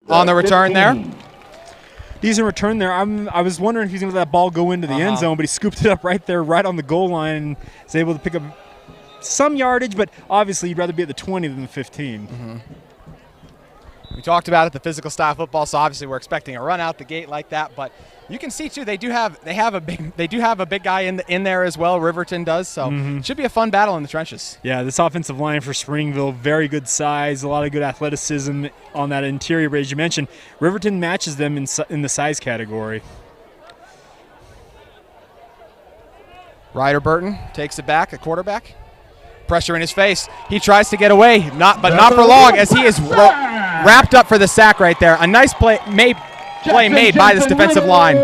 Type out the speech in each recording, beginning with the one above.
on the return there. Decent return there. I was wondering if he's going to let that ball go into the end zone, but he scooped it up right there, right on the goal line, and was able to pick up some yardage, but obviously you'd rather be at the 20 than the 15. We talked about it, the physical style football, so obviously we're expecting a run out the gate like that, but you can see too they do have a big guy in there as well. Riverton does, so it should be a fun battle in the trenches. Yeah, this offensive line for Springville, very good size, a lot of good athleticism on that interior. But as you mentioned, Riverton matches them in the size category. Ryder Burton takes it back, a quarterback. Pressure in his face. He tries to get away, not for long, as he is wrapped up for the sack right there. A nice play made by this defensive line.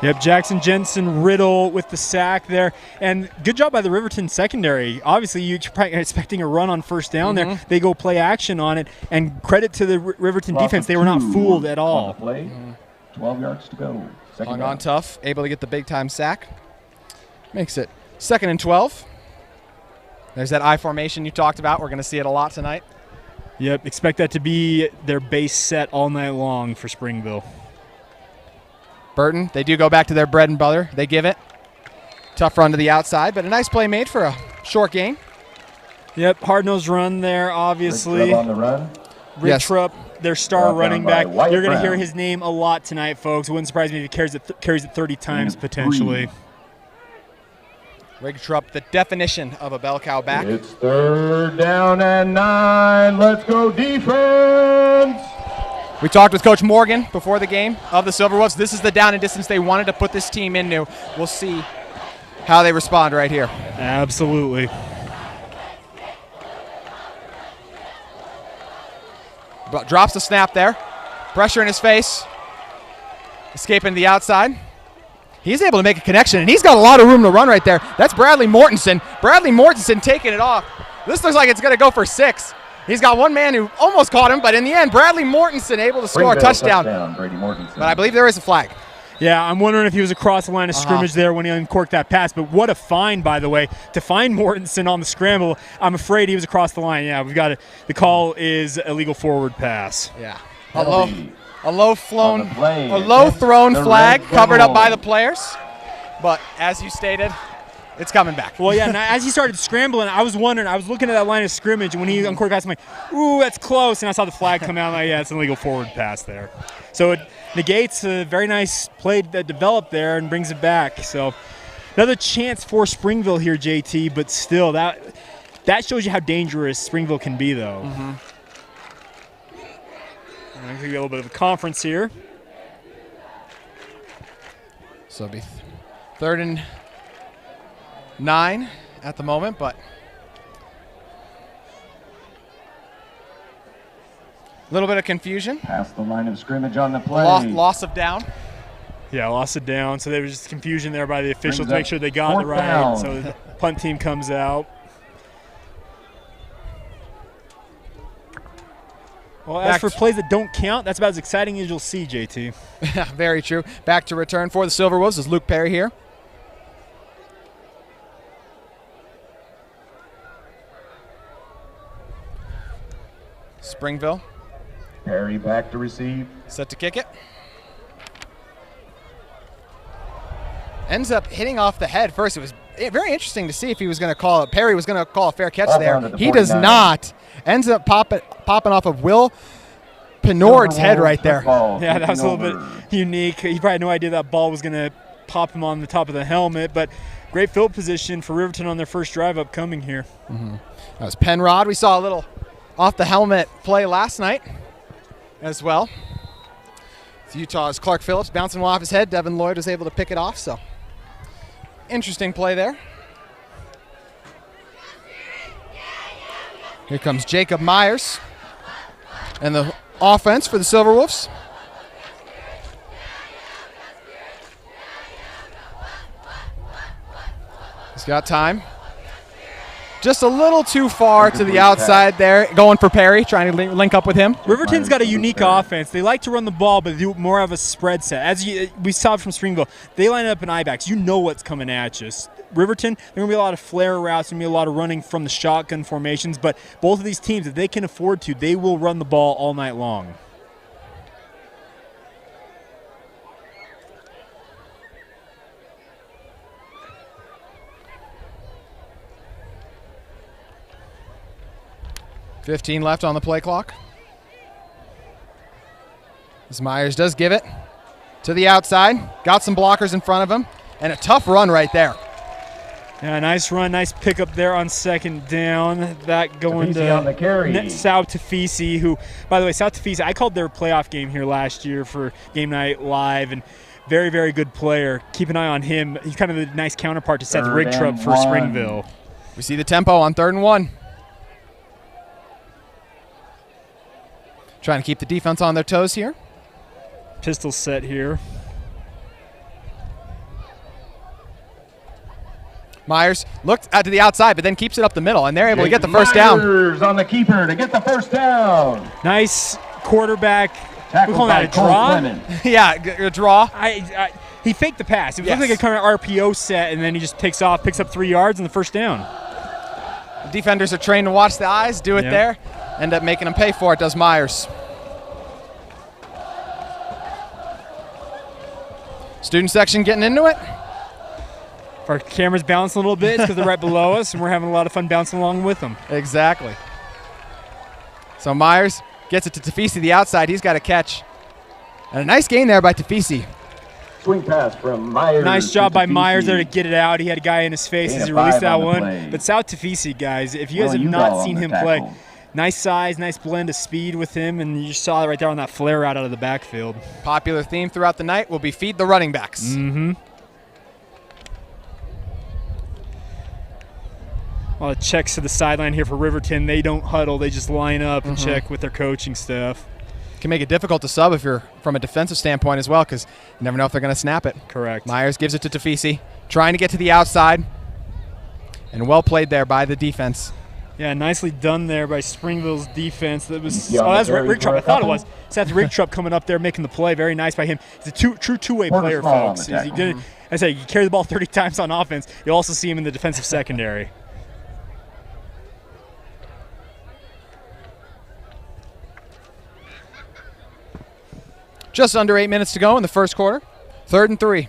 Yep, Jackson Jensen Riddle with the sack there. And good job by the Riverton secondary. Obviously, you're probably expecting a run on first down there. They go play action on it. And credit to the Riverton defense. They were not fooled at all. 12 yards to go. Hung on tough, able to get the big-time sack. Makes it 2nd and 12. There's that I formation you talked about. We're going to see it a lot tonight. Yep, expect that to be their base set all night long for Springville. Burton, they do go back to their bread and butter. They give it. Tough run to the outside, but a nice play made for a short gain. Yep, hard-nosed run there, obviously. On the run. Richtrup, their star running back. You're going to hear his name a lot tonight, folks. It wouldn't surprise me if he carries it 30 times potentially. Richtrup, the definition of a bell cow back. It's 3rd down and 9. Let's go defense. We talked with Coach Morgan before the game of the Silverwolves. This is the down and distance they wanted to put this team into. We'll see how they respond right here. Absolutely. But drops the snap there. Pressure in his face. Escaping to the outside. He's able to make a connection, and he's got a lot of room to run right there. That's Bradley Mortensen. Bradley Mortensen taking it off. This looks like it's going to go for 6. He's got one man who almost caught him, but in the end, Bradley Mortensen able to score a touchdown. Brady Mortensen. But I believe there is a flag. Yeah, I'm wondering if he was across the line of scrimmage there when he uncorked that pass. But what a find, by the way, to find Mortensen on the scramble. I'm afraid he was across the line. Yeah, we've got it. The call is illegal forward pass. Yeah. A low thrown flag covered up by the players. But as you stated, it's coming back. Well, yeah, and as he started scrambling, I was wondering, I was looking at that line of scrimmage, and when he uncorked that, I'm like, ooh, that's close. And I saw the flag come out, I'm like, yeah, it's an illegal forward pass there. So it negates a very nice play that developed there and brings it back. So another chance for Springville here, JT, but still, that shows you how dangerous Springville can be, though. I'm going to get a little bit of a conference here. So it'll be 3rd and 9 at the moment, but a little bit of confusion. Past the line of scrimmage on the play. Loss of down. Yeah, loss of down. So there was just confusion there by the officials to make sure they got it right. Down. So the punt team comes out. Well, as for plays that don't count, that's about as exciting as you'll see, JT. Very true. Back to return for the Silverwolves is Luke Perry here. Springville. Perry back to receive. Set to kick it. Ends up hitting off the head first. It was very interesting to see if he was going to call it. Perry was going to call a fair catch there. He does not. Ends up popping off of Will Pinord's head right there. Yeah, that was a little bit unique. He probably had no idea that ball was going to pop him on the top of the helmet, but great field position for Riverton on their first drive upcoming here. That was Penrod. We saw a little off the helmet play last night as well. It's Utah's Clark Phillips bouncing off his head. Devin Lloyd was able to pick it off, so interesting play there. Here comes Jacob Myers and the offense for the Silverwolves. He's got time. Just a little too far to the outside there, going for Perry, trying to link up with him. Riverton's got a unique offense. They like to run the ball, but do more of a spread set. As we saw from Springville, they line up in I-backs. You know what's coming at you. Riverton, there are going to be a lot of flare routes, going to be a lot of running from the shotgun formations, but both of these teams, if they can afford to, they will run the ball all night long. 15 left on the play clock. As Myers does give it to the outside. Got some blockers in front of him. And a tough run right there. Yeah, nice run, nice pickup there on second down. That going on the carry. to South Tafisi, who, by the way, South Tafisi, I called their playoff game here last year for Game Night Live, and very, very good player. Keep an eye on him. He's kind of a nice counterpart to Seth Rigtrup for Springville. We see the tempo on 3rd and 1. Trying to keep the defense on their toes here. Pistol set here. Myers looked out to the outside, but then keeps it up the middle, and they're able to get the first down. Myers on the keeper to get the first down. Nice quarterback. We call that a Cole draw? Clement. Yeah, a draw. He faked the pass. It Yes. looked like a kind of RPO set, and then he just takes off, picks up 3 yards, and the first down. The defenders are trained to watch the eyes, do it there. End up making them pay for it, does Myers. Student section getting into it. If our camera's bouncing a little bit, it's because they're right below us, and we're having a lot of fun bouncing along with them. Exactly. So Myers gets it to Tafisi, the outside. He's got a catch. And a nice gain there by Tafisi. Swing pass from Myers. Nice job by Tafisi. Myers there to get it out. He had a guy in his face Gain as he of released 5 that on the one. play. But South Tafisi, guys, if you guys have Well, not Udall seen on him the play, tackle. nice size, nice blend of speed with him, and you saw it right there on that flare out of the backfield. Popular theme throughout the night will be feed the running backs. Mm-hmm. A lot of checks to the sideline here for Riverton. They don't huddle. They just line up and check with their coaching staff. Can make it difficult to sub if you're from a defensive standpoint as well, because you never know if they're going to snap it. Correct. Myers gives it to Tafisi, trying to get to the outside. And well played there by the defense. Yeah, nicely done there by Springville's defense. That was Yeah, that's very Rigtrup. I for a thought it couple. was Seth Rigtrup coming up there making the play. Very nice by him. He's a true two-way Porter player, Small on folks. the He's- he tackle. did, I say you carry the ball 30 times on offense. You'll also see him in the defensive secondary. Just under 8 minutes to go in the first quarter. 3rd and 3.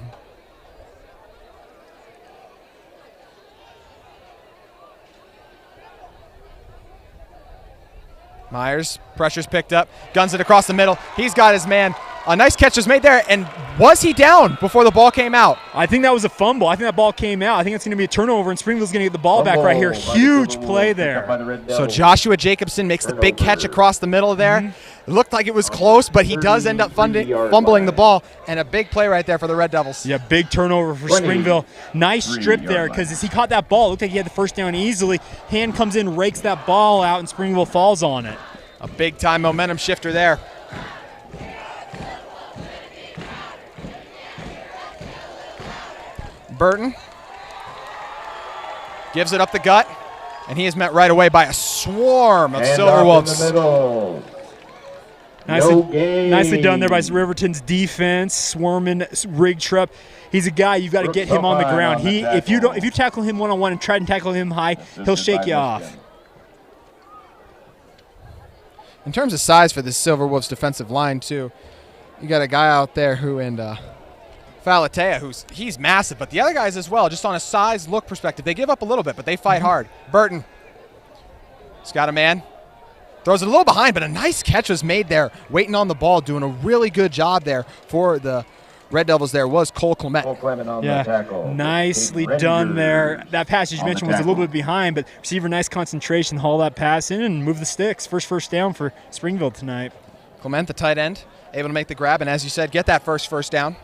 Myers, pressure's picked up, guns it across the middle. He's got his man. A nice catch was made there, and was he down before the ball came out? I think that was a fumble. I think that ball came out. I think it's going to be a turnover, and Springville's going to get the ball back right here. Fumble by the Huge Silver play Wolves, picked there. up by the Red So Devils. Joshua Jacobson makes the big catch across the middle there. It looked like it was close, but he does end up 33-yard fumbling the line. ball, and a big play right there for the Red Devils. Yeah, big turnover for Springville. Nice strip there 23-yard because as he caught that ball, it looked like he had the first down easily. Hand comes in, rakes that ball out, and Springville falls on it. A big-time momentum shifter there. Burton gives it up the gut, and he is met right away by a swarm of Hand Silver off in Wolves. the middle. Nicely, No gain. nicely done there by Riverton's defense. Swarming Rigtrup. He's a guy you've got to Brooks get him on the up high ground. on the If you tackle him one-on-one and try and tackle him high, he'll shake you off. In terms of size for this Silver Wolves defensive line, too, you got a guy out there who, and Falatea, he's massive, but the other guys as well, just on a size look perspective, they give up a little bit, but they fight hard. Burton, he's got a man, throws it a little behind, but a nice catch was made there, waiting on the ball, doing a really good job there for the Red Devils. There was Cole Clement. Cole Clement on the tackle. Nicely Tate done Render there. That pass, as you on the mentioned, was a little tackle. bit behind, but receiver, nice concentration, haul that pass in and move the sticks. First down for Springville tonight. Clement, the tight end, able to make the grab, and as you said, get that first down.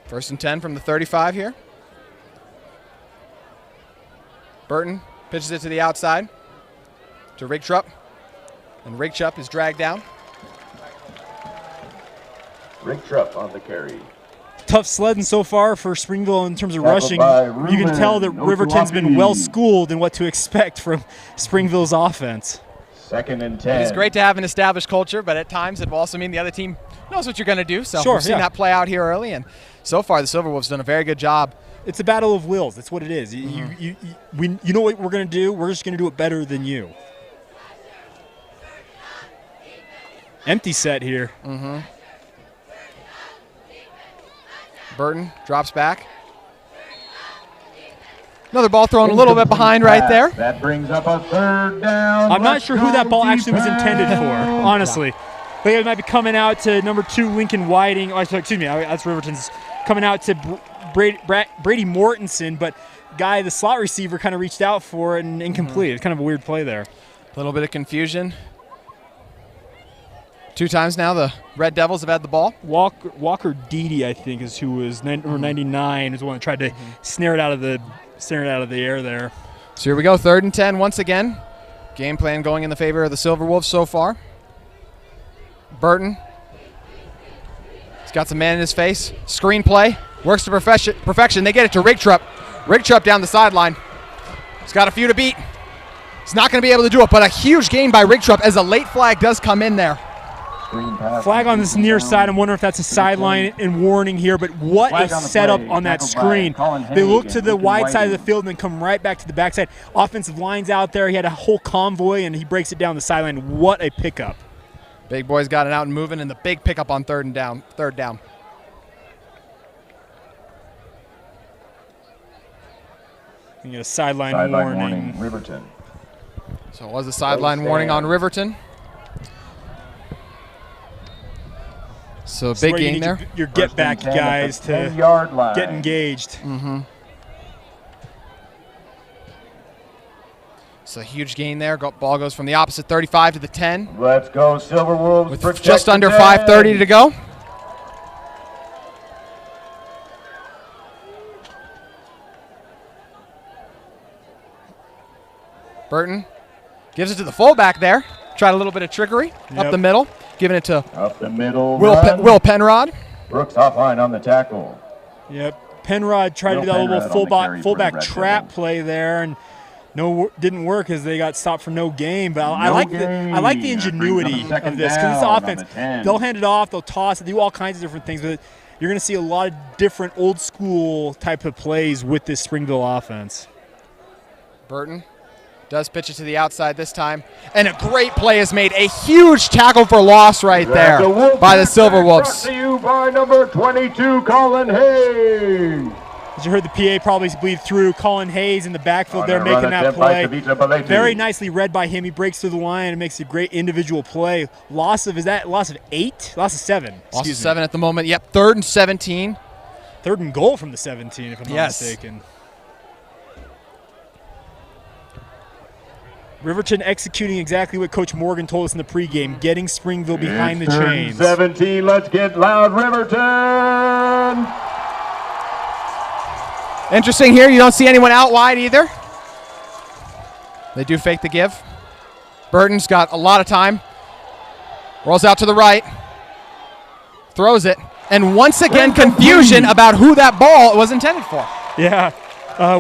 First and 10 from the 35 here. Burton pitches it to the outside to Rigtrup, and Rigtrup is dragged down. Rigtrup on the carry. Tough sledding so far for Springville in terms of Tackled rushing. by You can tell that Ruben Riverton's been Otuapi. well schooled in what to expect from Springville's offense. 2nd and 10. It's great to have an established culture, but at times it will also mean the other team knows what you're going to do. So Sure, we've seen yeah. that play out here early, and so far the Silver Wolves done a very good job. It's a battle of wills. That's what it is. You know what we're going to do? We're just going to do it better than you. Empty set here. Burton drops back. Another ball thrown a little bit behind right there. That brings up a third down. I'm not sure who that ball actually was intended for, honestly. But it might be coming out to number 2, Lincoln Whiting. Oh, excuse me, that's Riverton's. Coming out to Brady Mortensen, but guy, the slot receiver, kind of reached out for it and incomplete. It's kind of a weird play there. A little bit of confusion. 2 times now the Red Devils have had the ball. Walker Deedy, I think, is who was number 99, is the one that tried to snare it out of the air there. So here we go, 3rd and 10 once again. Game plan going in the favor of the Silverwolves so far. Burton. He's got some man in his face. Screen play. Works to perfection. They get it to Rigtrup. Rigtrup down the sideline. He's got a few to beat. He's not going to be able to do it, but a huge gain by Rigtrup as a late flag does come in there. Flag on this near side. I'm wondering if that's a sideline and warning here, but what a setup on that screen. They look to the wide side of the field and then come right back to the backside. Offensive line's out there. He had a whole convoy, and he breaks it down the sideline. What a pickup. Big boys got it out and moving, and the big pickup on third down. You get a sideline warning. Riverton. So it was a sideline warning on Riverton. So a big gain there. Your get back guys to get engaged. It's a huge gain there. Ball goes from the opposite 35 to the 10. Let's go, Silverwolves. With just under 5:30 to go. Burton gives it to the fullback there. Tried a little bit of trickery up the middle. Giving it to Will Penrod. Brooks offline on the tackle. Yep. Penrod tried to do that little fullback trap play there, and didn't work as they got stopped for no gain. But I like the ingenuity of this, because this offense, they'll hand it off, they'll toss it, do all kinds of different things. But you're going to see a lot of different old school type of plays with this Springville offense. Burton does pitch it to the outside this time. And a great play is made. A huge tackle for loss right there by the Silverwolves. Brought to you by number 22, Colin Hayes. As you heard the PA probably bleed through, Colin Hayes in the backfield there making that play. Very nicely read by him. He breaks through the line and makes a great individual play. Loss of 8? Loss of 7. Loss of 7 at the moment. Yep, 3rd and 17. 3rd and goal from the 17, if I'm not mistaken. Riverton executing exactly what Coach Morgan told us in the pregame, getting Springville behind the chains. 17, let's get loud, Riverton! Interesting here, you don't see anyone out wide either. They do fake the give. Burton's got a lot of time. Rolls out to the right. Throws it. And once again, confusion about who that ball was intended for. Yeah.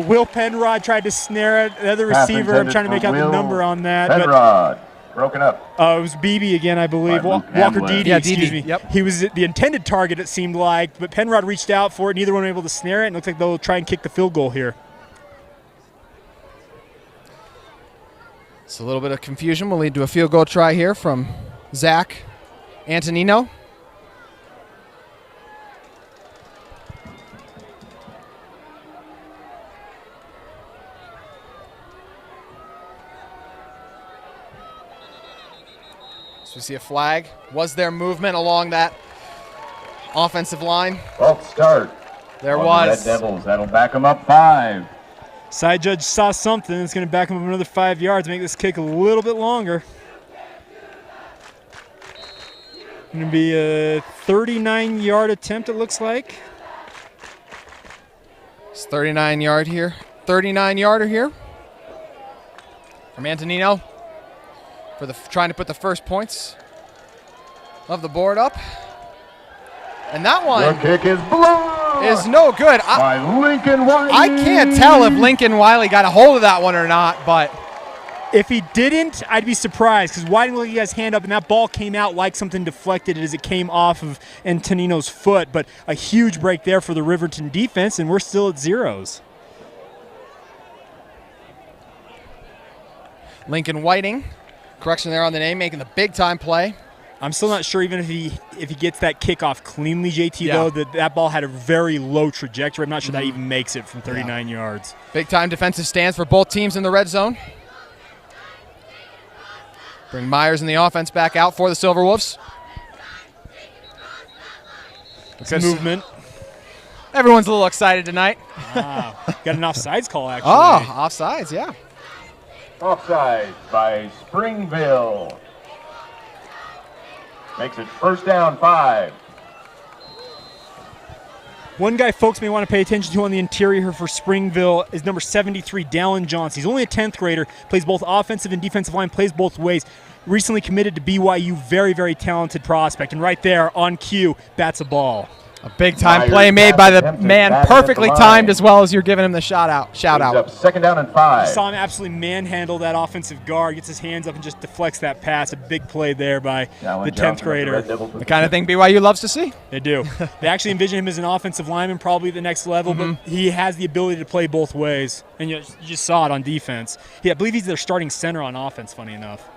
Will Penrod tried to snare it. The other receiver, I'm trying to make out the number on that. Penrod, broken up. It was Beebe again, I believe. Walker Deedy, excuse me. Yep. He was the intended target, it seemed like, but Penrod reached out for it. Neither one were able to snare it, and it looks like they'll try and kick the field goal here. It's a little bit of confusion. Will lead to a field goal try here from Zach Antonino. We see a flag. Was there movement along that offensive line? False start. There was. The Red Devils, that'll back them up 5. Side judge saw something. It's going to back him up another 5 yards, make this kick a little bit longer. Going to be a 39-yard attempt, it looks like. It's 39-yard here. 39-yarder here from Antonino. For trying to put the first points of the board up. And that one kick is blocked. Is no good. By Lincoln Wiley. I can't tell if Lincoln Wiley got a hold of that one or not, but if he didn't, I'd be surprised, because Wiley looked at his hand up, and that ball came out like something deflected as it came off of Antonino's foot. But a huge break there for the Riverton defense, and we're still at zeros. Lincoln Whiting. Correction there on the name, making the big-time play I'm still not sure even if he gets that kickoff cleanly, JT, Yeah. though, that ball had a very low trajectory. I'm not sure that even makes it from 39 yards. Big-time defensive stands for both teams in the red zone. Bring Myers and the offense back out for the Silverwolves. Some movement. Everyone's a little excited tonight. Got an offsides call, actually. Oh, offsides, yeah. Offside by Springville. Makes it first down 5. One guy folks may want to pay attention to on the interior here for Springville is number 73, Dallin Johnson. He's only a 10th grader, plays both offensive and defensive line, plays both ways. Recently committed to BYU, very, very talented prospect. And right there on cue, bats a ball. A big-time play made by the man, perfectly timed as well as you're giving him the shout out. Second down and 5. Saw him absolutely manhandle that offensive guard, gets his hands up and just deflects that pass. A big play there by the 10th grader. The kind of thing BYU loves to see. They do. They actually envision him as an offensive lineman, probably the next level, but he has the ability to play both ways. And you just saw it on defense. I believe he's their starting center on offense, funny enough.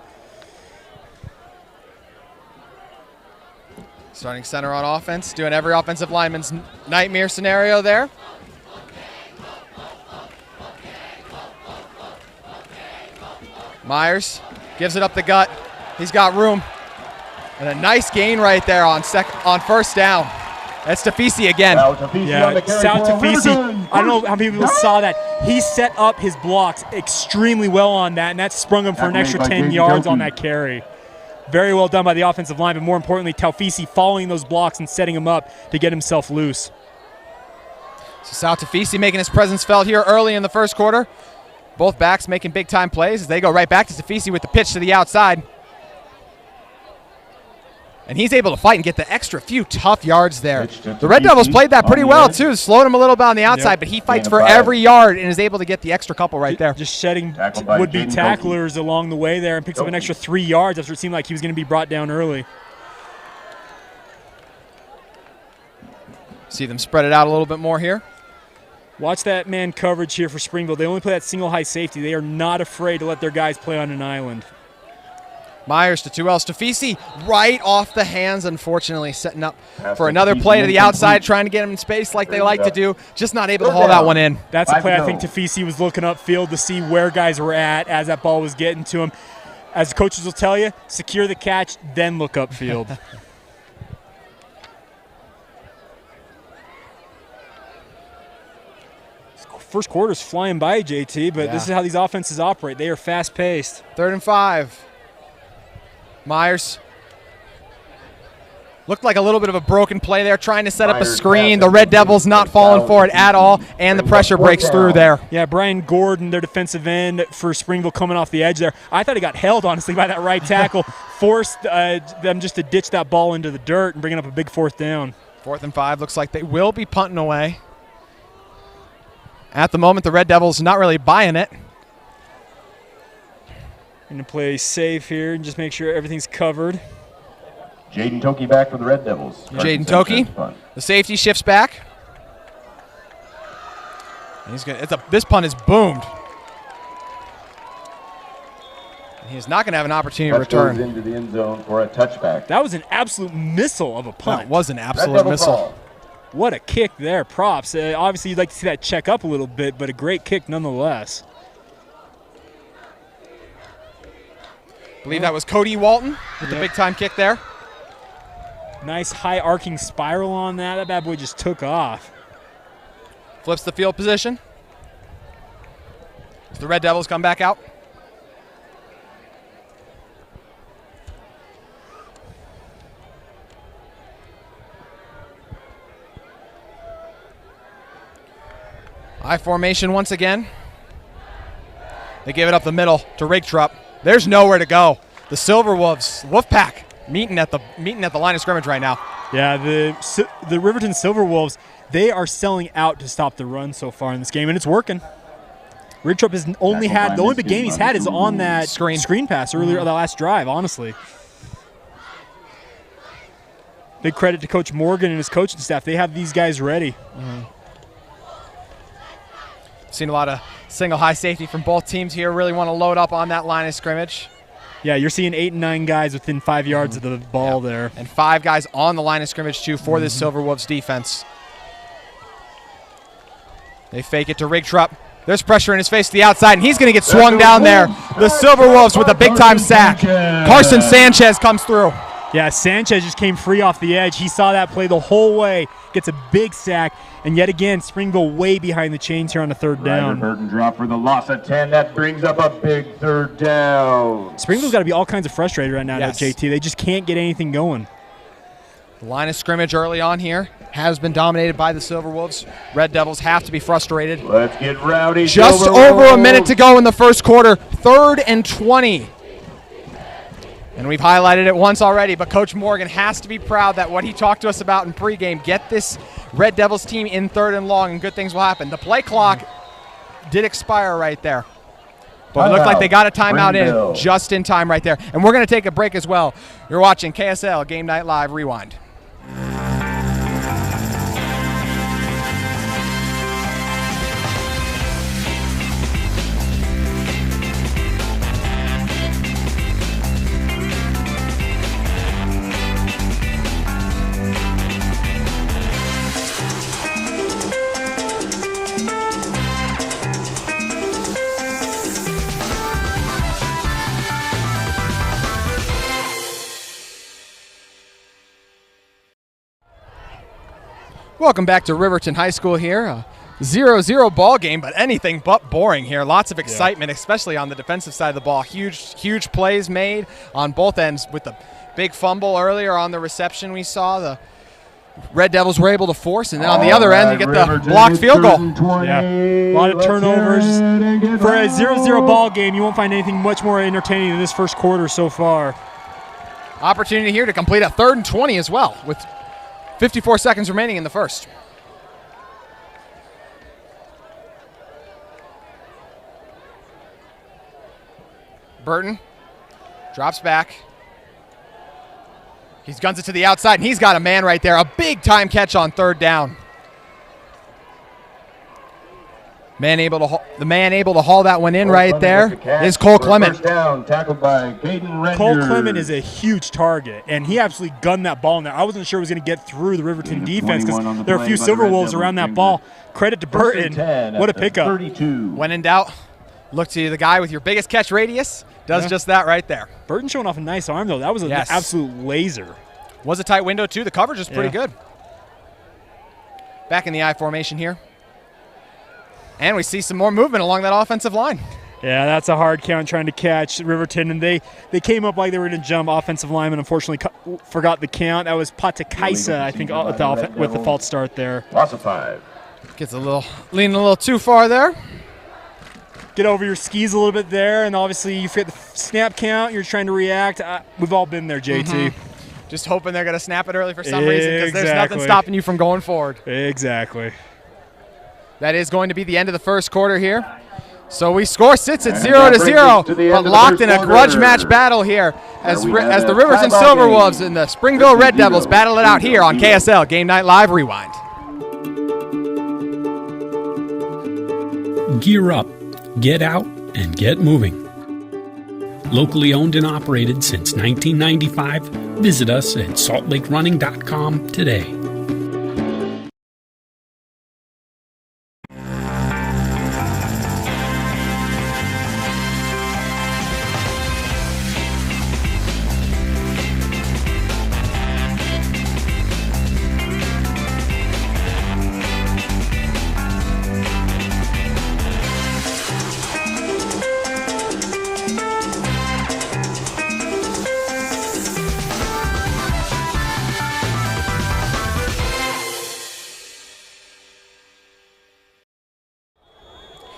Starting center on offense, doing every offensive lineman's nightmare scenario there. Myers gives it up the gut. He's got room. And a nice gain right there on first down. That's Tafisi again. Sal Tafisi. I don't know how many people saw that. He set up his blocks extremely well on that, and that sprung him for an extra 10 yards on that carry. Very well done by the offensive line, but more importantly, Taufisi following those blocks and setting him up to get himself loose. So Sal Tafisi making his presence felt here early in the first quarter. Both backs making big-time plays as they go right back to Tafisi with the pitch to the outside. And he's able to fight and get the extra few tough yards there. The Red Devils played that pretty well, too. Slowed him a little bit on the outside, but he fights for every yard and is able to get the extra couple right there. Just shedding would-be tacklers along the way there and picks up an extra 3 yards after it seemed like he was going to be brought down early. See them spread it out a little bit more here. Watch that man coverage here for Springville. They only play that single high safety. They are not afraid to let their guys play on an island. Myers to 2Ls. Tafisi right off the hands, unfortunately, setting up for another play to the outside, trying to get him in space like they like to do. Just not able to haul that one in. That's a play I think Tafisi was looking upfield to see where guys were at as that ball was getting to him. As the coaches will tell you, secure the catch, then look upfield. First quarter's flying by, JT, but this is how these offenses operate. They are fast-paced. 3rd and 5. Myers looked like a little bit of a broken play there, trying to set up a screen. The Red Devils not falling for it at all, and the pressure breaks through there. Yeah, Brian Gordon, their defensive end for Springville, coming off the edge there. I thought he got held, honestly, by that right tackle. Forced them just to ditch that ball into the dirt and bringing up a big 4th down. 4th and 5. Looks like they will be punting away. At the moment, the Red Devils not really buying it. Going to play safe here and just make sure everything's covered. Jaden Toki back for the Red Devils. Jaden Toki, the safety shifts back. He's gonna, this punt is boomed. He's not going to have an opportunity to return. Into the end zone for a touchback. That was an absolute missile of a punt. That was an absolute missile. Ball. What a kick there. Props. Obviously, you'd like to see that check up a little bit, but a great kick nonetheless. I believe that was Cody Walton with the big-time kick there. Nice high arcing spiral on that. That bad boy just took off. Flips the field position. The Red Devils come back out. I formation once again. They give it up the middle to Rigtrup. There's nowhere to go. The Silverwolves, Wolfpack, meeting at the line of scrimmage right now. Yeah, the Riverton Silverwolves, they are selling out to stop the run so far in this game, and it's working. Rigtrup has only had the only big game he's had is on that screen pass earlier, the last drive. Honestly, big credit to Coach Morgan and his coaching staff. They have these guys ready. Seen a lot of single high safety from both teams here. Really want to load up on that line of scrimmage. Yeah, you're seeing 8 and 9 guys within 5 yards of the ball there. And 5 guys on the line of scrimmage, too, for this Silver Wolves defense. They fake it to Rigtrup. There's pressure in his face to the outside, and he's going to get swung down there. The Silver Wolves with a big-time sack. Carson Sanchez comes through. Yeah, Sanchez just came free off the edge. He saw that play the whole way, gets a big sack, and yet again, Springville way behind the chains here on the third down. Riverton drop for the loss of 10. That brings up a big third down. Springville's got to be all kinds of frustrated right now, Yes. JT. They just can't get anything going. The line of scrimmage early on here has been dominated by the Silver Wolves. Red Devils have to be frustrated. Let's get rowdy. Just Silver over a Wolves. minute to go in the first quarter. 3rd and 20. And we've highlighted it once already, but Coach Morgan has to be proud that what he talked to us about in pregame, get this Red Devils team in 3rd and long, and good things will happen. The play clock did expire right there. But it looked like they got a timeout in just in time right there. And we're going to take a break as well. You're watching KSL Game Night Live Rewind. Welcome back to Riverton High School here. A 0-0 ball game, but anything but boring here. Lots of excitement, especially on the defensive side of the ball. Huge plays made on both ends with the big fumble earlier on the reception we saw. The Red Devils were able to force, and then on the other end, you get the blocked field goal. Yeah, a lot of turnovers. For a 0-0 ball game, you won't find anything much more entertaining than this first quarter so far. Opportunity here to complete a 3rd and 20 as well, with 54 seconds remaining in the first. Burton drops back. He guns it to the outside, and he's got a man right there. A big-time catch on 3rd down. The man able to haul that one in right there is Cole Clement. First down, tackled by Caden Render. Cole Clement is a huge target, and he absolutely gunned that ball in there. I wasn't sure he was going to get through the Riverton defense because there are a few Silver Wolves around that ball. Credit to Burton. What a pickup. 32. When in doubt, look to the guy with your biggest catch radius. Does just that right there. Burton showing off a nice arm, though. That was an absolute laser. Was a tight window, too. The coverage is pretty good. Back in the I formation here. And we see some more movement along that offensive line. Yeah, that's a hard count trying to catch Riverton, and they came up like they were going to jump. Offensive lineman unfortunately forgot the count. That was Patakaisa, I think, with the false start there. Loss of 5. Gets leaning a little too far there. Get over your skis a little bit there, and obviously you forget the snap count. You're trying to react. We've all been there, JT. Just hoping they're going to snap it early for some reason because there's nothing stopping you from going forward. Exactly. That is going to be the end of the first quarter here. So we score sits at 0-0, but locked in a grudge match battle here as the Riverton Silver Wolves and the Springville Red Devils battle it out here on KSL Game Night Live Rewind. Gear up, get out, and get moving. Locally owned and operated since 1995, visit us at saltlakerunning.com today.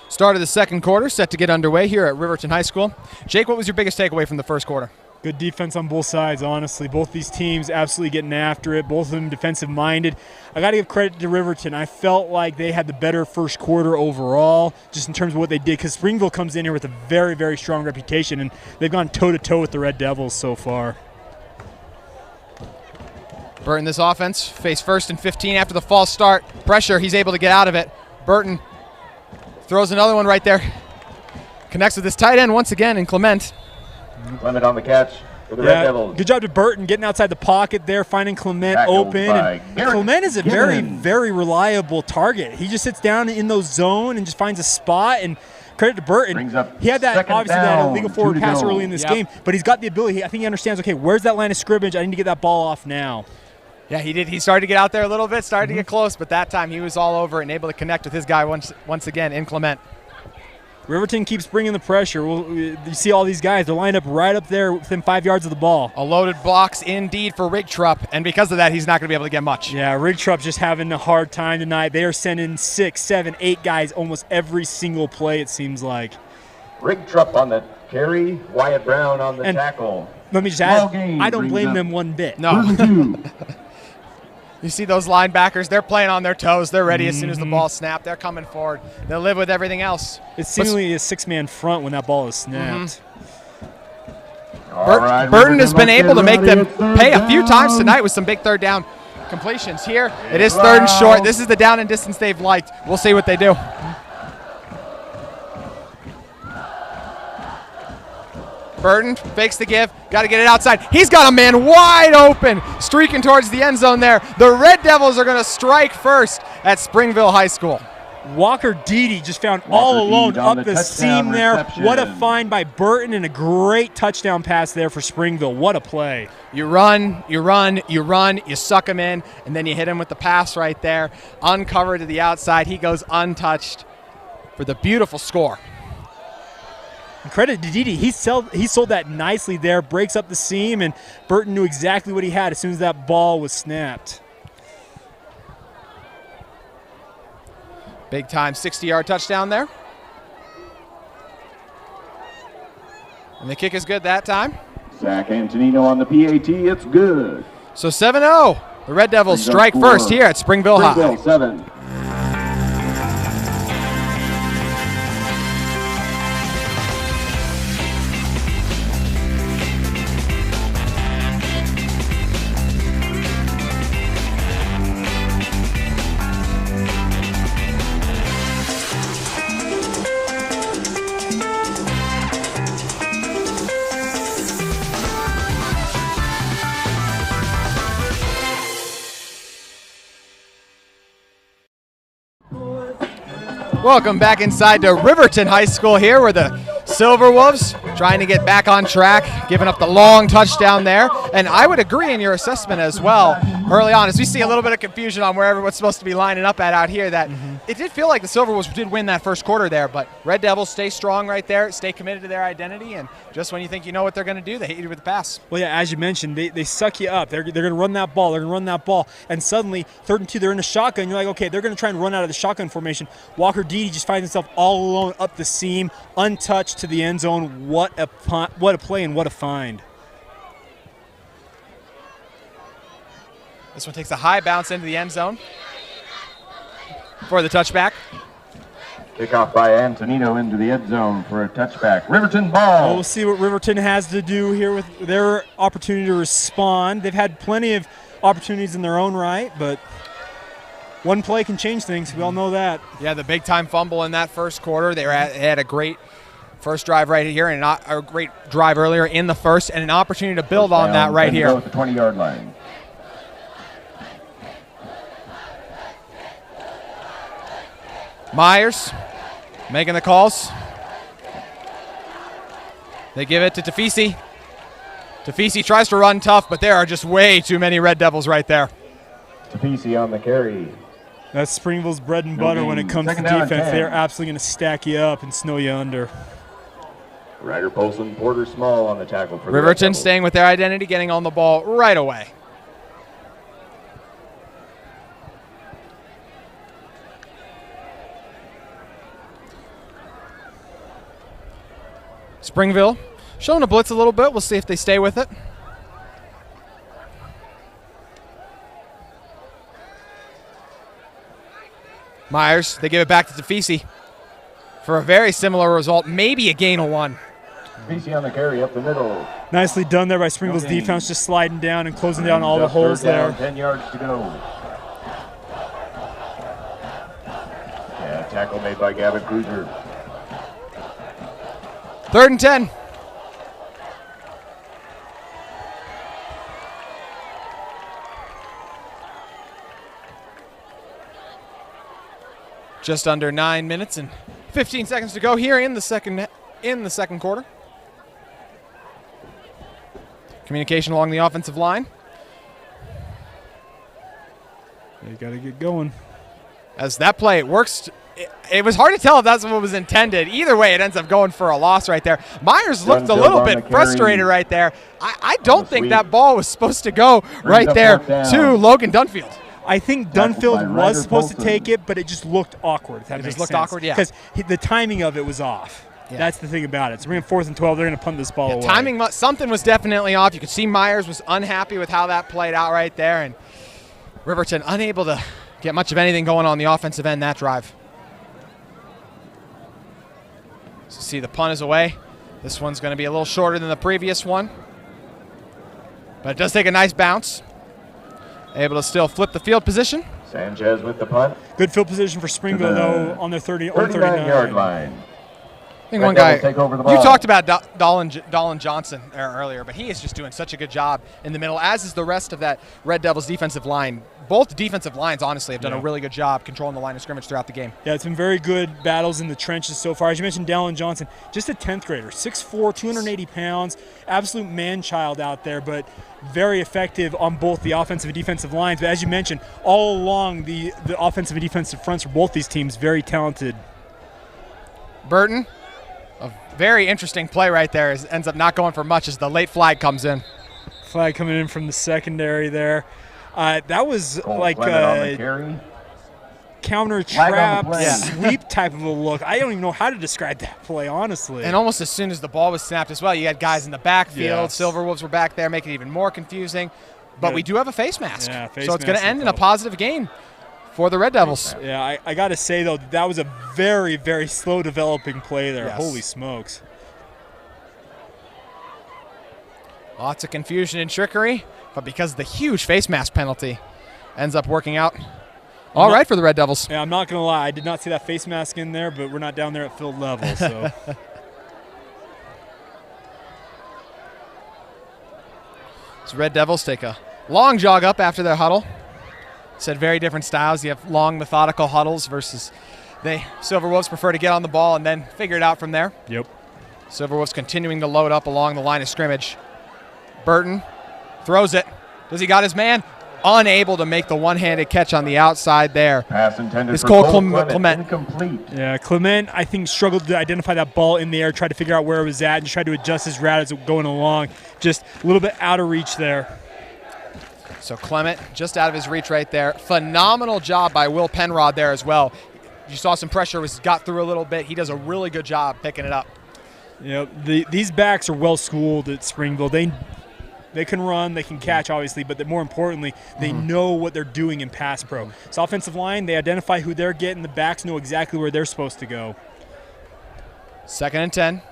Start of the second quarter set to get underway here at Riverton High School. Jake, what was your biggest takeaway from the first quarter? Good defense on both sides, honestly. Both these teams absolutely getting after it, both of them defensive-minded. I got to give credit to Riverton. I felt like they had the better first quarter overall, just in terms of what they did, because Springville comes in here with a very, very strong reputation, and they've gone toe-to-toe with the Red Devils so far. Burton, this offense, face 1st and 15 after the false start. Pressure, he's able to get out of it. Burton throws another one right there. Connects with this tight end once again in Clement. Clement on the catch for the Red Devils. Good job to Burton getting outside the pocket there, finding Clement Tackled open. by And Garrett Clement is a Gibbons. very reliable target. He just sits down in those zone and just finds a spot. And credit to Burton. Brings up He had that second obviously that down, illegal 2 forward to pass go. early in this game, but he's got the ability. I think he understands. Okay, where's that line of scrimmage? I need to get that ball off now. Yeah, he did. He started to get out there a little bit, started to get close, but that time he was all over it and able to connect with his guy once again in Clement. Riverton keeps bringing the pressure. You see all these guys. They're lined up right up there within 5 yards of the ball. A loaded box indeed for Rigtrup, and because of that, he's not going to be able to get much. Yeah, Rigtrup's just having a hard time tonight. They are sending 6, 7, 8 guys almost every single play, it seems like. Rigtrup on the carry, Wyatt Brown on the tackle. Let me just Small add, gain I don't brings blame up them one bit. No. 2. You see those linebackers, they're playing on their toes. They're ready as soon as the ball snapped. They're coming forward. They'll live with everything else. It's seemingly a 6-man front when that ball is snapped. All right, Burton has been Riverton, able to let's make get them ready. It's third pay a few down. times tonight with some big third down completions. Here, it is third and short. This is the down and distance they've liked. We'll see what they do. Burton fakes the give. Got to get it outside. He's got a man wide open, streaking towards the end zone there. The Red Devils are going to strike first at Springville High School. Walker Deedy just found all alone Deedy on up the the touchdown seam there. reception. What a find by Burton and a great touchdown pass there for Springville. What a play. You run, you suck him in, and then you hit him with the pass right there. Uncovered to the outside. He goes untouched for the beautiful score. And credit to Deedy. He sold that nicely there, breaks up the seam, and Burton knew exactly what he had as soon as that ball was snapped. Big time 60-yard touchdown there. And the kick is good that time. Zach Antonino on the PAT. It's good. So 7-0. The Red Devils Brings up strike four. first here at Springville High. Springville 7. Welcome back inside to Riverton High School here where the Silver Wolves trying to get back on track, giving up the long touchdown there. And I would agree in your assessment as well early on as we see a little bit of confusion on where everyone's supposed to be lining up at out here that it did feel like the Silver Wolves did win that first quarter there, but Red Devils stay strong right there, stay committed to their identity, and just when you think you know what they're going to do, they hit you with the pass. Well, yeah, as you mentioned, they suck you up. They're going to run that ball. They're going to run that ball. And suddenly, 3rd and 2, they're in a shotgun. You're like, okay, they're going to try and run out of the shotgun formation. Walker Deedy just finds himself all alone up the seam, untouched to the end zone. What a play and what a find. This one takes a high bounce into the end zone for the touchback. Kickoff by Antonino into the end zone for a touchback. Riverton Well, ball. we'll see what Riverton has to do here with their opportunity to respond. They've had plenty of opportunities in their own right, but one play can change things. We all know that. Yeah, the big-time fumble in that first quarter. They had a great first drive right here and a great drive earlier in the first and an opportunity to build on that right here. At the 20-yard line. Myers making the calls. They give it to Tafisi. Tafisi tries to run tough, but there are just way too many Red Devils right there. Tafisi on the carry. That's Springville's bread and butter when it comes to Second down and defense. 10. They're absolutely going to stack you up and snow you under. Ryder Polson, Porter Small on the tackle for the Red Riverton Devils. staying with their identity, getting on the ball right away. Springville showing a blitz a little bit. We'll see if they stay with it. Myers, they give it back to Tafisi for a very similar result, maybe a gain of 1. Tafisi on the carry up the middle. Nicely done there by Springville's Okay. defense, just sliding down and closing down all the Just third holes down, there. 10 yards to go. Yeah, tackle made by Gavin Cruiser. 3rd and 10. Just under 9 minutes and 15 seconds to go here in the second quarter. Communication along the offensive line. They got to get going. As that play works, it was hard to tell if that's what was intended. Either way, it ends up going for a loss right there. Myers looked a little bit frustrated right there. I don't think that ball was supposed to go right there to Logan Dunfield. I think Dunfield was supposed to take it, but it just looked awkward. It just looked awkward, yeah. Because the timing of it was off. Yeah. That's the thing about it. So we're in 4th and 12. They're going to punt this ball away. Timing, something was definitely off. You could see Myers was unhappy with how that played out right there, and Riverton unable to get much of anything going on the offensive end that drive. So see the punt is away. This one's going to be a little shorter than the previous one, but it does take a nice bounce. Able to still flip the field position. Sanchez with the punt. Good field position for Springville, though, on their 39-yard line. I think one guy, you talked about Dolan Johnson earlier, but he is just doing such a good job in the middle, as is the rest of that Red Devils defensive line. Both defensive lines, honestly, have done a really good job controlling the line of scrimmage throughout the game. Yeah, it's been very good battles in the trenches so far. As you mentioned, Dolan Johnson, just a 10th grader, 6'4", 280 pounds, absolute man-child out there, but very effective on both the offensive and defensive lines. But as you mentioned, all along the offensive and defensive fronts for both these teams, very talented. Burton, a very interesting play right there, ends up not going for much as the late flag comes in. Flag coming in from the secondary there. That was like a counter trap sweep type of a look. I don't even know how to describe that play, honestly. And almost as soon as the ball was snapped as well, you had guys in the backfield. Yes. Silverwolves were back there, making it even more confusing. But we do have a face mask. Yeah, so it's going to end in a positive game for the Red Devils. Yeah, I got to say, though, that was a very, very slow developing play there. Yes. Holy smokes. Lots of confusion and trickery, but because of the huge face mask penalty, ends up working out all right for the Red Devils. Yeah, I'm not going to lie. I did not see that face mask in there, but we're not down there at field level. So. So Red Devils take a long jog up after their huddle. Said very different styles. You have long, methodical huddles versus Silverwolves prefer to get on the ball and then figure it out from there. Yep. Silverwolves continuing to load up along the line of scrimmage. Burton throws it. Does he got his man? Unable to make the one-handed catch on the outside there. Pass intended it's for Cole Clement. Incomplete. Yeah, Clement, I think, struggled to identify that ball in the air, tried to figure out where it was at, and tried to adjust his route as it was going along. Just a little bit out of reach there. So Clement just out of his reach right there. Phenomenal job by Will Penrod there as well. You saw some pressure, got through a little bit. He does a really good job picking it up. You know, these backs are well schooled at Springville. They can run, they can catch, obviously, but more importantly, they know what they're doing in pass pro. So offensive line, they identify who they're getting. The backs know exactly where they're supposed to go. 2nd and 10.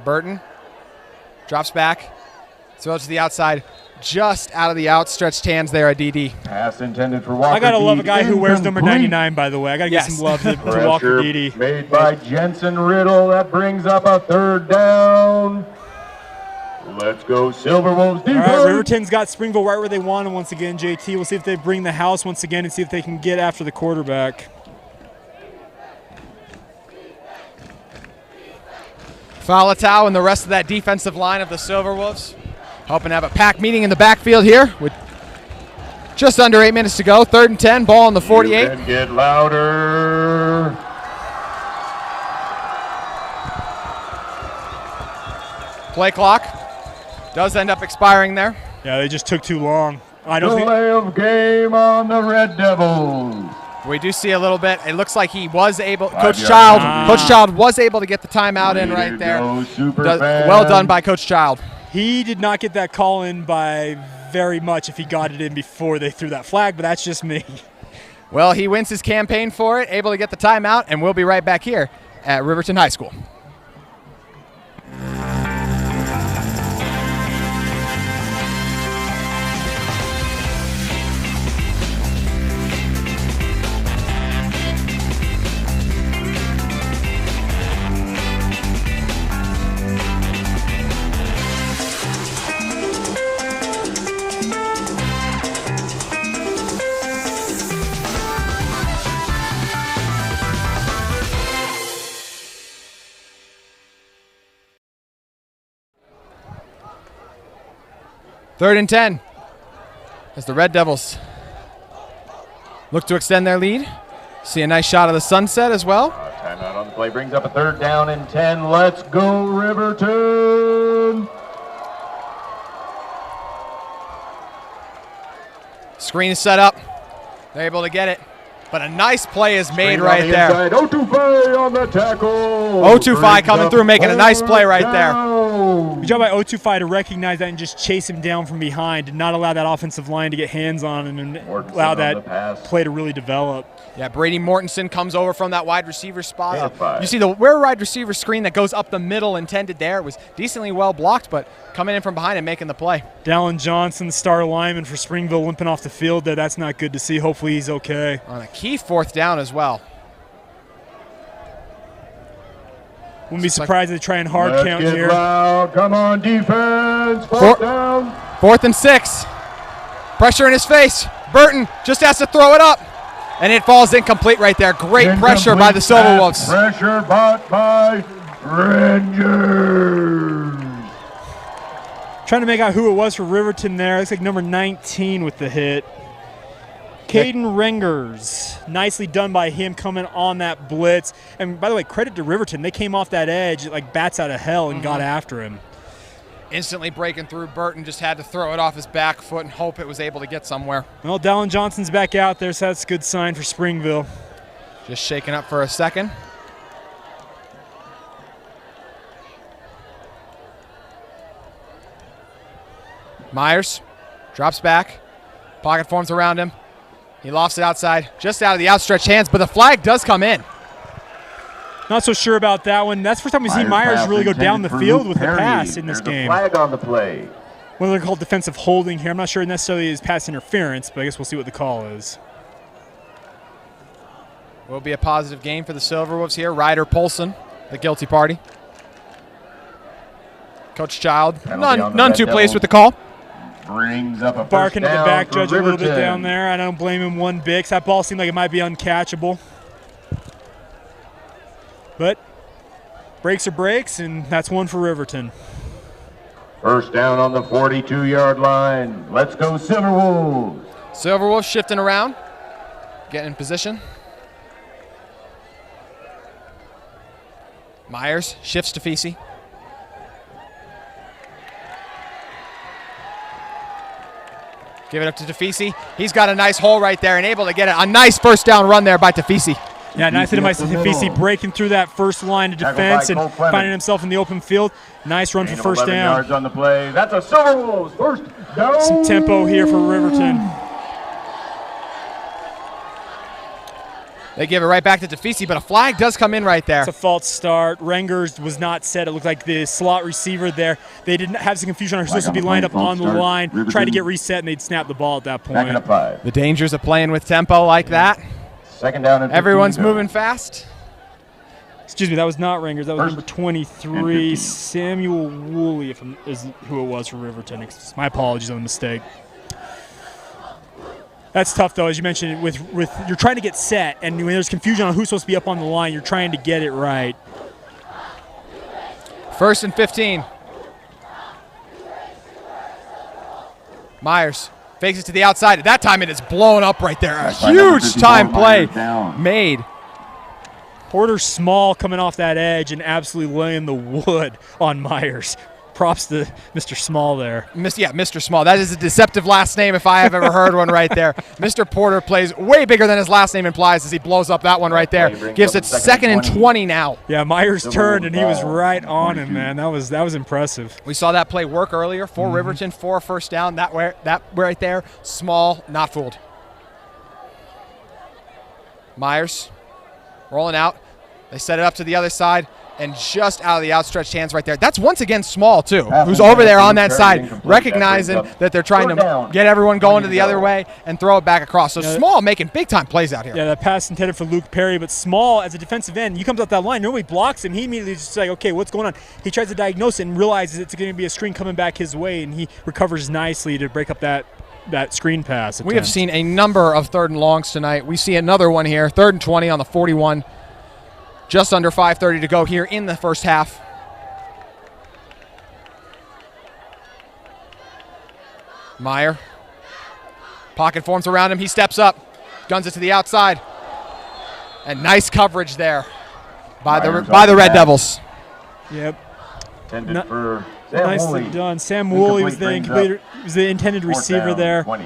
Burton drops back, throws to the outside, just out of the outstretched hands there at DD. Pass intended for Walker. I got to love a guy who wears number 99, by the way. I got to give some love to Walker DD. Made by Jensen Riddle. That brings up a 3rd down. Let's go Silverwolves defense. All right, Riverton's got Springville right where they want him once again, JT. We'll see if they bring the house once again and see if they can get after the quarterback. Falatau and the rest of that defensive line of the Silverwolves hoping to have a packed meeting in the backfield here with just under 8 minutes to go. 3rd and 10, ball on the 48. You can get louder. Play clock does end up expiring there. Yeah, they just took too long. Delay of game on the Red Devils. We do see a little bit. It looks like he was able. Coach Child was able to get the timeout in right there. Well done by Coach Child. He did not get that call in by very much if he got it in before they threw that flag, but that's just me. Well, he wins his campaign for it, able to get the timeout, and we'll be right back here at Riverton High School. 3rd and 10 as the Red Devils look to extend their lead. See a nice shot of the sunset as well. Timeout on the play brings up a 3rd down and 10. Let's go, Riverton! Screen is set up. They're able to get it. But a nice play is made Screen right on the there. inside. O2Fi on the tackle. O2Fi coming through, making a nice play right there. Good job by O2Fi to recognize that and just chase him down from behind and not allow that offensive line to get hands on him and allow that play to really develop. Yeah, Brady Mortensen comes over from that wide receiver spot. You see the wide receiver screen that goes up the middle intended there was decently well blocked, but coming in from behind and making the play. Dallin Johnson, star lineman for Springville, limping off the field there. That's not good to see. Hopefully he's okay. On a key 4th down as well. Wouldn't be surprised if they try and hard count get here. Loud. Come on, defense. 4th down. 4th and 6. Pressure in his face. Burton just has to throw it up. And it falls incomplete right there. Great pressure by the Silverwolves. Pressure bought by Rangers. Trying to make out who it was for Riverton there. Looks like number 19 with the hit. Caden Rengers. Nicely done by him coming on that blitz. And by the way, credit to Riverton. They came off that edge like bats out of hell and got after him. Instantly breaking through. Burton just had to throw it off his back foot and hope it was able to get somewhere. Well, Dallin Johnson's back out there, so that's a good sign for Springville. Just shaking up for a second. Myers drops back. Pocket forms around him. He lofts it outside, just out of the outstretched hands, but the flag does come in. Not so sure about that one. That's the first time we see Myers really go down the field with the pass in this game. Flag on the play. What they're called defensive holding here. I'm not sure necessarily is pass interference, but I guess we'll see what the call is. Will be a positive game for the Silverwolves here. Ryder Polson, the guilty party. Coach Child, none too pleased with the call. Brings up a barking at the back judge a little bit Riverton. down there. I don't blame him one bit. That ball seemed like it might be uncatchable. But breaks are breaks, and that's one for Riverton. 1st down on the 42-yard line. Let's go, Silverwolves. Silverwolves shifting around, getting in position. Myers shifts to Feesey. Give it up to Tafisi. He's got a nice hole right there and able to get it. A nice 1st down run there by Tafisi. Yeah, nice hit by Tafisi breaking through that first line of defense and finding himself in the open field. Nice run for 1st down. Yards on the play. That's a Silverwolves 1st down. Some tempo here for Riverton. They give it right back to Tafisi, but a flag does come in right there. It's a false start. Rengers was not set. It looked like the slot receiver there. They didn't have some confusion on who's supposed to be lined up on the line, trying to get reset, and they'd snap the ball at that point. Second and 5. The dangers of playing with tempo like that. 2nd down and 15. Everyone's moving fast. Excuse me, that was not Rengers. That was number 23, Samuel Woolley, is who it was for Riverton. My apologies on the mistake. That's tough, though, as you mentioned. With you're trying to get set, and when there's confusion on who's supposed to be up on the line, you're trying to get it right. 1st and 15. Myers fakes it to the outside. At that time, it is blown up right there. A huge time play made. Porter Small coming off that edge and absolutely laying the wood on Myers. Props to Mr. Small there. Mr. Small. That is a deceptive last name if I have ever heard one right there. Mr. Porter plays way bigger than his last name implies as he blows up that one right there. Gives it 2nd and 20 now. Yeah, Myers turned and he was right on him, man. That was impressive. We saw that play work earlier for Riverton for a 1st down. That right there, Small, not fooled. Myers rolling out. They set it up to the other side. And just out of the outstretched hands right there. That's once again Small, too, who's over there on that side, recognizing that they're trying to get everyone going to the other way and throw it back across. So Small making big-time plays out here. Yeah, that pass intended for Luke Perry, but Small, as a defensive end, he comes up that line, nobody blocks him. He immediately just like, okay, what's going on? He tries to diagnose it and realizes it's going to be a screen coming back his way, and he recovers nicely to break up that screen pass attempt. We have seen a number of 3rd and longs tonight. We see another one here, 3rd and 20 on the 41. Just under 5:30 to go here in the 1st half. Meyer. Pocket forms around him. He steps up. Guns it to the outside. And nice coverage there by the Red Devils. Yep. Intended for Sam Nicely Woolley. done. Sam Woolley was the intended receiver there. 20.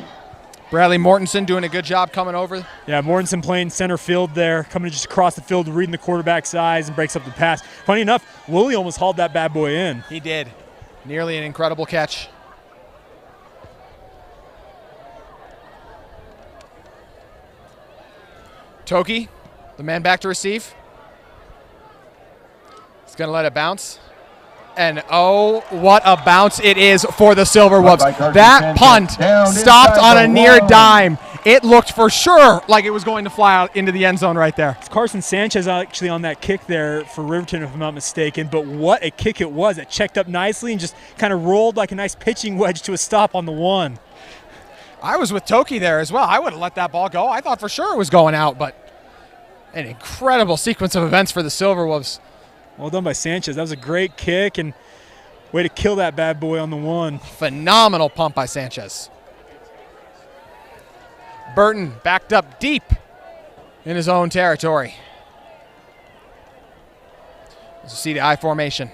Bradley Mortensen doing a good job coming over. Yeah, Mortensen playing center field there, coming just across the field, reading the quarterback's eyes and breaks up the pass. Funny enough, Woolley almost hauled that bad boy in. He did. Nearly an incredible catch. Toki, the man back to receive. He's going to let it bounce. And oh, what a bounce it is for the Silver Wolves. That punt stopped on a near dime. It looked for sure like it was going to fly out into the end zone right there. It's Carson Sanchez actually on that kick there for Riverton, if I'm not mistaken. But what a kick it was. It checked up nicely and just kind of rolled like a nice pitching wedge to a stop on the one. I was with Toki there as well. I would have let that ball go. I thought for sure it was going out, but an incredible sequence of events for the Silver Wolves. Well done by Sanchez. That was a great kick and way to kill that bad boy on the one. Phenomenal pump by Sanchez. Burton backed up deep in his own territory. As you see the I formation.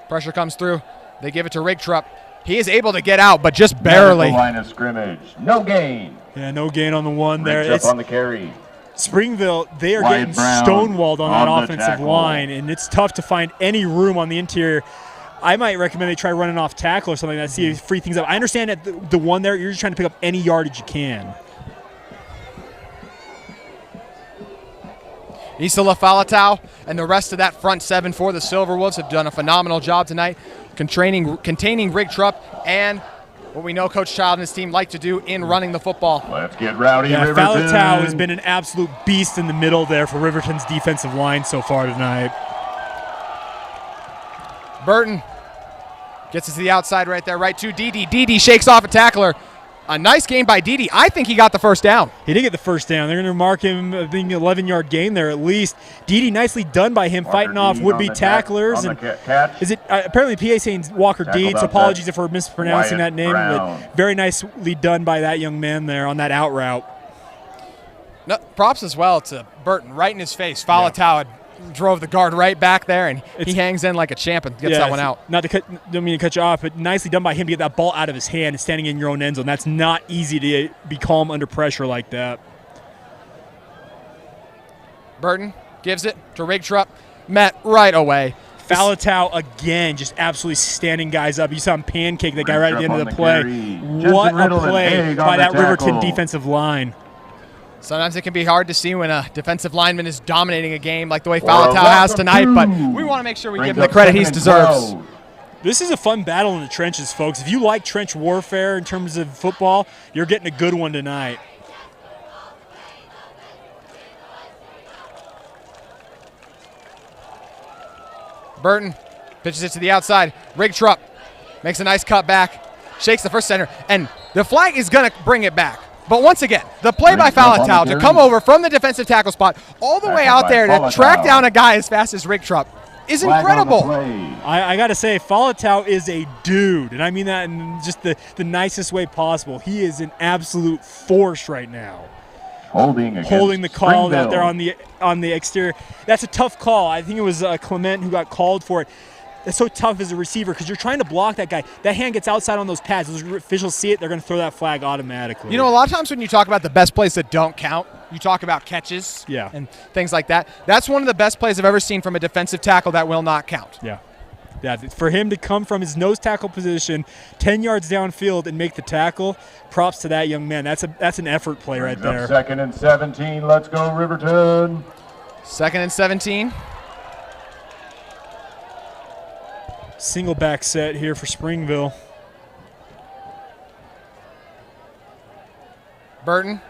Pressure comes through. They give it to Rigtrup. He is able to get out, but just barely. Line of scrimmage. No gain. Yeah, no gain on the one there. It's on the carry. Springville, they are Wyatt getting Brown stonewalled on that on the offensive tackle. line, and it's tough to find any room on the interior. I might recommend they try running off tackle or something like that, see if you free things up. I understand that the one there, you're just trying to pick up any yardage you can. Isla Falatau and the rest of that front seven for the Silver Wolves have done a phenomenal job tonight containing Rigtrup and what we know Coach Child and his team like to do in running the football. Let's get rowdy, Yeah, Riverton. Falatau has been an absolute beast in the middle there for Riverton's defensive line so far tonight. Burton gets it to the outside right there, right to Didi. Didi shakes off a tackler. A nice game by Didi. I think he got the first down. He did get the first down. They're going to mark him being an 11-yard gain there at least. Didi nicely done by him, fighting off would-be tacklers. Is it apparently PA saying Walker Deeds? Apologies if we're mispronouncing that name, but very nicely done by that young man there on that out route. No, props as well to Burton, right in his face. Falatau drove the guard right back there, and he hangs in like a champ and gets that one out. Don't mean to cut you off, but nicely done by him to get that ball out of his hand and standing in your own end zone. That's not easy to be calm under pressure like that. Burton gives it to Rigtrup, met right away. Falatau again, just absolutely standing guys up. You saw him pancake that guy right at the end of the play. What a play by that Riverton defensive line. Sometimes it can be hard to see when a defensive lineman is dominating a game like the way Falatau has tonight, but we want to make sure we give him the credit he deserves. This is a fun battle in the trenches, folks. If you like trench warfare in terms of football, you're getting a good one tonight. Burton pitches it to the outside. Rigtrup makes a nice cut back, shakes the first center, and the flag is going to bring it back. But once again, the play by Falatau to come over from the defensive tackle spot all the way out there to track down a guy as fast as Rigtrup is incredible. I got to say, Falatau is a dude, and I mean that in just the nicest way possible. He is an absolute force right now. Holding the call out there on the exterior. That's a tough call. I think it was Clement who got called for it. It's so tough as a receiver because you're trying to block that guy. That hand gets outside on those pads. Those officials see it, they're going to throw that flag automatically. You know, a lot of times when you talk about the best plays that don't count, you talk about catches and things like that. That's one of the best plays I've ever seen from a defensive tackle that will not count. Yeah. For him to come from his nose tackle position 10 yards downfield and make the tackle, props to that young man. That's an effort play right there. 2nd and 17. Let's go, Riverton. 2nd and 17. Single back set here for Springville. Burton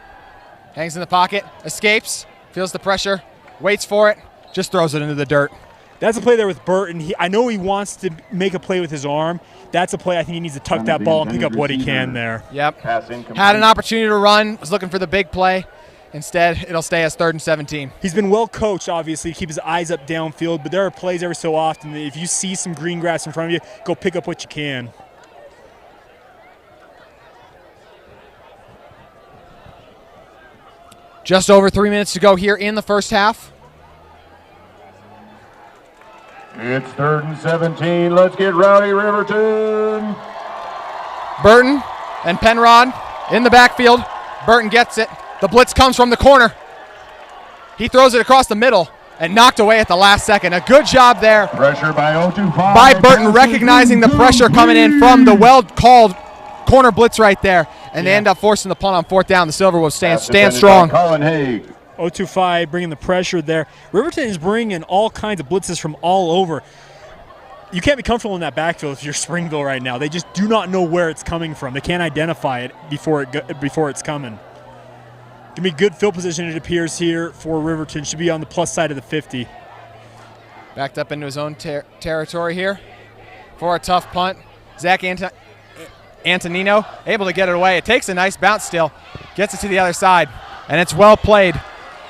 hangs in the pocket, escapes, feels the pressure, waits for it, just throws it into the dirt. That's a play there with Burton. I know he wants to make a play with his arm. That's a play I think he needs to tuck that ball and pick up what he can there. Yep. Had an opportunity to run, was looking for the big play. Instead, it'll stay as 3rd and 17. He's been well coached, obviously, to keep his eyes up downfield, but there are plays every so often that if you see some green grass in front of you, go pick up what you can. Just over 3 minutes to go here in the first half. It's 3rd and 17. Let's get rowdy, Riverton. Burton and Penrod in the backfield. Burton gets it. The blitz comes from the corner. He throws it across the middle and knocked away at the last second. A good job there Pressure by 025. by Burton, recognizing the pressure coming in from the well-called corner blitz right there. And they end up forcing the punt on 4th down. The Silverwolves stand strong. Colin Haig. 025 bringing the pressure there. Riverton is bringing all kinds of blitzes from all over. You can't be comfortable in that backfield if you're Springville right now. They just do not know where it's coming from. They can't identify it before it's coming. Give me good field position, it appears, here for Riverton. Should be on the plus side of the 50. Backed up into his own territory here for a tough punt. Zach Antonino able to get it away. It takes a nice bounce still. Gets it to the other side. And it's well played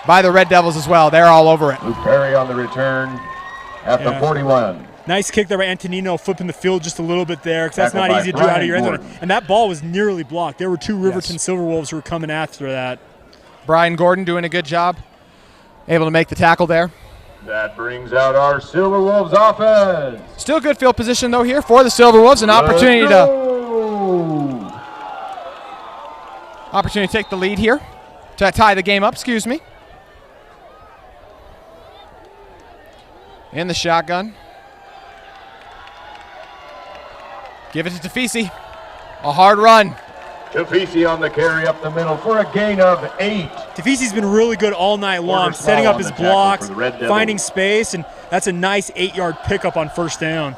by the Red Devils as well. They're all over it. Luke Perry on the return at the 41. Nice kick there by Antonino, flipping the field just a little bit there, because that's Tackled not by easy to do out of your end Brian zone. And that ball was nearly blocked. There were 2 Riverton Yes. Silverwolves who were coming after that. Brian Gordon doing a good job. Able to make the tackle there. That brings out our Silverwolves offense. Still good field position, though, here for the Silverwolves. An opportunity to take the lead here. To tie the game up, excuse me. In the shotgun. Give it to Tafisi. A hard run. Tafisi on the carry up the middle for a gain of 8. Tafisi's been really good all night long, Small setting up on his the tackle blocks, for the Red Devils. finding space, and that's a nice 8-yard pickup on 1st down.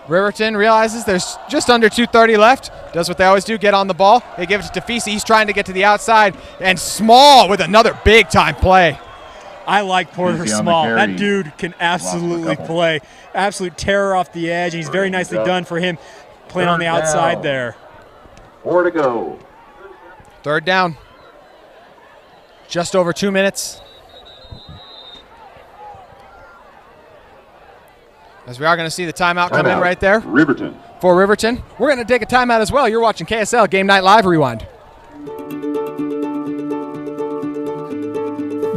Riverton realizes there's just under 2:30 left. Does what they always do, get on the ball. They give it to Tafisi. He's trying to get to the outside. And Small with another big-time play. I like Porter Tafisi on the Small. carry. That dude can absolutely couple. play. Absolute terror off the edge, and he's very nicely up. done for him playing on the Third outside down. there. 4 to go. 3rd down. Just over 2 minutes. As we are going to see the timeout come in Timeout. right there Riverton. for Riverton. We're going to take a timeout as well. You're watching KSL Game Night Live Rewind.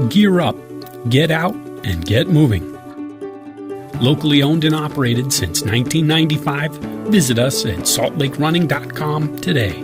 Gear up, get out, and get moving. Locally owned and operated since 1995, visit us at saltlakerunning.com today.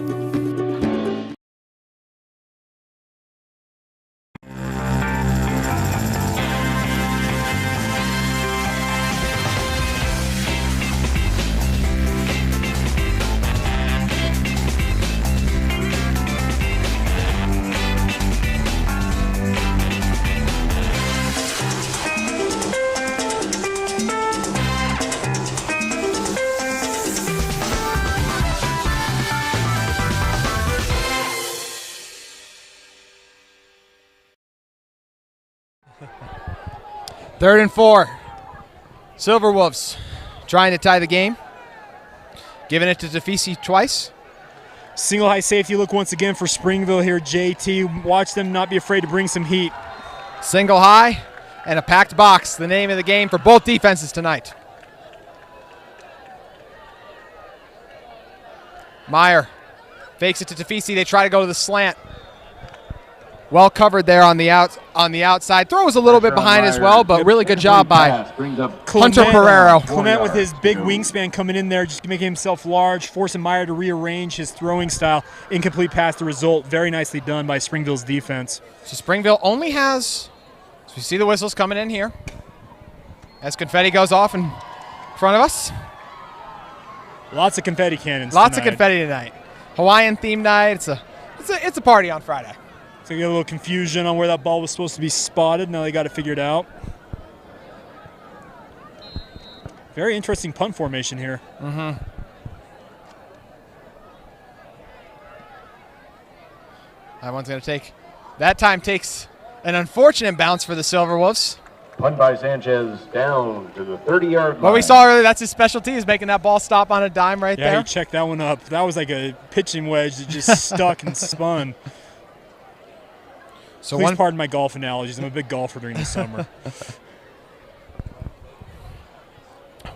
Third and 4. Silverwolves trying to tie the game. Giving it to Tafisi twice. Single high safety look once again for Springville here, JT. Watch them not be afraid to bring some heat. Single high and a packed box. The name of the game for both defenses tonight. Meyer fakes it to Tafisi. They try to go to the slant. Well covered there on the outside. Throw was a little bit behind as well, but really good job by Hunter Pereiro. Clement with his big wingspan coming in there, just making himself large, forcing Meyer to rearrange his throwing style. Incomplete pass, the result. Very nicely done by Springville's defense. So Springville only has, so we see the whistles coming in here as confetti goes off in front of us. Lots of confetti cannons Lots tonight. of confetti tonight. Hawaiian theme night. It's a party on Friday. So you get a little confusion on where that ball was supposed to be spotted. Now they got it figured out. Very interesting punt formation here. Mm-hmm. That one's going to take, that time takes an unfortunate bounce for the Silverwolves. Punt by Sanchez down to the 30-yard line. What we saw earlier, that's his specialty, is making that ball stop on a dime right Yeah, there. he checked that one up. That was like a pitching wedge that just stuck and spun. So Please pardon my golf analogies. I'm a big golfer during the summer.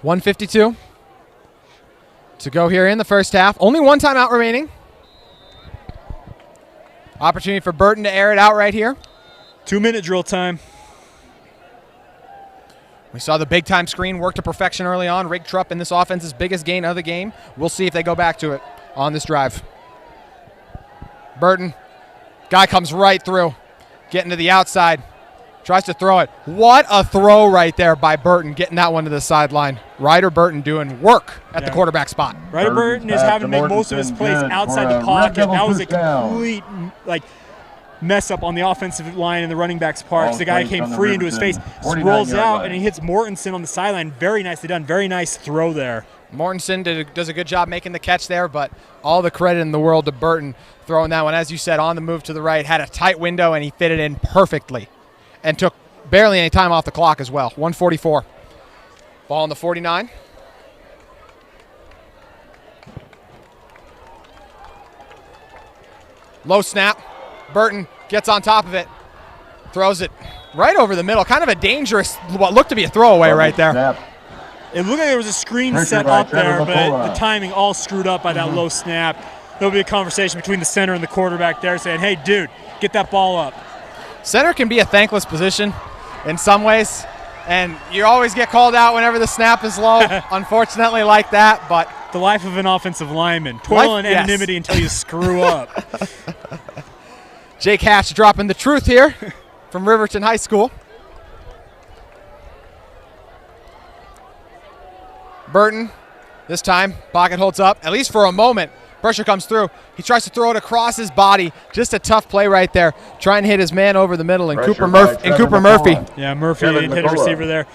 1:52 to go here in the first half. Only one timeout remaining. Opportunity for Burton to air it out right here. 2-minute drill time. We saw the big-time screen work to perfection early on. Rig Trupp in this offense's biggest gain of the game. We'll see if they go back to it on this drive. Burton, guy comes right through, getting to the outside, tries to throw it. What a throw right there by Burton, getting that one to the sideline. Ryder Burton doing work at the quarterback spot. Ryder Burton is having to make most of his plays outside the pocket. That was a complete mess up on the offensive line and the running back's part. The guy came free into his face, rolls out, and he hits Mortensen on the sideline. Very nicely done. Very nice throw there. Mortensen does a good job making the catch there, but all the credit in the world to Burton throwing that one. As you said, on the move to the right, had a tight window, and he fit it in perfectly and took barely any time off the clock as well. 1:44. Ball on the 49. Low snap. Burton gets on top of it, throws it right over the middle. Kind of a dangerous, what looked to be a throwaway right there. It looked like there was a screen set up there, but the timing all screwed up by that low snap. There'll be a conversation between the center and the quarterback there saying, hey, dude, get that ball up. Center can be a thankless position in some ways, and you always get called out whenever the snap is low, unfortunately like that. But the life of an offensive lineman. Toil and anonymity until you screw up. Jake Hatch dropping the truth here from Riverton High School. Burton, this time, pocket holds up, at least for a moment. Pressure comes through. He tries to throw it across his body. Just a tough play right there. Trying to hit his man over the middle, and Cooper Murphy. Yeah, Murphy hit a receiver there.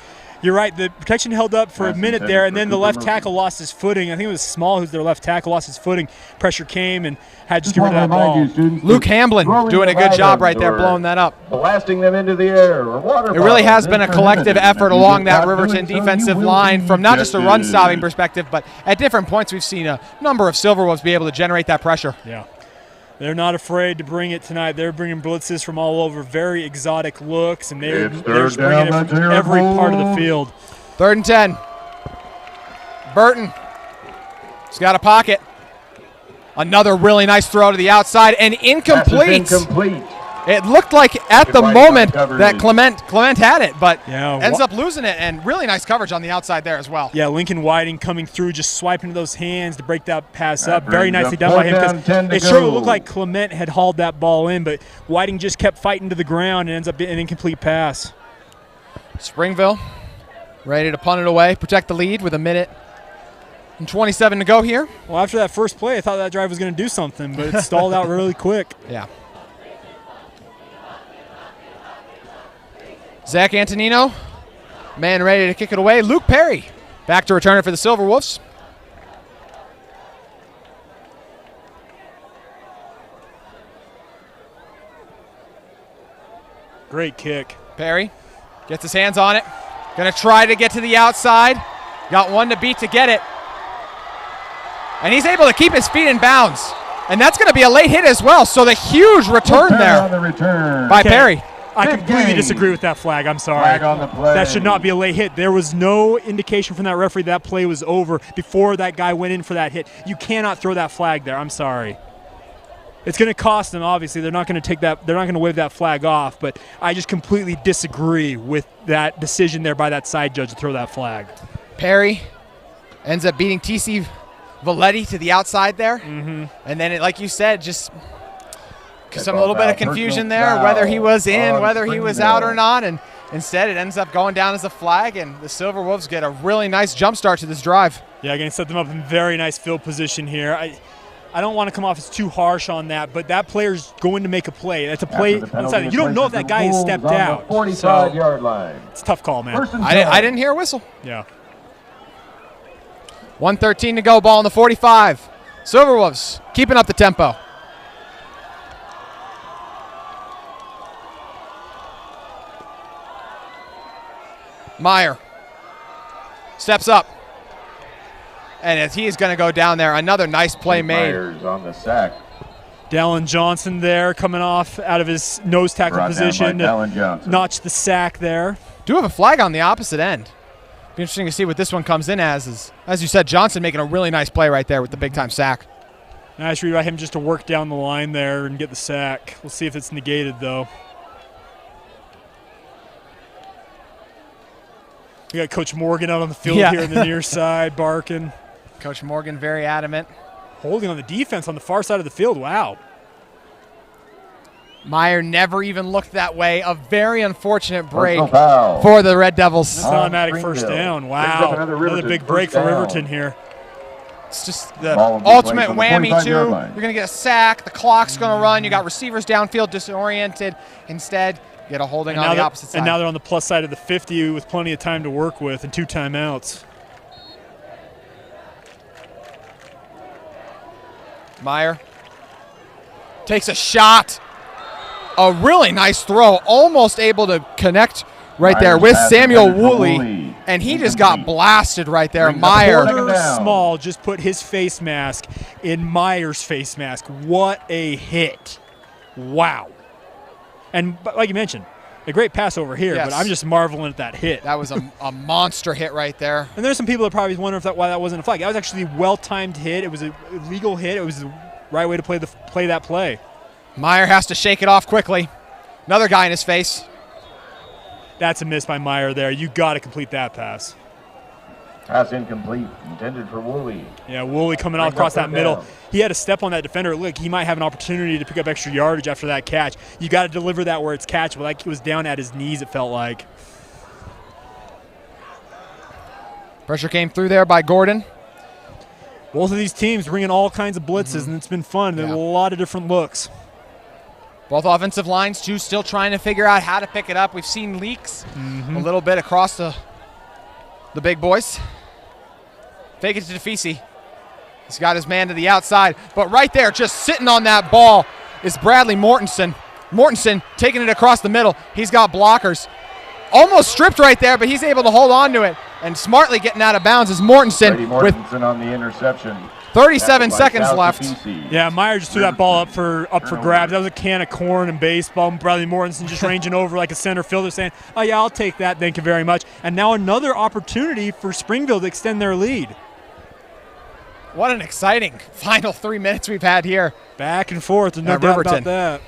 You're right. The protection held up for a minute there, and then the left tackle lost his footing. I think it was Small who's their left tackle, lost his footing. Pressure came and had to get rid of that ball. Luke Hamblin doing a good job right there, blowing that up. Blasting them into the air. It really has been a collective effort along that Riverton defensive line from not just a run-stopping perspective, but at different points we've seen a number of Silverwolves be able to generate that pressure. Yeah. They're not afraid to bring it tonight. They're bringing blitzes from all over, very exotic looks, and they're just bringing it from every part of the field. 3rd and 10. Burton. He's got a pocket. Another really nice throw to the outside, and incomplete. It looked like at the moment that Clement had it, but ends up losing it, and really nice coverage on the outside there as well. Yeah, Lincoln Whiting coming through, just swiping to those hands to break that pass up. Very nicely done by him, because it sure looked like Clement had hauled that ball in, but Whiting just kept fighting to the ground and ends up being an incomplete pass. Springville ready to punt it away, protect the lead with 1:27 to go here. Well, after that first play, I thought that drive was going to do something, but it stalled out really quick. Yeah. Zach Antonino, man ready to kick it away. Luke Perry back to return it for the Silverwolves. Great kick. Perry gets his hands on it. Going to try to get to the outside. Got one to beat to get it. And he's able to keep his feet in bounds. And that's going to be a late hit as well. So the huge return there by Perry. I completely disagree with that flag. I'm sorry. That should not be a late hit. There was no indication from that referee that play was over before that guy went in for that hit. You cannot throw that flag there. I'm sorry. It's going to cost them, obviously. They're not going to take that. They're not going to wave that flag off, but I just completely disagree with that decision there by that side judge to throw that flag. Perry ends up beating TC Valetti to the outside there. And then, like you said, just some little bit of confusion there, whether he was in, whether he was out or not, and instead it ends up going down as a flag, and the Silverwolves get a really nice jump start to this drive. Yeah, going to set them up in very nice field position here. I don't want to come off as too harsh on that, but that player's going to make a play. That's a play. You don't know if that guy has stepped out. 45-yard line. It's a tough call, man. I didn't hear a whistle. Yeah. 1:13 to go, ball on the 45. Silverwolves keeping up the tempo. Meyer steps up, and as he is going to go down there, another nice play made. Myers on the sack. Dallin Johnson there coming off out of his nose tackle position to notch the sack there. Do have a flag on the opposite end. Be interesting to see what this one comes in as you said, Johnson making a really nice play right there with the big-time sack. Nice read by him just to work down the line there and get the sack. We'll see if it's negated, though. We got Coach Morgan out on the field here on the near side, barking. Coach Morgan very adamant. Holding on the defense on the far side of the field. Wow. Meyer never even looked that way. A very unfortunate break for the Red Devils. That's an automatic first down. Wow. Another big break for Riverton here. It's just the ultimate whammy, too. You're going to get a sack. The clock's going to run. You got receivers downfield disoriented. Instead, you get a holding on the opposite side. And now they're on the plus side of the 50 with plenty of time to work with and 2 timeouts. Meyer takes a shot. A really nice throw. Almost able to connect right there with Samuel Woolley. And he just got blasted right there. Meyer. Small just put his face mask in Meyer's face mask. What a hit. Wow. And like you mentioned, a great pass over here, but I'm just marveling at that hit. That was a monster hit right there. And there's some people that probably wonder why that wasn't a flag. That was actually a well-timed hit. It was a legal hit. It was the right way to play that play. Meyer has to shake it off quickly. Another guy in his face. That's a miss by Meyer there. You got to complete that pass. Pass incomplete, intended for Woolley. Yeah, Woolley coming out across that middle. He had to step on that defender. Look, he might have an opportunity to pick up extra yardage after that catch. You got to deliver that where it's catchable. Like he was down at his knees, it felt like. Pressure came through there by Gordon. Both of these teams bringing all kinds of blitzes, and it's been fun. There's a lot of different looks. Both offensive lines, too, still trying to figure out how to pick it up. We've seen leaks a little bit across the big boys. Fake it to DeFisi. He's got his man to the outside. But right there, just sitting on that ball, is Bradley Mortensen. Mortensen taking it across the middle. He's got blockers. Almost stripped right there, but he's able to hold on to it. And smartly getting out of bounds is Mortensen. Mortensen on the interception. 37 seconds left. Yeah, Meyer just threw that ball up for grabs. That was a can of corn in baseball. Bradley Mortensen just ranging over like a center fielder saying, oh, yeah, I'll take that. Thank you very much. And now another opportunity for Springville to extend their lead. What an exciting final 3 minutes we've had here. Back and forth. There's no doubt about that.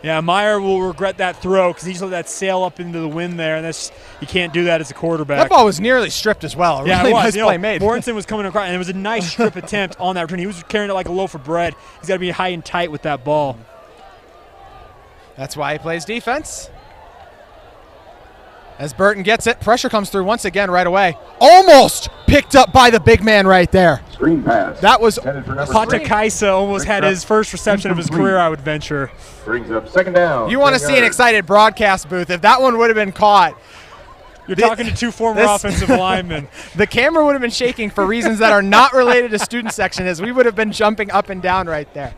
Yeah, Meyer will regret that throw because he just let that sail up into the wind there, and you can't do that as a quarterback. That ball was nearly stripped as well. Yeah, really it was. Nice play made. Mortensen was coming across, and it was a nice strip attempt on that return. He was carrying it like a loaf of bread. He's got to be high and tight with that ball. That's why he plays defense. As Burton gets it, pressure comes through once again right away. Almost picked up by the big man right there. Screen pass. That was Patakaisa almost had his first reception of his career, I would venture. Brings up second down. You want to see an excited broadcast booth. If that one would have been caught. You're talking to 2 former offensive linemen. The camera would have been shaking for reasons that are not related to student section, as we would have been jumping up and down right there.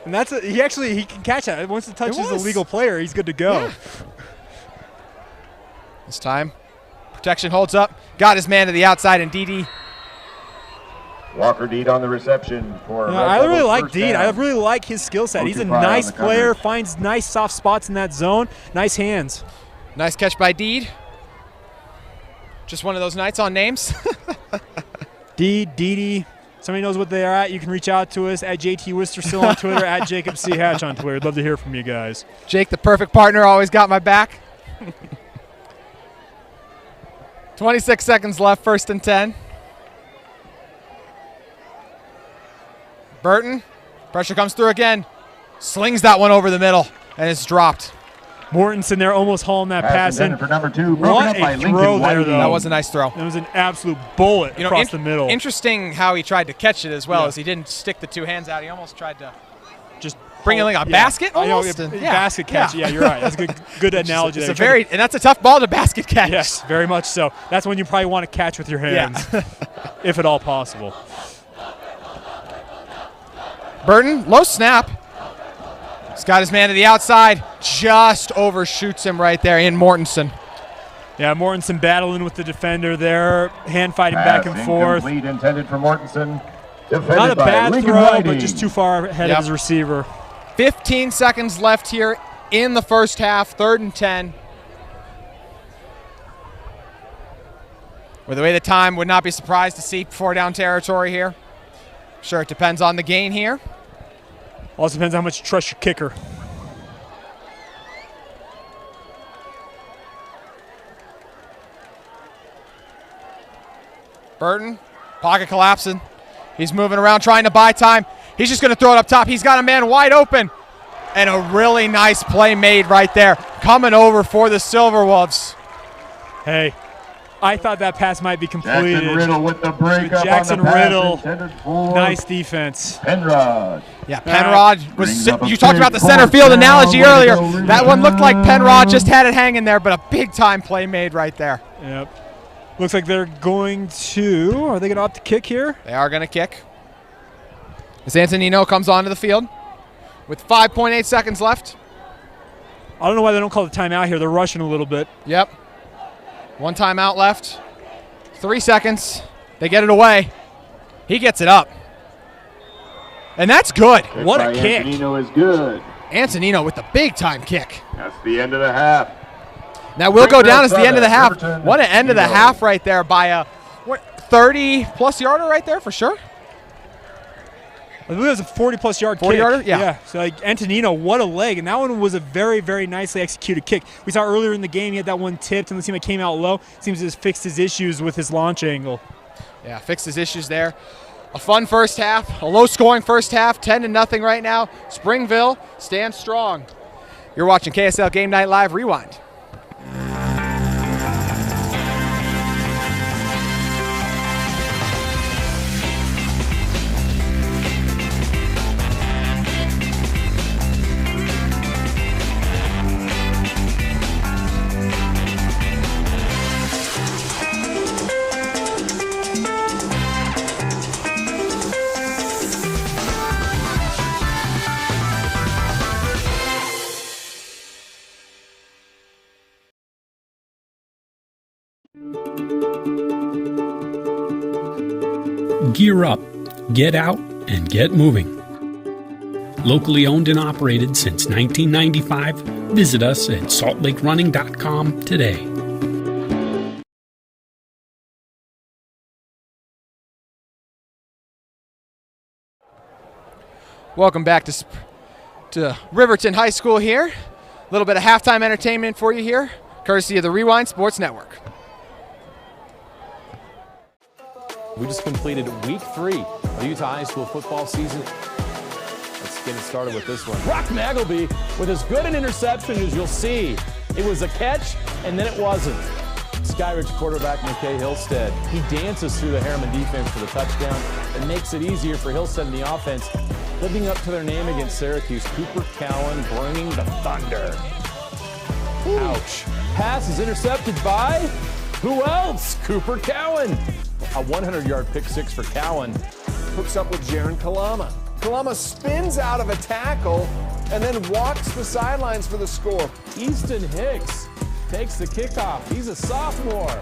And he can catch that. Once it touches a legal player, he's good to go. Yeah. This time, protection holds up. Got his man to the outside, and Dede. Walker Deed on the reception for. I really like Deed. I really like his skill set. He's a nice player, finds nice soft spots in that zone. Nice hands. Nice catch by Deed. Just one of those nights on names. Deed, Dede. Somebody knows what they are at. You can reach out to us at JT Worcester still on Twitter, at Jacob C. Hatch on Twitter. I'd love to hear from you guys. Jake, the perfect partner, always got my back. 26 seconds left, 1st and 10. Burton, pressure comes through again. Slings that one over the middle, and it's dropped. Mortensen there almost hauling that pass in. For number 2. What a throw there, though. That was a nice throw. It was an absolute bullet across the middle. Interesting how he tried to catch it as well, as he didn't stick the 2 hands out. He almost tried to just bring it like a basket almost. Basket catch. Yeah, you're right. That's a good analogy there. And that's a tough ball to basket catch. Yes, very much so. That's when you probably want to catch with your hands, if at all possible. Burton, low snap. He's got his man to the outside. Just overshoots him right there in Mortensen. Yeah, Mortensen battling with the defender there, hand fighting back and forth. Intended for Mortensen. Not a bad throw, but just too far ahead of his receiver. 15 seconds left here in the first half, 3rd and 10. With the way the time, would not be surprised to see 4 down territory here. Sure, it depends on the gain here. Also depends how much you trust your kicker. Burton, pocket collapsing. He's moving around trying to buy time. He's just going to throw it up top. He's got a man wide open. And a really nice play made right there. Coming over for the Silverwolves. Hey, I thought that pass might be completed. Jackson Riddle with the break up Jackson on the pass Riddle, intended for nice defense. Penrod. Yeah, Penrod was. Brings up a You talked about the big center fourth field down. analogy Way to earlier. go, Riverton. That one looked like Penrod just had it hanging there, but a big time play made right there. Yep. Looks like they're going to. Are they going to opt to kick here? They are going to kick. As Antonino comes onto the field with 5.8 seconds left. I don't know why they don't call the timeout here. They're rushing a little bit. Yep. One timeout left. 3 seconds. They get it away. He gets it up. And that's good. Kick What a by kick. Antonino is good. Antonino with the big time kick. That's the end of the half. That will go down as the end of the half. Riverton, What an end of the 0. half right there by a 30-plus yarder right there for sure. I believe it was a 40-plus yard 40 kick. yarder? Yeah. So like Antonino, what a leg. And that one was a very, very nicely executed kick. We saw earlier in the game he had that one tipped and the team that came out low. Seems to have fixed his issues with his launch angle. Yeah, fixed his issues there. A fun first half, a low-scoring first half, 10-0 right now. Springville stands strong. You're watching KSL Game Night Live Rewind. Gear up, get out, and get moving. Locally owned and operated since 1995, visit us at saltlakerunning.com today. Welcome back to Riverton High School here. A little bit of halftime entertainment for you here, courtesy of the Rewind Sports Network. We just completed week 3 of Utah High School football season. Let's get it started with this one. Brock Magleby with as good an interception as you'll see. It was a catch, and then it wasn't. Skyridge quarterback McKay Hillstead. He dances through the Harriman defense for the touchdown and makes it easier for Hillstead and the offense, living up to their name against Syracuse. Cooper Cowan bringing the thunder. Ouch. Pass is intercepted by who else? Cooper Cowan. A 100-yard pick six for Cowan. Hooks up with Jaron Kalama. Kalama spins out of a tackle and then walks the sidelines for the score. Easton Hicks takes the kickoff. He's a sophomore.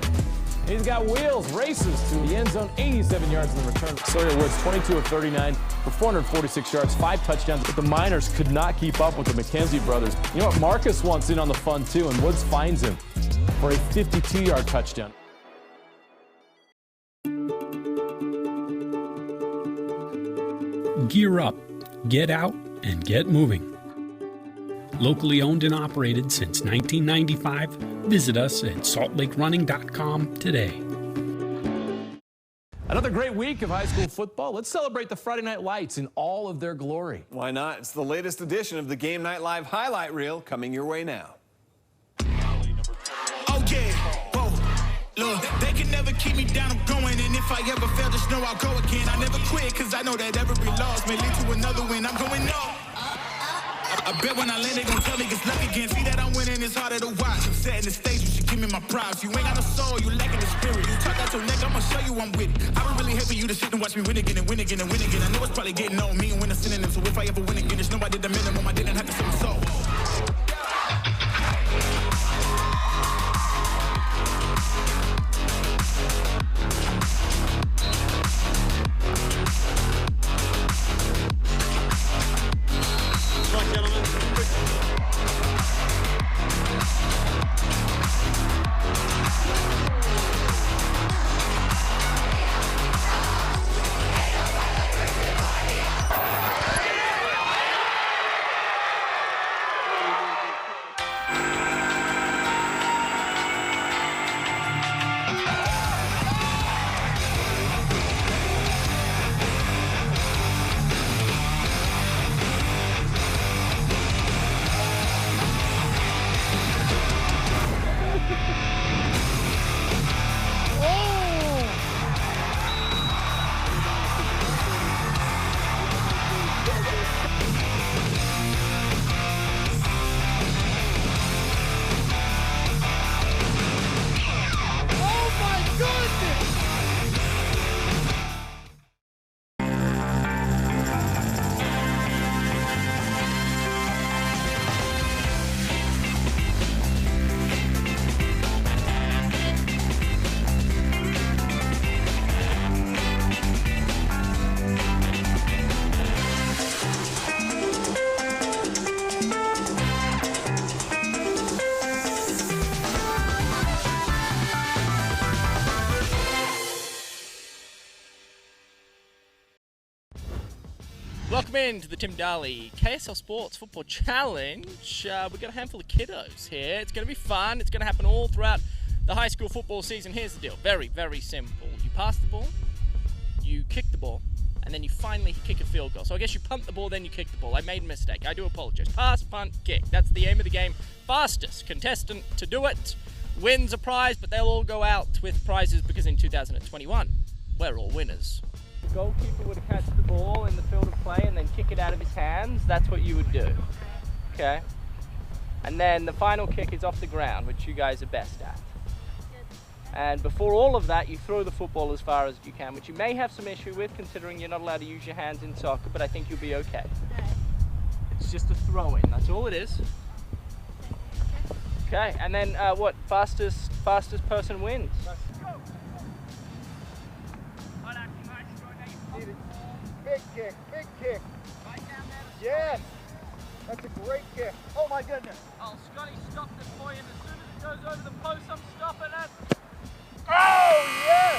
He's got wheels, races to the end zone, 87 yards in the return. Sawyer Woods, 22 of 39 for 446 yards, 5 touchdowns. But the Miners could not keep up with the McKenzie brothers. You know what? Marcus wants in on the fun too, and Woods finds him for a 52-yard touchdown. Gear up, get out, and get moving. Locally owned and operated since 1995, visit us at saltlakerunning.com today. Another great week of high school football. Let's celebrate the Friday Night Lights in all of their glory. Why not? It's the latest edition of the Game Night Live highlight reel coming your way now. Oh yeah, whoa, look, they can never keep me down, I'm going, and if I ever fail, just know I'll go again. I never quit, cause I know that every loss may lead to another win. I'm going up. I bet when I land, they gon' tell me it's luck again. See that I'm winning, it's harder to watch. I'm setting the stage, you should give me my props. You ain't got no soul, you lacking the spirit. You talk out your neck, I'ma show you I'm with it. I would really hate for you to sit and watch me win again and win again and win again. I know it's probably getting on me and win a synonym. So if I ever win again, just know I did the minimum. I didn't have to sell my soul. Welcome in to the Tim Daly KSL Sports Football Challenge. We've got a handful of kiddos here. It's going to be fun. It's going to happen all throughout the high school football season. Here's the deal. Very, very simple. You pass the ball, you kick the ball, and then you finally kick a field goal. So I guess you punt the ball, then you kick the ball. I made a mistake. I do apologize. Pass, punt, kick. That's the aim of the game. Fastest contestant to do it wins a prize, but they'll all go out with prizes because in 2021, we're all winners. The goalkeeper would catch the ball in the field of play and then kick it out of his hands. That's what you would do. Okay? And then the final kick is off the ground, which you guys are best at. And before all of that, you throw the football as far as you can, which you may have some issue with considering you're not allowed to use your hands in soccer, but I think you'll be okay. It's just a throw-in, that's all it is. Okay, and then what? Fastest person wins. Big kick, big kick. Yes, that's a great kick. Oh my goodness. Oh, Scotty stopped it for you, and as soon as it goes over the post, I'm stopping it. Oh yes!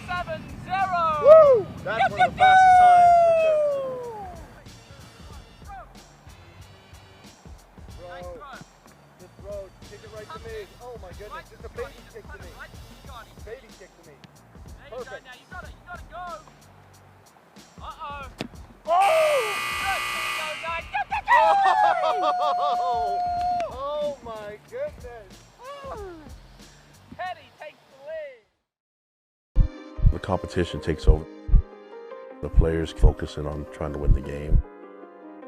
14.70. Woo! That's one of the fastest times. Nice throw. Good throw. Kick it right to me. Oh my goodness, just a baby kick to me. Baby kick to me. There you go. Perfect. Now you gotta go. Uh-oh. Oh! Oh my goodness. Teddy takes the lead. The competition takes over. The players focusing on trying to win the game,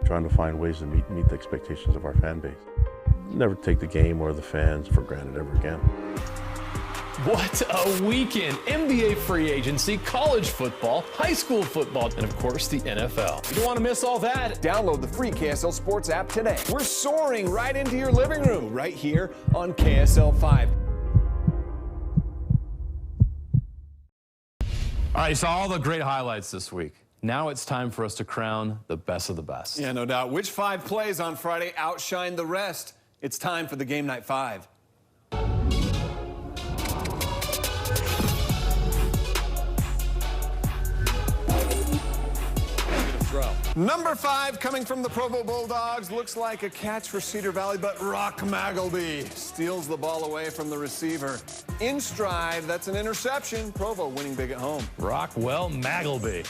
trying to find ways to meet the expectations of our fan base. Never take the game or the fans for granted ever again. What a weekend. NBA free agency, college football, high school football, and of course the NFL. You don't want to miss all that. Download the free KSL Sports app today. We're soaring right into your living room right here on KSL 5. All right, you saw all the great highlights this week. Now it's time for us to crown the best of the best. Yeah, no doubt. Which 5 plays on Friday outshined the rest? It's time for the Game Night 5. Number 5 coming from the Provo Bulldogs. Looks like a catch for Cedar Valley, but Rock Magleby steals the ball away from the receiver. In stride, that's an interception. Provo winning big at home. Rockwell Magleby.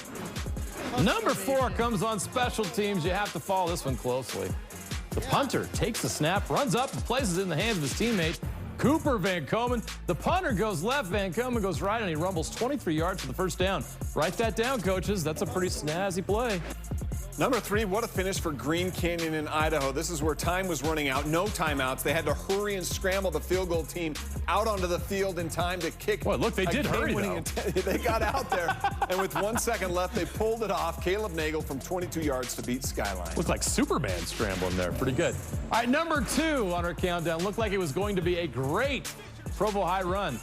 Number 4 comes on special teams. You have to follow this one closely. The punter takes the snap, runs up, and places it in the hands of his teammate, Cooper Van Komen. The punter goes left, Van Komen goes right, and he rumbles 23 yards for the first down. Write that down, coaches. That's a pretty snazzy play. Number 3, what a finish for Green Canyon in Idaho. This is where time was running out, no timeouts. They had to hurry and scramble the field goal team out onto the field in time to kick. Well, look, they did hurry, though. They got out there, and with 1 second left, they pulled it off. Caleb Nagel from 22 yards to beat Skyline. Looked like Superman scrambling there. Pretty good. All right, number 2 on our countdown. Looked like it was going to be a great Provo high run.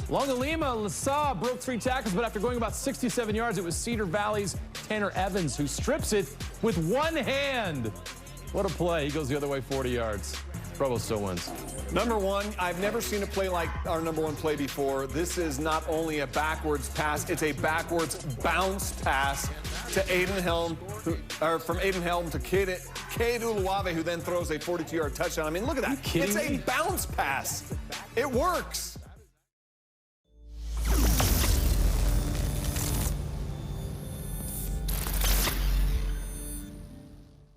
Longalima Lasaw broke 3 tackles, but after going about 67 yards, it was Cedar Valley's Tanner Evans who strips it with 1 hand. What a play. He goes the other way 40 yards. Provo still wins. Number 1, I've never seen a play like our number 1 play before. This is not only a backwards pass, it's a backwards bounce pass to Aiden Helm, from Aiden Helm to Cade Uluwave, who then throws a 42-yard touchdown. I mean, look at that. It's a bounce pass. It works.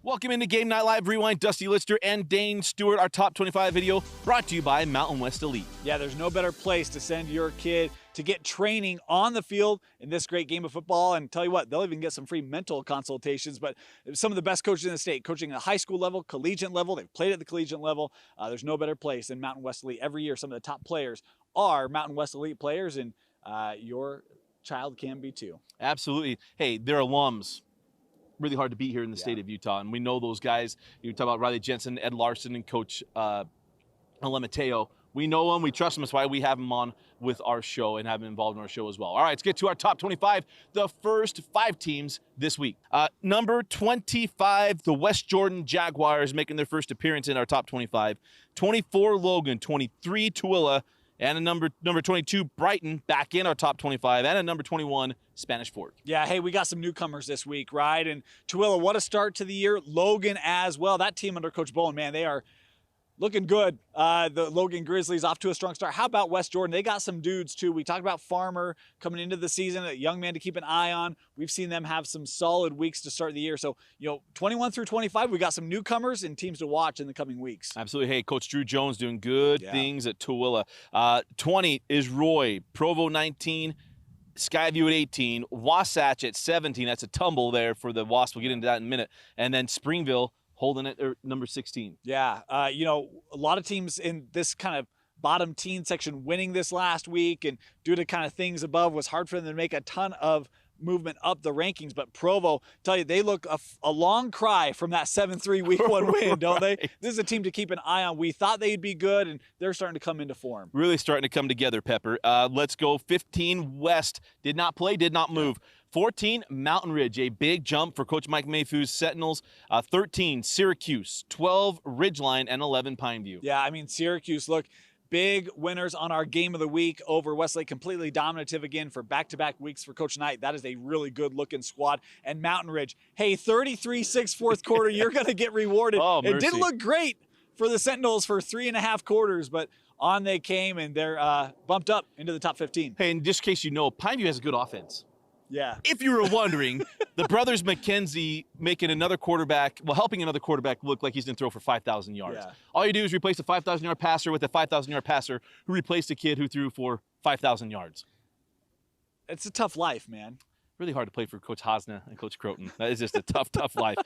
Welcome into Game Night Live Rewind. Dusty Lister and Dane Stewart. Our top 25 video brought to you by Mountain West Elite. Yeah, there's no better place to send your kid to get training on the field in this great game of football. And tell you what, they'll even get some free mental consultations. But some of the best coaches in the state, coaching at the high school level, collegiate level, they've played at the collegiate level. There's no better place than Mountain West Elite. Every year, some of the top players are Mountain West Elite players, and your child can be too. Absolutely. Hey, they're alums. Really hard to beat here in the state of Utah, and we know those guys. You talk about Riley Jensen, Ed Larson, and Coach Mateo. We know them, we trust them. That's why we have them on with our show and have them involved in our show as well. All right, let's get to our top 25, the first 5 teams this week. Number 25, the West Jordan Jaguars making their first appearance in our top 25. 24, Logan. 23, Tooele. And a number 22, Brighton, back in our top 25. And a number 21, Spanish Fork. Yeah, hey, we got some newcomers this week, right? And Tooele, what a start to the year. Logan as well. That team under Coach Bowen, man, they are looking good. The Logan Grizzlies off to a strong start. How about West Jordan? They got some dudes, too. We talked about Farmer coming into the season, a young man to keep an eye on. We've seen them have some solid weeks to start the year. So, 21 through 25, we got some newcomers and teams to watch in the coming weeks. Absolutely. Hey, Coach Drew Jones doing good things at Tooele. 20 is Roy. Provo 19. Skyview at 18. Wasatch at 17. That's a tumble there for the Wasp. We'll get into that in a minute. And then Springville holding it number 16. Yeah, a lot of teams in this kind of bottom teen section winning this last week, and due to kind of things above, was hard for them to make a ton of movement up the rankings. But Provo, tell you, they look a long cry from that 7-3 week one win, don't they? This is a team to keep an eye on. We thought they'd be good, and they're starting to come into form. Really starting to come together, Pepper. Let's go 15 West. Did not play, did not move. 14, Mountain Ridge, a big jump for Coach Mike Mayfew's Sentinels. 13, Syracuse. 12, Ridgeline, and 11, Pineview. Yeah, I mean, Syracuse, look, big winners on our game of the week over Westlake. Completely dominative again for back-to-back weeks for Coach Knight. That is a really good-looking squad. And Mountain Ridge, hey, 33-6 fourth quarter, you're going to get rewarded. It didn't look great for the Sentinels for 3.5 quarters, but on they came, and they're bumped up into the top 15. Hey, and just in case you know, Pineview has a good offense. Yeah. If you were wondering, the brothers McKenzie making another quarterback, helping another quarterback look like he's going to throw for 5,000 yards. Yeah. All you do is replace a 5,000-yard passer with a 5,000-yard passer who replaced a kid who threw for 5,000 yards. It's a tough life, man. Really hard to play for Coach Hosna and Coach Croton. That is just a tough life.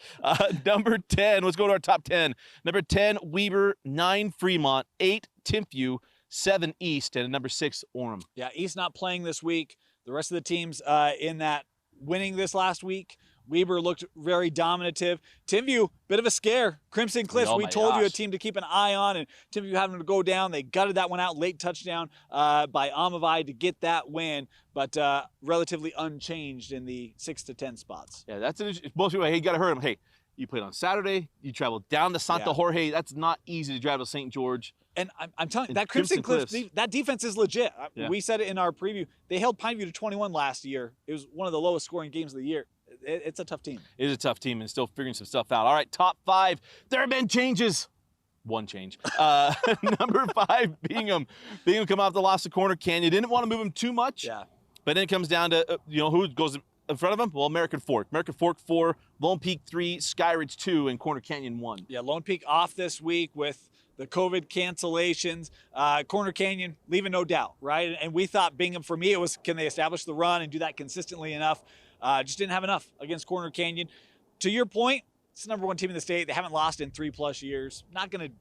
Number 10, let's go to our top 10. Number 10, Weber. 9, Fremont. 8, Timpview. 7, East. And number 6, Orem. Yeah, East not playing this week. The rest of the teams in that winning this last week. Weber looked very dominative. Timpview, bit of a scare. Crimson Cliffs, we told you a team to keep an eye on, and Timpview having to go down. They gutted that one out. Late touchdown by Amavai to get that win, but relatively unchanged in the 6-10 spots. Yeah, that's most people. Hey, you got to hurt them. Hey, you played on Saturday. You traveled down to Santa Jorge. That's not easy to drive to St. George. And I'm telling you, that Crimson Cliffs, that defense is legit. Yeah. We said it in our preview. They held Pineview to 21 last year. It was one of the lowest scoring games of the year. It's a tough team. It is a tough team and still figuring some stuff out. All right, top 5. There have been changes. One change. Number 5, Bingham. Bingham come off the loss to Corner Canyon. Didn't want to move him too much. Yeah. But then it comes down to, who goes in front of him? Well, American Fork. American Fork 4, Lone Peak 3, Skyridge 2, and Corner Canyon 1. Yeah, Lone Peak off this week with the COVID cancellations. Corner Canyon leaving no doubt, right? And we thought Bingham, for me, it was, can they establish the run and do that consistently enough? Just didn't have enough against Corner Canyon. To your point, it's the number 1 team in the state. They haven't lost in 3+ years. Not going to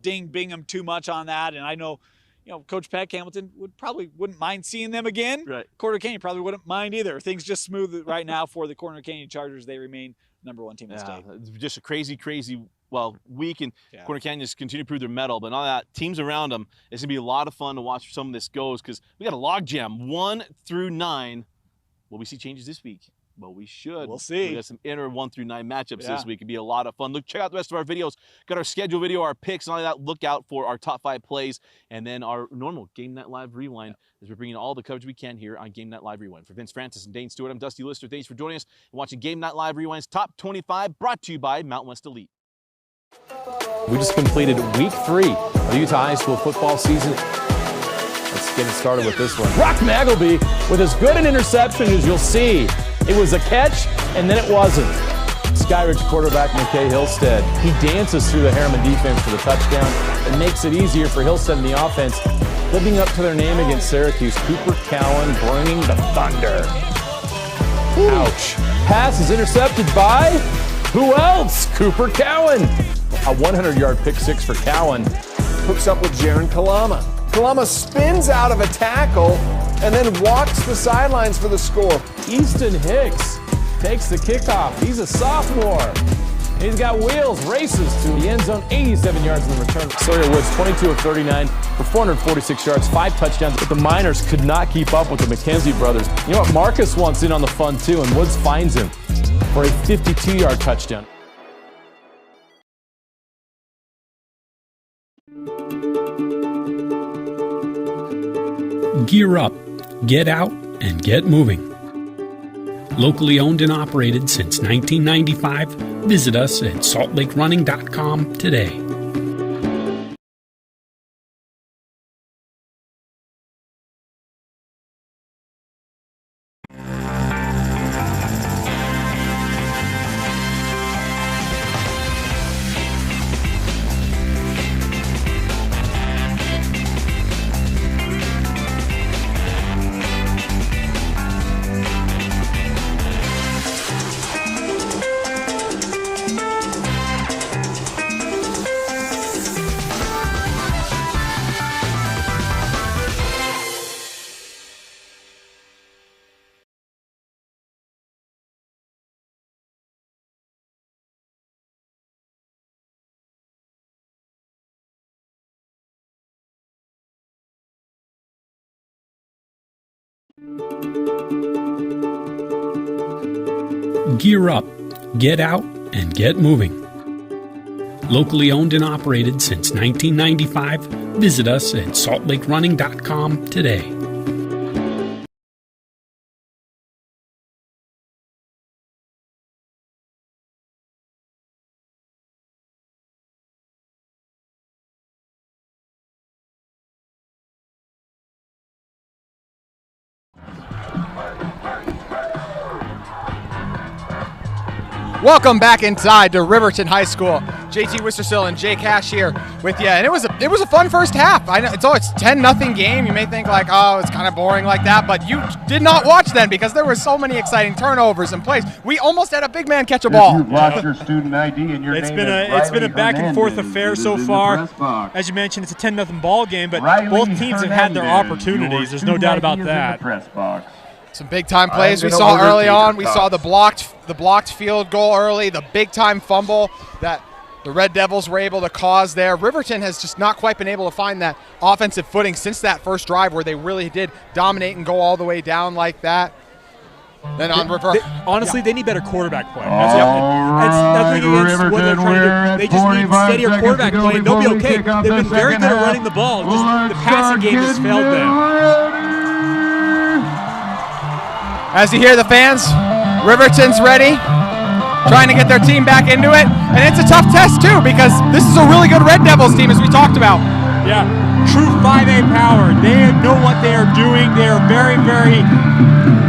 ding Bingham too much on that. And I know, Coach Peck Hamilton wouldn't mind seeing them again. Right. Corner Canyon probably wouldn't mind either. Things just smooth right now for the Corner Canyon Chargers. They remain number 1 team in the state. It's just a crazy week, and Corner Canyon just continue to prove their mettle. But all that, teams around them, it's going to be a lot of fun to watch some of this goes, because we got a log jam 1 through 9. Will we see changes this week? Well, we should. We'll see. We got some inner 1 through 9 matchups this week. It'd be a lot of fun. Look, check out the rest of our videos. Got our schedule video, our picks, and all that. Look out for our top 5 plays, and then our normal Game Night Live Rewind, as we're bringing all the coverage we can here on Game Night Live Rewind. For Vince Francis and Dane Stewart, I'm Dusty Lister. Thanks for joining us and watching Game Night Live Rewind's Top 25, brought to you by Mountain West Elite. We just completed week 3 of the Utah High School football season. Let's get it started with this one. Brock Magleby with as good an interception as you'll see. It was a catch, and then it wasn't. Skyridge quarterback McKay Hillstead. He dances through the Harriman defense for the touchdown and makes it easier for Hillstead and the offense, living up to their name against Syracuse. Cooper Cowan bringing the thunder. Ouch. Pass is intercepted by who else? Cooper Cowan. A 100-yard pick 6 for Cowan. Hooks up with Jaron Kalama. Kalama spins out of a tackle and then walks the sidelines for the score. Easton Hicks takes the kickoff. He's a sophomore. He's got wheels, races to the end zone, 87 yards in the return. Sawyer Woods, 22 of 39 for 446 yards, 5 touchdowns. But the Miners could not keep up with the McKenzie brothers. You know what? Marcus wants in on the fun too, and Woods finds him for a 52-yard touchdown. Gear up, get out, and get moving. Locally owned and operated since 1995, visit us at saltlakerunning.com today. Gear up, get out, and get moving. Locally owned and operated since 1995, visit us at saltlakerunning.com today. Welcome back inside to Riverton High School. JT Wistersill and Jay Cash here with you, and it was a fun first half. I know it's 10-0 game. You may think like, oh, it's kind of boring like that, but you did not watch then because there were so many exciting turnovers and plays. We almost had a big man catch a ball. You've lost your student ID and your it's been a back and forth affair so far. As you mentioned, it's a 10-0 ball game, but both teams have had their opportunities. There's no doubt about that. Some big time plays we saw early on. We saw the blocked field goal early, the big time fumble that the Red Devils were able to cause there. Riverton has just not quite been able to find that offensive footing since that first drive where they really did dominate and go all the way down like that. Then on reverse. Honestly, they need better quarterback play. That's nothing against what they're trying to do. They just need steadier quarterback play, and they'll be okay. They've been very good at running the ball. Just the passing game has failed them. As you hear the fans, Riverton's ready, trying to get their team back into it. And it's a tough test, too, because this is a really good Red Devils team, as we talked about. Yeah, true 5A power. They know what they are doing. They are very, very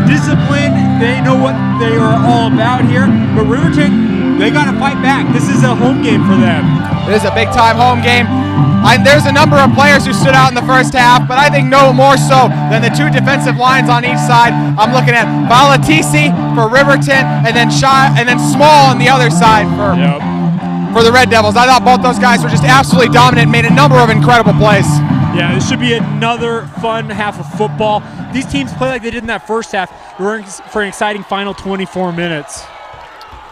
disciplined. They know what they are all about here. But Riverton, they got to fight back. This is a home game for them. It is a big-time home game. There's a number of players who stood out in the first half, but I think no more so than the two defensive lines on each side. I'm looking at Valatisi for Riverton, and then Small on the other side for the Red Devils. I thought both those guys were just absolutely dominant, made a number of incredible plays. Yeah, this should be another fun half of football. These teams play like they did in that first half. We're in for an exciting final 24 minutes.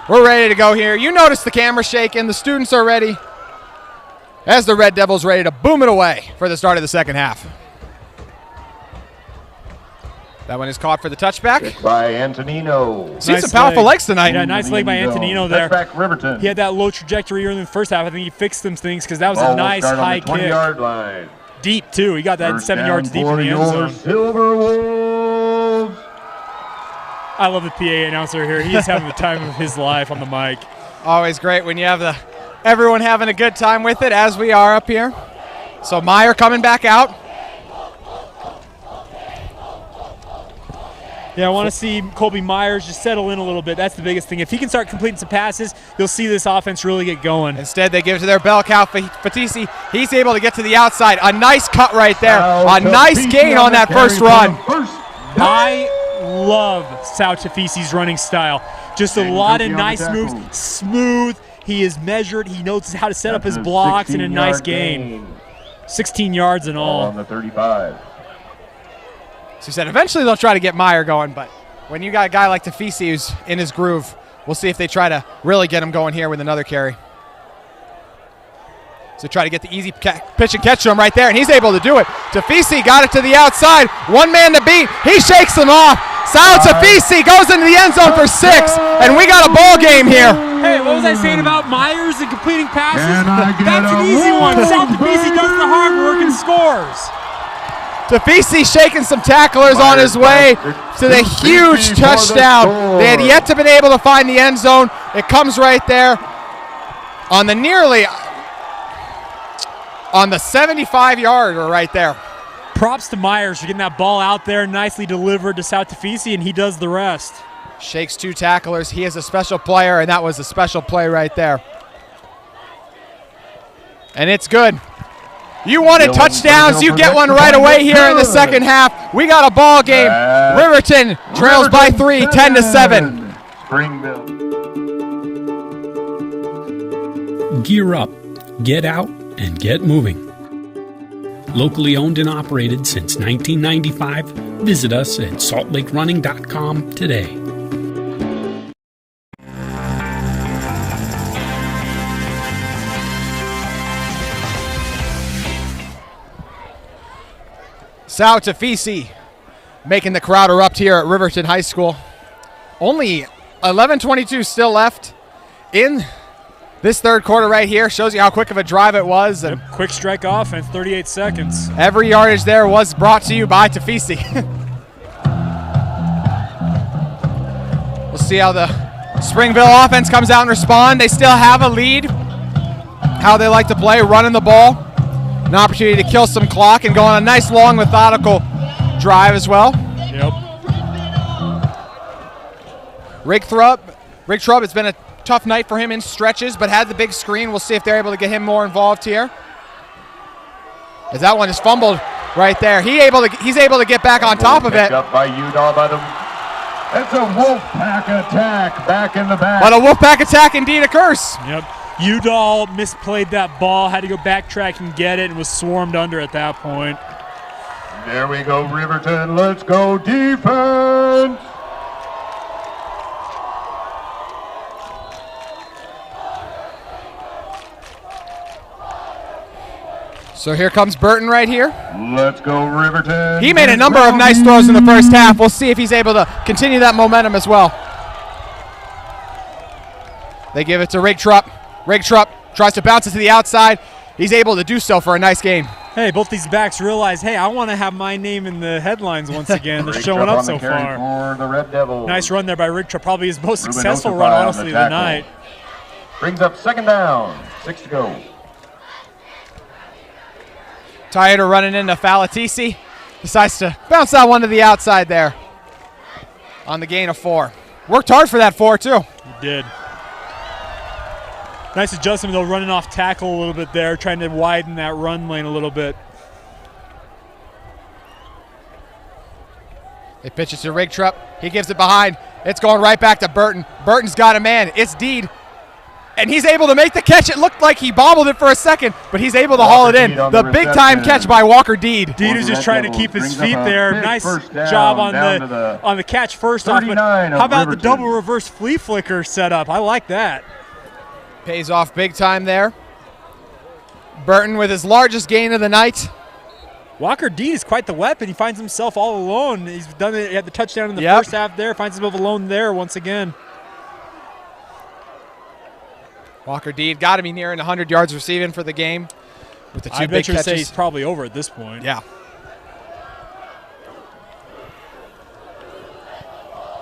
We're ready to go here. You notice the camera shaking. The students are ready, as the Red Devils ready to boom it away for the start of the second half. That one is caught for the touchback. Kick by Antonino. See some powerful legs tonight. Yeah, nice leg by Antonino there. Touchback Riverton. He had that low trajectory early in the first half. I think he fixed some things because that was a nice high kick. 20-yard line. Deep, too. He got that First 7 yards deep in the end zone. Silver Wolves. I love the PA announcer here. He is having the time of his life on the mic. Always great when you have everyone having a good time with it, as we are up here. So Meyer coming back out. Yeah, I want to see Colby Myers just settle in a little bit. That's the biggest thing. If he can start completing some passes, you'll see this offense really get going. Instead, they give it to their bell cow, Fatisi. He's able to get to the outside. A nice cut right there. A nice gain on that first run. I love Sal Tafisi's running style. Just a lot of nice moves. Smooth. He is measured. He knows how to set up his blocks in a nice gain. 16 yards in all. On the 35. So he said eventually they'll try to get Meyer going, but when you got a guy like Tafisi who's in his groove, we'll see if they try to really get him going here with another carry. So try to get the easy pitch and catch to him right there, and he's able to do it. Tafisi got it to the outside. One man to beat. He shakes him off. Sal Tafisi goes into the end zone for 6, and we got a ball game here. Hey, what was I saying about Myers and completing passes? That's an easy one. Sal Tafisi does the hard work and scores. Tafisi shaking some tacklers on his way to the huge touchdown. They had yet to been able to find the end zone. It comes right there on the 75-yarder right there. Props to Myers for getting that ball out there, nicely delivered to South Tafisi, and he does the rest. Shakes 2 tacklers. He is a special player, and that was a special play right there. And it's good. You wanted touchdowns, you get one right away here in the second half. We got a ball game. Riverton trails by 3, 10-7. Springville. Gear up, get out, and get moving. Locally owned and operated since 1995, visit us at saltlakerunning.com today. Sal Tafisi making the crowd erupt here at Riverton High School. Only 11:22 still left in this third quarter right here. Shows you how quick of a drive it was. And quick strike offense, 38 seconds. Every yardage there was brought to you by Tafisi. We'll see how the Springville offense comes out and respond. They still have a lead. How they like to play, running the ball. An opportunity to kill some clock and go on a nice, long, methodical drive as well. Yep. Rick Trubb, it's been a tough night for him in stretches, but had the big screen. We'll see if they're able to get him more involved here. As that one is fumbled right there. He's able to get back on top of it. Up by Udall by the. It's a Wolfpack attack back in the back. But a Wolfpack attack indeed occurs. Yep. Udall misplayed that ball, had to go backtrack and get it, and was swarmed under at that point. There we go, Riverton. Let's go defense. So here comes Burton right here. Let's go, Riverton. He made a number of nice throws in the first half. We'll see if he's able to continue that momentum as well. They give it to Rig Trupp. Rig Trupp tries to bounce it to the outside. He's able to do so for a nice game. Hey, both these backs realize, hey, I want to have my name in the headlines once again. They're showing up so far. For the Red Devils. Nice run there by Rig Trupp. Probably his most successful run, honestly, of the night. Brings up second down. 6 to go. Tired running into Falatisi. Decides to bounce that one to the outside there on the gain of 4. Worked hard for that 4, too. He did. Nice adjustment, though, running off tackle a little bit there, trying to widen that run lane a little bit. They pitch it to Rig Trupp. He gives it behind. It's going right back to Burton. Burton's got a man. It's Deed. And he's able to make the catch. It looked like he bobbled it for a second, but he's able to haul it in. The big-time catch by Walker Deed. Deed is just trying to keep his feet there. Nice job on the catch first off. But how about the double reverse flea flicker setup? I like that. Pays off big time there. Burton with his largest gain of the night. Walker Deed is quite the weapon. He finds himself all alone. He's done it. He had the touchdown in the first half there. Finds himself alone there once again. Walker Deed got to be nearing 100 yards receiving for the game with the 2 big catches. Say he's probably over at this point. Yeah.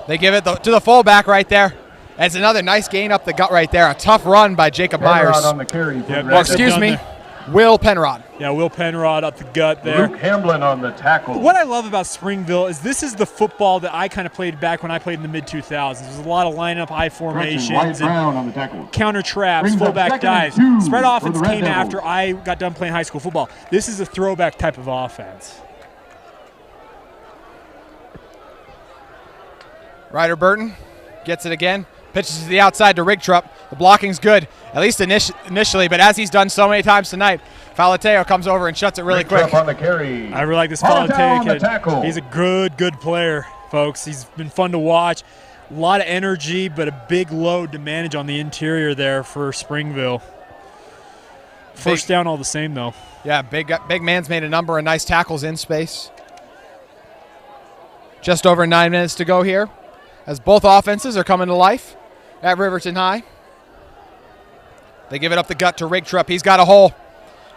They give it to the fullback right there. That's another nice gain up the gut right there. A tough run by Jacob Myers. On the carry. Excuse me, Will Penrod. Yeah, Will Penrod up the gut there. Luke Hamblin on the tackle. What I love about Springville is this is the football that I kind of played back when I played in the mid-2000s. There's a lot of lineup I formations and counter traps, fullback dives. Spread offense came after I got done playing high school football. This is a throwback type of offense. Ryder Burton gets it again. Pitches to the outside to Rig Trupp. The blocking's good, at least initially, but as he's done so many times tonight, Falateo comes over and shuts it really quick. On the carry. I really like this Falateo kid. He's a good player, folks. He's been fun to watch. A lot of energy, but a big load to manage on the interior there for Springville. First down all the same, though. Yeah, big man's made a number of nice tackles in space. Just over 9 minutes to go here as both offenses are coming to life at Riverton High. They give it up the gut to Rig Trupp. He's got a hole.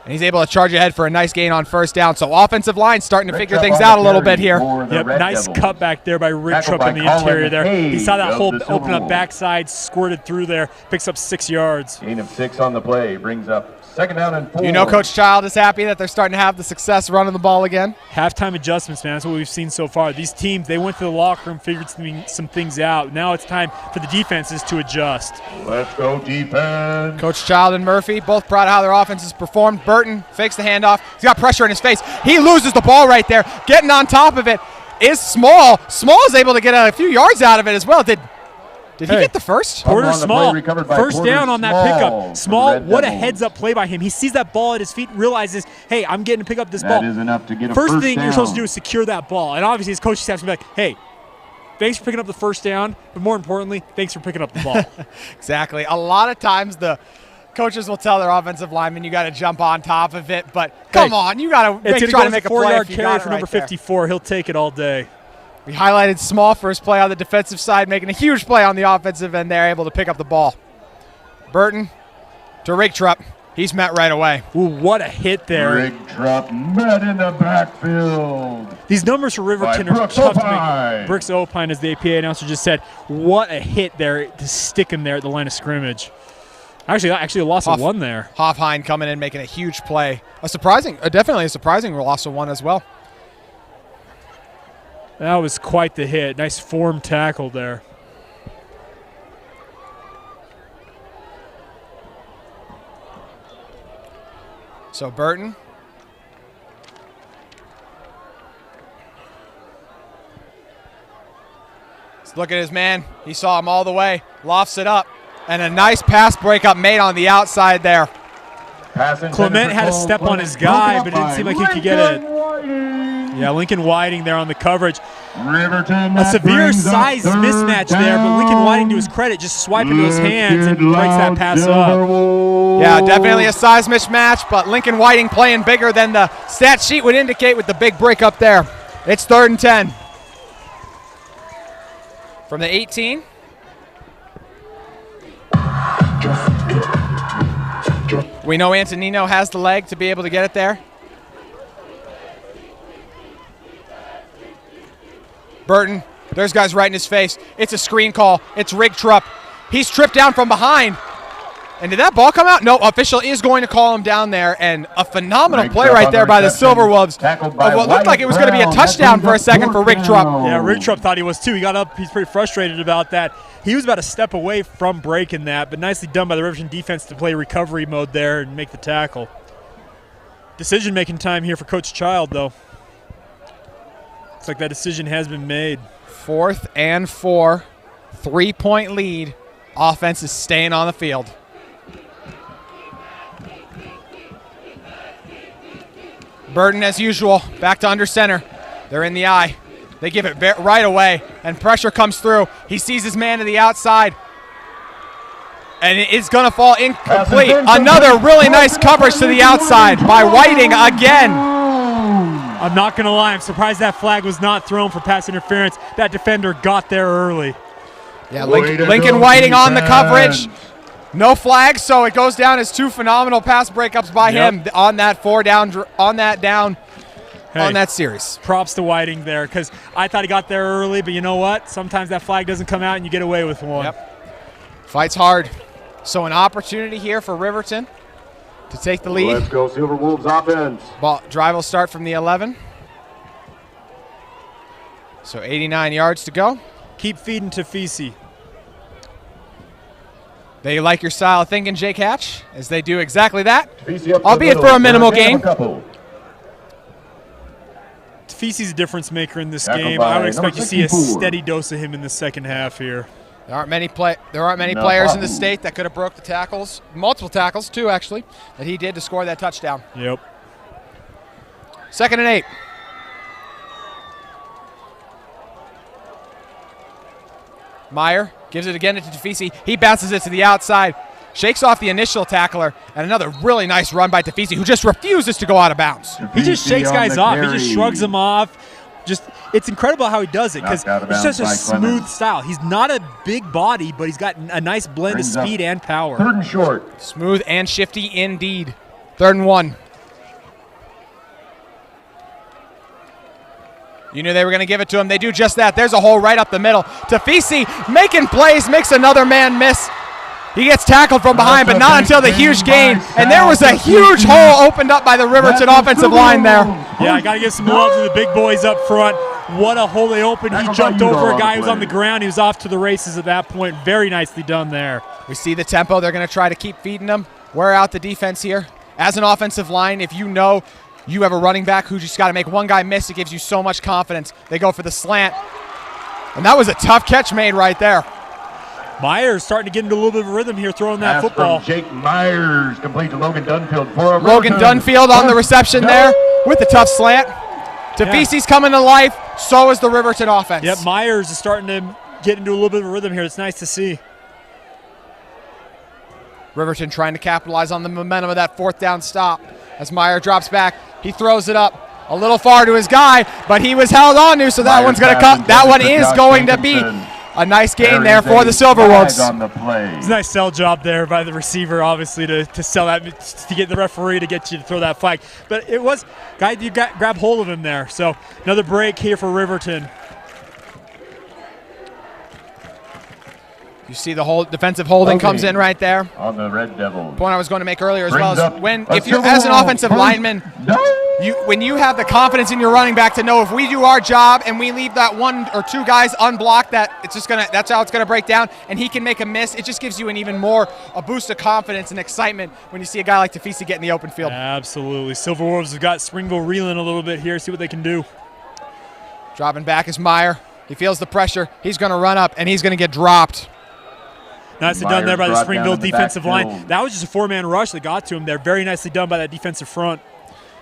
And he's able to charge ahead for a nice gain on first down. So offensive line starting to figure things out a little bit here. Yep, nice cutback there by Rick Trupp in the interior there. He saw that hole open up backside, squirted through there, picks up 6 yards. Gain of 6 on the play, brings up 2nd down and 4. You know Coach Child is happy that they're starting to have the success running the ball again. Halftime adjustments, man. That's what we've seen so far. These teams, they went to the locker room, figured some things out. Now it's time for the defenses to adjust. Let's go defense. Coach Child and Murphy both proud of how their offenses performed. Burton fakes the handoff. He's got pressure in his face. He loses the ball right there. Getting on top of it is Small. Small is able to get a few yards out of it as well. Did he get the first? Porter Small, first down on that pickup. Small, what a heads-up play by him. He sees that ball at his feet and realizes, hey, I'm getting to pick up this ball. That is enough to get a first first thing down. you're supposed to do is secure that ball. And obviously his coaching staff's going to be like, hey, thanks for picking up the first down, but more importantly, thanks for picking up the ball. Exactly. A lot of times the coaches will tell their offensive linemen, you got to jump on top of it, but come on, you got to try to make a play. 4-yard carry for number 54. He'll take it all day. We highlighted Small for his play on the defensive side, making a huge play on the offensive end there, able to pick up the ball. Burton to Rick Trupp. He's met right away. Ooh, what a hit there. Rick Trupp met in the backfield. These numbers for Riverton are tough to make. Brooks Opine, as the APA announcer just said, what a hit there to stick him there at the line of scrimmage. Actually a loss of 1 there. Hoffheim coming in, making a huge play. Definitely a surprising loss of 1 as well. That was quite the hit. Nice form tackle there. So Burton. Let's look at his man. He saw him all the way. Lofts it up. And a nice pass breakup made on the outside there. Clement had a step on his guy, but it didn't seem like he could get it. Yeah, Lincoln Whiting there on the coverage. Riverton, a severe size mismatch there, but Lincoln Whiting, to his credit, just swiping to his hands and breaks that pass up. Yeah, definitely a size mismatch, but Lincoln Whiting playing bigger than the stat sheet would indicate with the big break up there. It's 3rd and 10. From the 18. We know Antonino has the leg to be able to get it there. Burton, there's guys right in his face. It's a screen call. It's Rick Trupp. He's tripped down from behind. And did that ball come out? No, official is going to call him down there. And a phenomenal play right there by the Silverwolves. What looked like it was going to be a touchdown for a second for Rick Trupp. Yeah, Rick Trupp thought he was too. He got up. He's pretty frustrated about that. He was about a step away from breaking that, but nicely done by the Riverton defense to play recovery mode there and make the tackle. Decision-making time here for Coach Child, though. Looks like that decision has been made. 4th and 4. 3-point lead. Offense is staying on the field. Burton, as usual, back to under center. They're in the eye. They give it right away, and pressure comes through. He sees his man to the outside, and it's going to fall incomplete. Another really nice coverage to the outside by Whiting again. I'm not going to lie. I'm surprised that flag was not thrown for pass interference. That defender got there early. Yeah, Lincoln Whiting on the coverage. No flag, so it goes down as 2 phenomenal pass breakups by him on that on that series. Props to Whiting there, because I thought he got there early, but you know what? Sometimes that flag doesn't come out and you get away with one. Fights hard. So an opportunity here for Riverton to take the lead. Let's go Silverwolves offense. Drive will start from the 11. So 89 yards to go. Keep feeding Tafisi. They like your style of thinking, Jake Hatch, as they do exactly that, albeit for a minimal gain. Tafisi's a difference maker in this game. I would expect to see a steady dose of him in the second half here. There aren't many players in the state that could have broke the tackles, multiple tackles, 2 actually, that he did to score that touchdown. Yep. 2nd and 8. Meyer gives it again to Tafisi. He bounces it to the outside, shakes off the initial tackler, and another really nice run by Tafisi, who just refuses to go out of bounds. He just shakes guys off. He just shrugs them off. It's incredible how he does it, because it's just a smooth style. He's not a big body, but he's got a nice blend of speed and power. 3rd and short. Smooth and shifty indeed. 3rd and 1. You knew they were going to give it to him. They do just that. There's a hole right up the middle. Tafisi making plays, makes another man miss. He gets tackled from behind, but not until the huge gain. And there was a huge hole opened up by the Riverton offensive line there. Yeah, I got to give some love to the big boys up front. What a hole they opened. He jumped over a guy who was on the ground. He was off to the races at that point. Very nicely done there. We see the tempo. They're going to try to keep feeding them. Wear out the defense here. As an offensive line, if you know you have a running back who just got to make one guy miss, it gives you so much confidence. They go for the slant. And that was a tough catch made right there. Myers starting to get into a little bit of a rhythm here throwing that football. Jake Myers complete to Logan Dunfield. Logan Dunfield on the reception there with the tough slant. Tafisi's coming to life. So is the Riverton offense. Yep, Myers is starting to get into a little bit of a rhythm here. It's nice to see. Riverton trying to capitalize on the momentum of that fourth down stop. As Meyer drops back, he throws it up a little far to his guy, but he was held on to, so that one's going to cut. That one is going to be a nice gain there for the Silverwolves. It's a nice sell job there by the receiver, obviously, to sell that, to get the referee to get you to throw that flag. But it was, guy, you grab hold of him there. So another break here for Riverton. You see the defensive holding comes in right there. On the Red Devils. Point I was going to make earlier as well is if you're as an offensive lineman, when you have the confidence in your running back to know if we do our job and we leave that one or two guys unblocked, that's how it's gonna break down, and he can make a miss. It just gives you an even more a boost of confidence and excitement when you see a guy like Tafisi get in the open field. Absolutely. Silverwolves have got Springville reeling a little bit here. See what they can do. Dropping back is Meyer. He feels the pressure. He's going to run up and he's going to get dropped. Nicely done there by the Springville defensive line. That was just a four-man rush that got to him there. Very nicely done by that defensive front.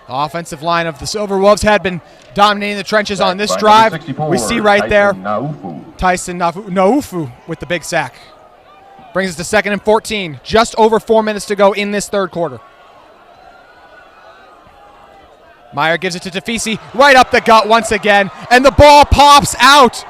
The offensive line of the Silverwolves had been dominating the trenches on this drive. We see right there Tyson Naufu with the big sack. Brings us to 2nd and 14. Just over 4 minutes to go in this third quarter. Meyer gives it to Tafisi right up the gut once again, and the ball pops out.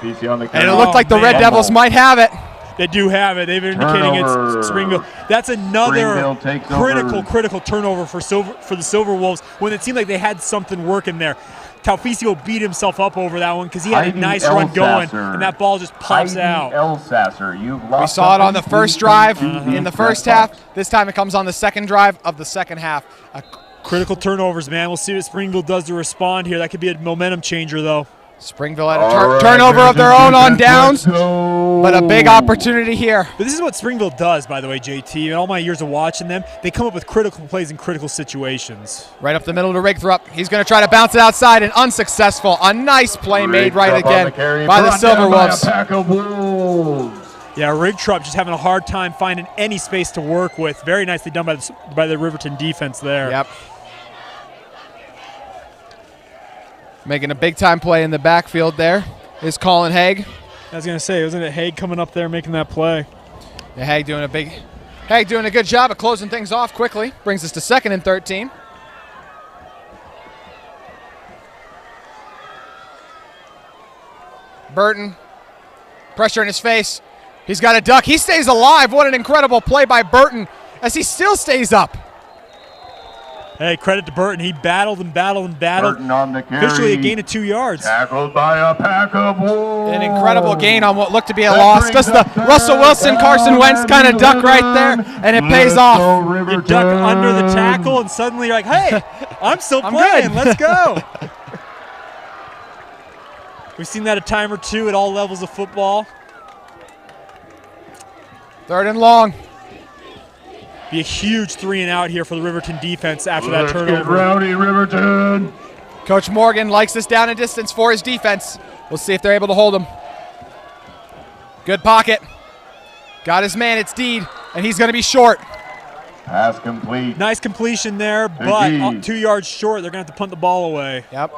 And it looked like the Red Devils might have it. They do have it. They've been indicating it's Springville. That's another critical turnover for the Silverwolves when it seemed like they had something working there. Tauficio beat himself up over that one because he had a nice run going, and that ball just pops out. We saw it on the first drive in the first half. This time it comes on the second drive of the second half. Critical turnovers, man. We'll see what Springville does to respond here. That could be a momentum changer, though. Springville had a turnover of their own on downs, but a big opportunity here. But this is what Springville does, by the way, JT. In all my years of watching them, they come up with critical plays in critical situations. Right up the middle to Rigthrop. He's going to try to bounce it outside and unsuccessful. A nice play made right again by the Silverwolves. Yeah, Rigthrop just having a hard time finding any space to work with. Very nicely done by the Riverton defense there. Yep. Making a big-time play in the backfield there is Colin Haig. I was going to say, wasn't it Haig coming up there making that play? Yeah, Haig doing a good job of closing things off quickly. Brings us to 2nd and 13. Burton, pressure in his face. He's got a duck. He stays alive. What an incredible play by Burton as he still stays up. Hey, credit to Burton. He battled and battled and battled. Burton on the carry. Officially a gain of 2 yards. Tackled by a pack of wolves. An incredible gain on what looked to be a loss. Just the Russell Wilson, Carson Wentz kind of duck right there, and it pays off. You duck under the tackle, and suddenly you're like, hey, I'm still playing. Let's go. We've seen that a time or two at all levels of football. 3rd and long. Be a huge 3 and out here for the Riverton defense after that turnover. Get rowdy, Riverton. Coach Morgan likes this down and distance for his defense. We'll see if they're able to hold him. Good pocket. Got his man, it's Deed, and he's going to be short. Pass complete. Nice completion there, but 2 yards short. They're going to have to punt the ball away. Yep.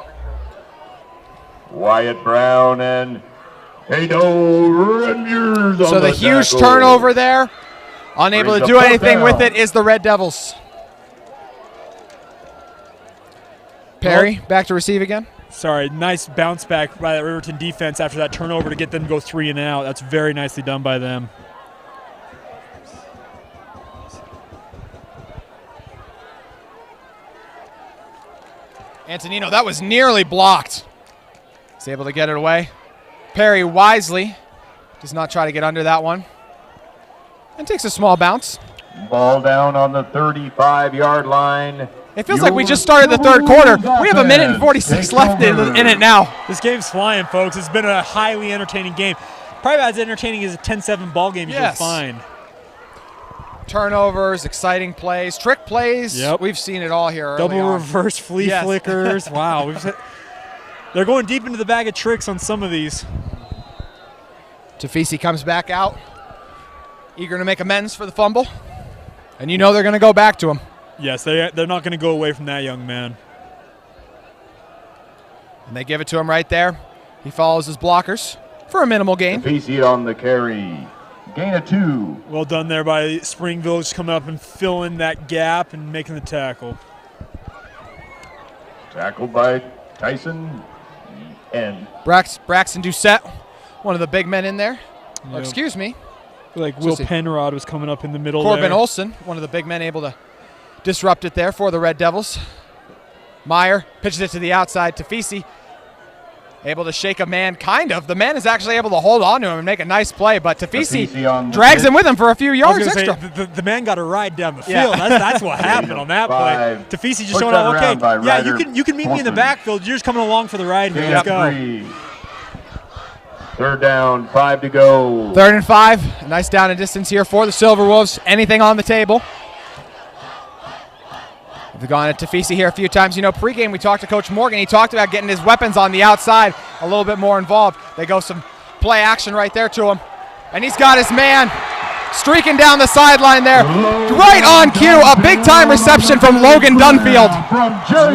Wyatt Brown and Ado Reniers. So the huge turnover there. Unable to do anything with it is the Red Devils. Perry, back to receive again. Sorry, nice bounce back by that Riverton defense after that turnover to get them to go 3 and out. That's very nicely done by them. Antonino, that was nearly blocked. He's able to get it away. Perry wisely does not try to get under that one. And takes a small bounce. Ball down on the 35-yard line. It feels like we just started the third quarter. We have 1:46 left in it now. This game's flying, folks. It's been a highly entertaining game. Probably as entertaining as a 10-7 ball game you'll find. Turnovers, exciting plays, trick plays. Yep. We've seen it all here early Double on. reverse flea flickers. Wow. They're going deep into the bag of tricks on some of these. Tafisi comes back out, eager to make amends for the fumble. And you know they're going to go back to him. Yes, they're not going to go away from that young man. And they give it to him right there. He follows his blockers for a minimal gain. Tafisi on the carry. Gain of 2. Well done there by Springville, just coming up and filling that gap and making the tackle. Tackled by Tyson and Braxton Doucette, one of the big men in there. Yep. Or, excuse me. Like Will Penrod was coming up in the middle Corbin there. Olsen, one of the big men, able to disrupt it there for the Red Devils. Meyer pitches it to the outside. Tafisi able to shake a man, kind of. The man is actually able to hold on to him and make a nice play, but Tafisi drags him with him for a few yards extra. The man got a ride down the field. That's what happened on that play. Tafisi just showing out, okay, yeah, you can meet me in the backfield. You're just coming along for the ride here. Let's go. 3. Third down, 5 to go. 3rd and 5. A nice down and distance here for the Silver Wolves. Anything on the table. They've gone at Tafisi here a few times. You know, pregame we talked to Coach Morgan. He talked about getting his weapons on the outside a little bit more involved. They go some play action right there to him. And he's got his man streaking down the sideline there. Right on cue, a big-time reception from Logan Dunfield.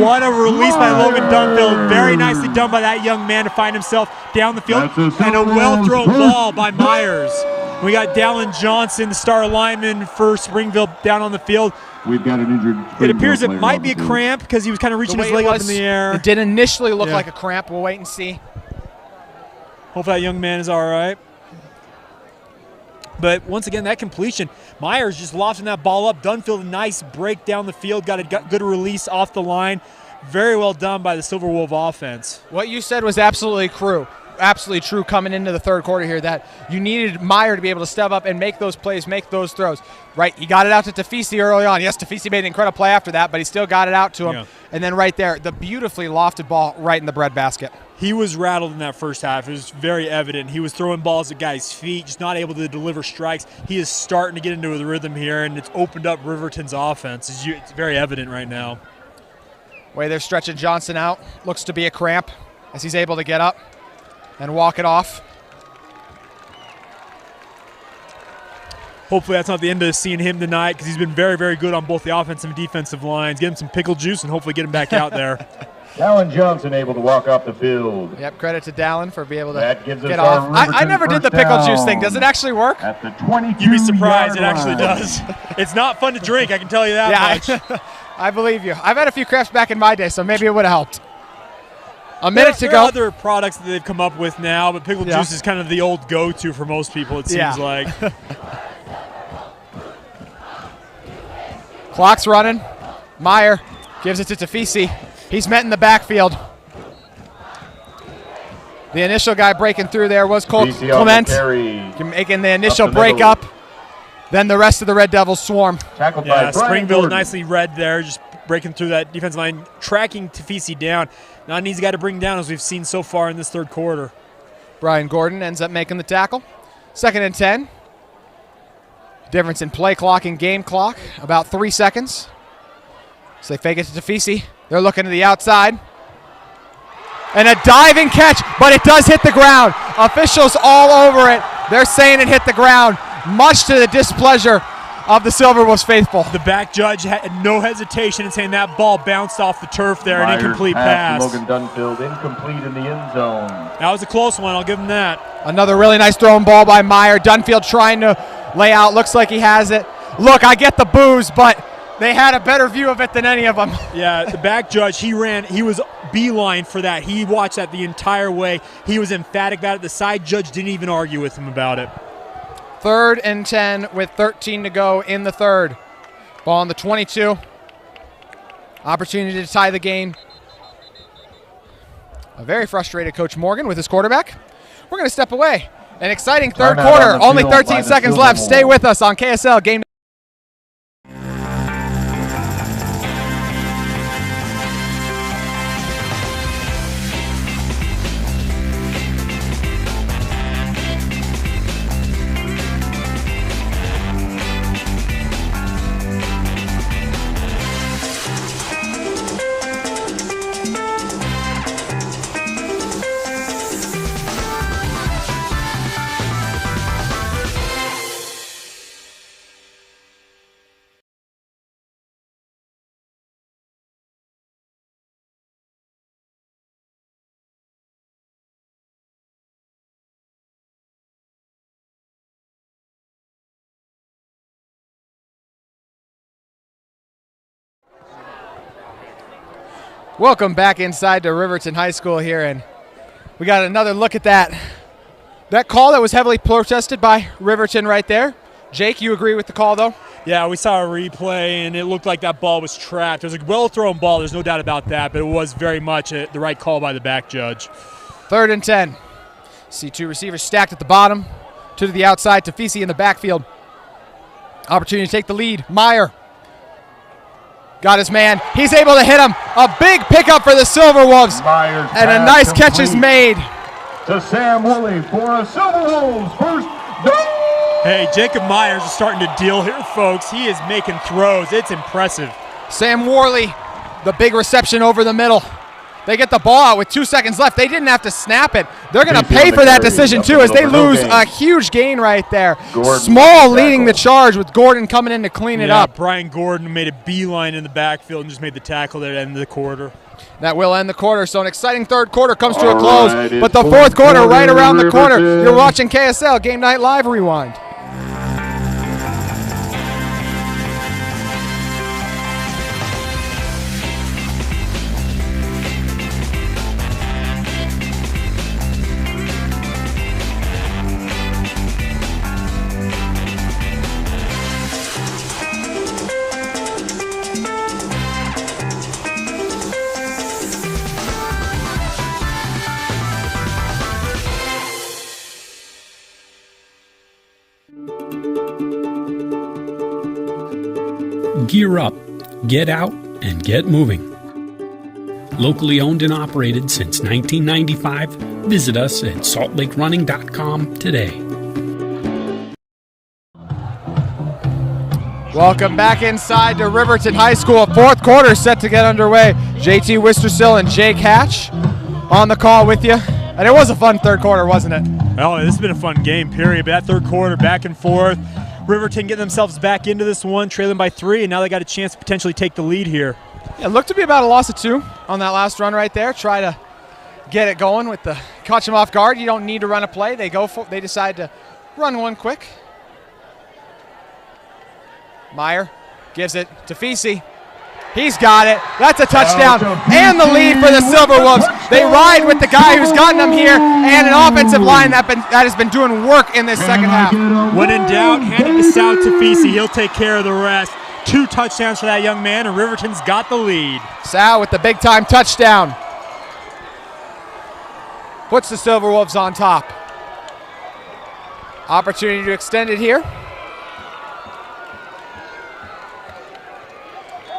What a release by Logan Dunfield. Very nicely done by that young man to find himself down the field. And a well-thrown ball by Myers. We got Dallin Johnson, the star lineman for Springville, down on the field. We've got an injured. It appears it might be a cramp because he was kind of reaching his leg up in the air. It did initially look like a cramp. We'll wait and see. Hope that young man is all right. But once again, that completion, Myers just lofting that ball up. Dunfield, a nice break down the field, got a good release off the line. Very well done by the Silver Wolf offense. What you said was absolutely true coming into the third quarter here, that you needed Meyer to be able to step up and make those plays, make those throws. Right, he got it out to Tafisi early on. Yes, Tafisi made an incredible play after that, but he still got it out to him. Yeah. And then right there, the beautifully lofted ball right in the breadbasket. He was rattled in that first half. It was very evident. He was throwing balls at guys' feet, just not able to deliver strikes. He is starting to get into the rhythm here, and it's opened up Riverton's offense. It's very evident right now. Way they're stretching Johnson out. Looks to be a cramp as he's able to get up and walk it off. Hopefully that's not the end of seeing him tonight, because he's been very, very good on both the offensive and defensive lines. Get him some pickle juice and hopefully get him back out there. Dallin Johnson able to walk off the field. Yep, credit to Dallin for being able to that gives get us off. I never did the pickle juice thing. Does it actually work? At the 22 You'd be surprised. It actually does. It's not fun to drink, I can tell you that much. I believe you. I've had a few craps back in my day, so maybe it would have helped. A minute to go. There are other products that they've come up with now, but pickle juice is kind of the old go-to for most people, it seems like. Clock's running. Meyer gives it to Tafisi. He's met in the backfield. The initial guy breaking through there was Cole Clement, making the initial break up. Then the rest of the Red Devils swarm. Tackled by Springville Gordon. nicely read there, just breaking through that defensive line, tracking Tafisi down. Not an easy guy to bring down, as we've seen so far in this third quarter. Brian Gordon ends up making the tackle. 2nd and 10. Difference in play clock and game clock, about 3 seconds. So they fake it to Tafisi. They're looking to the outside. And a diving catch, but it does hit the ground. Officials all over it. They're saying it hit the ground, much to the displeasure of the Silver Wolves faithful. The back judge had no hesitation in saying that ball bounced off the turf there, an incomplete pass. Logan Dunfield incomplete in the end zone. That was a close one, I'll give him that. Another really nice thrown ball by Meyer. Dunfield trying to lay out, looks like he has it. Look, I get the boos, but they had a better view of it than any of them. Yeah, the back judge, he was beeline for that. He watched that the entire way. He was emphatic about it. The side judge didn't even argue with him about it. 3rd and 10 with 13 to go in the third. Ball on the 22. Opportunity to tie the game. A very frustrated Coach Morgan with his quarterback. We're going to step away. An exciting third Timeout quarter. on the Only field 13 by the seconds Silver left. Wolves. Stay with us on KSL Game. Welcome back inside to Riverton High School here, and we got another look at that call that was heavily protested by Riverton right there. Jake, you agree with the call, though? Yeah, we saw a replay, and it looked like that ball was trapped. It was a well-thrown ball. There's no doubt about that, but it was very much the right call by the back judge. 3rd and 10. See two receivers stacked at the bottom. Two to the outside. Tafisi in the backfield. Opportunity to take the lead. Meyer got his man. He's able to hit him. A big pickup for the Silver Wolves. Myers And a nice catch is made. To Sam Woolley for a Silver Wolves first down. Hey, Jacob Myers is starting to deal here, folks. He is making throws. It's impressive. Sam Worley, the big reception over the middle. They get the ball out with 2 seconds left. They didn't have to snap it. They're going to pay for that decision, too, as they lose a huge gain right there. Small leading the charge with Gordon coming in to clean it up. Brian Gordon made a beeline in the backfield and just made the tackle there at the end of the quarter. That will end the quarter, so an exciting third quarter comes to a close. But the fourth quarter right around the corner. You're watching KSL Game Night Live Rewind. Gear up, get out, and get moving. Locally owned and operated since 1995, visit us at saltlakerunning.com today. Welcome back inside to Riverton High School. Fourth quarter set to get underway. JT Wistersill and Jake Hatch on the call with you. And it was a fun third quarter, wasn't it? Oh, this has been a fun game, period. But that third quarter, back and forth. Riverton getting themselves back into this one, trailing by 3, and now they got a chance to potentially take the lead here. Yeah, it looked to be about a loss of 2 on that last run right there. Try to get it going with the catch them off guard. You don't need to run a play. They decide to run one quick. Meyer gives it to Fisi. He's got it. That's a touchdown and the lead for the Silver Wolves. They ride with the guy who's gotten them here and an offensive line that has been doing work in this second half. When in doubt, hand it to Sal Tafisi. He'll take care of the rest. 2 touchdowns for that young man, and Riverton's got the lead. Sal with the big-time touchdown. Puts the Silver Wolves on top. Opportunity to extend it here.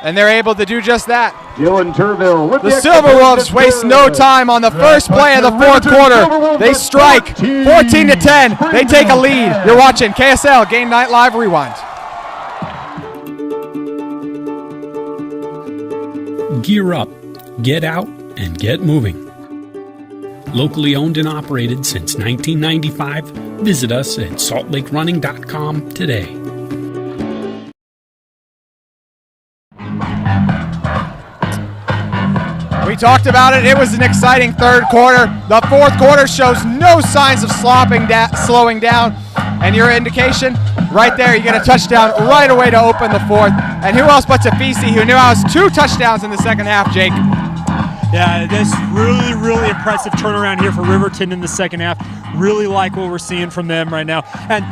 And they're able to do just that. Dylan Turville with the Silver Wolves waste no time on the first play of the fourth quarter. They strike 14-10. They take a lead. You're watching KSL Game Night Live Rewind. Gear up, get out, and get moving. Locally owned and operated since 1995, visit us at saltlakerunning.com today. We talked about it. It was an exciting third quarter. The fourth quarter shows no signs of slowing down. And your indication right there, you get a touchdown right away to open the fourth. And who else but Tafisi, who now has 2 touchdowns in the second half, Jake? Yeah, this really, really impressive turnaround here for Riverton in the second half. Really like what we're seeing from them right now. And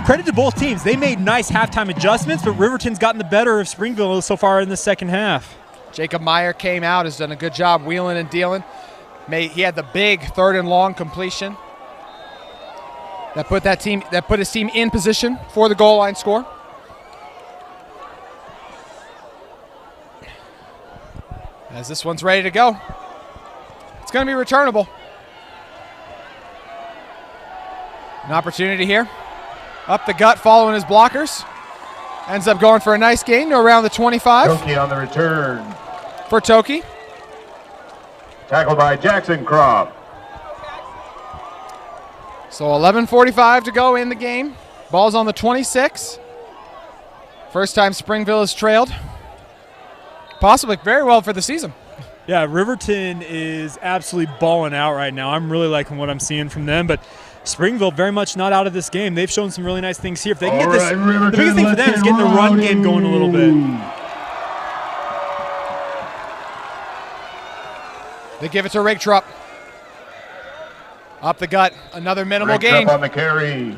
credit to both teams. They made nice halftime adjustments, but Riverton's gotten the better of Springville so far in the second half. Jacob Meyer came out, has done a good job wheeling and dealing. He had the big 3rd and long completion that put his team in position for the goal line score. As this one's ready to go. It's going to be returnable. An opportunity here. Up the gut following his blockers. Ends up going for a nice gain to around the 25. Toki on the return. For Toki. Tackled by Jackson Croft. So 11:45 to go in the game. Ball's on the 26. First time Springville has trailed. Possibly very well for the season. Yeah, Riverton is absolutely balling out right now. I'm really liking what I'm seeing from them, but Springville very much not out of this game. They've shown some really nice things here. If they can get this, the biggest thing for them is getting the run game going a little bit. They give it to Rigtrup. Up the gut, another minimal gain. on the carry.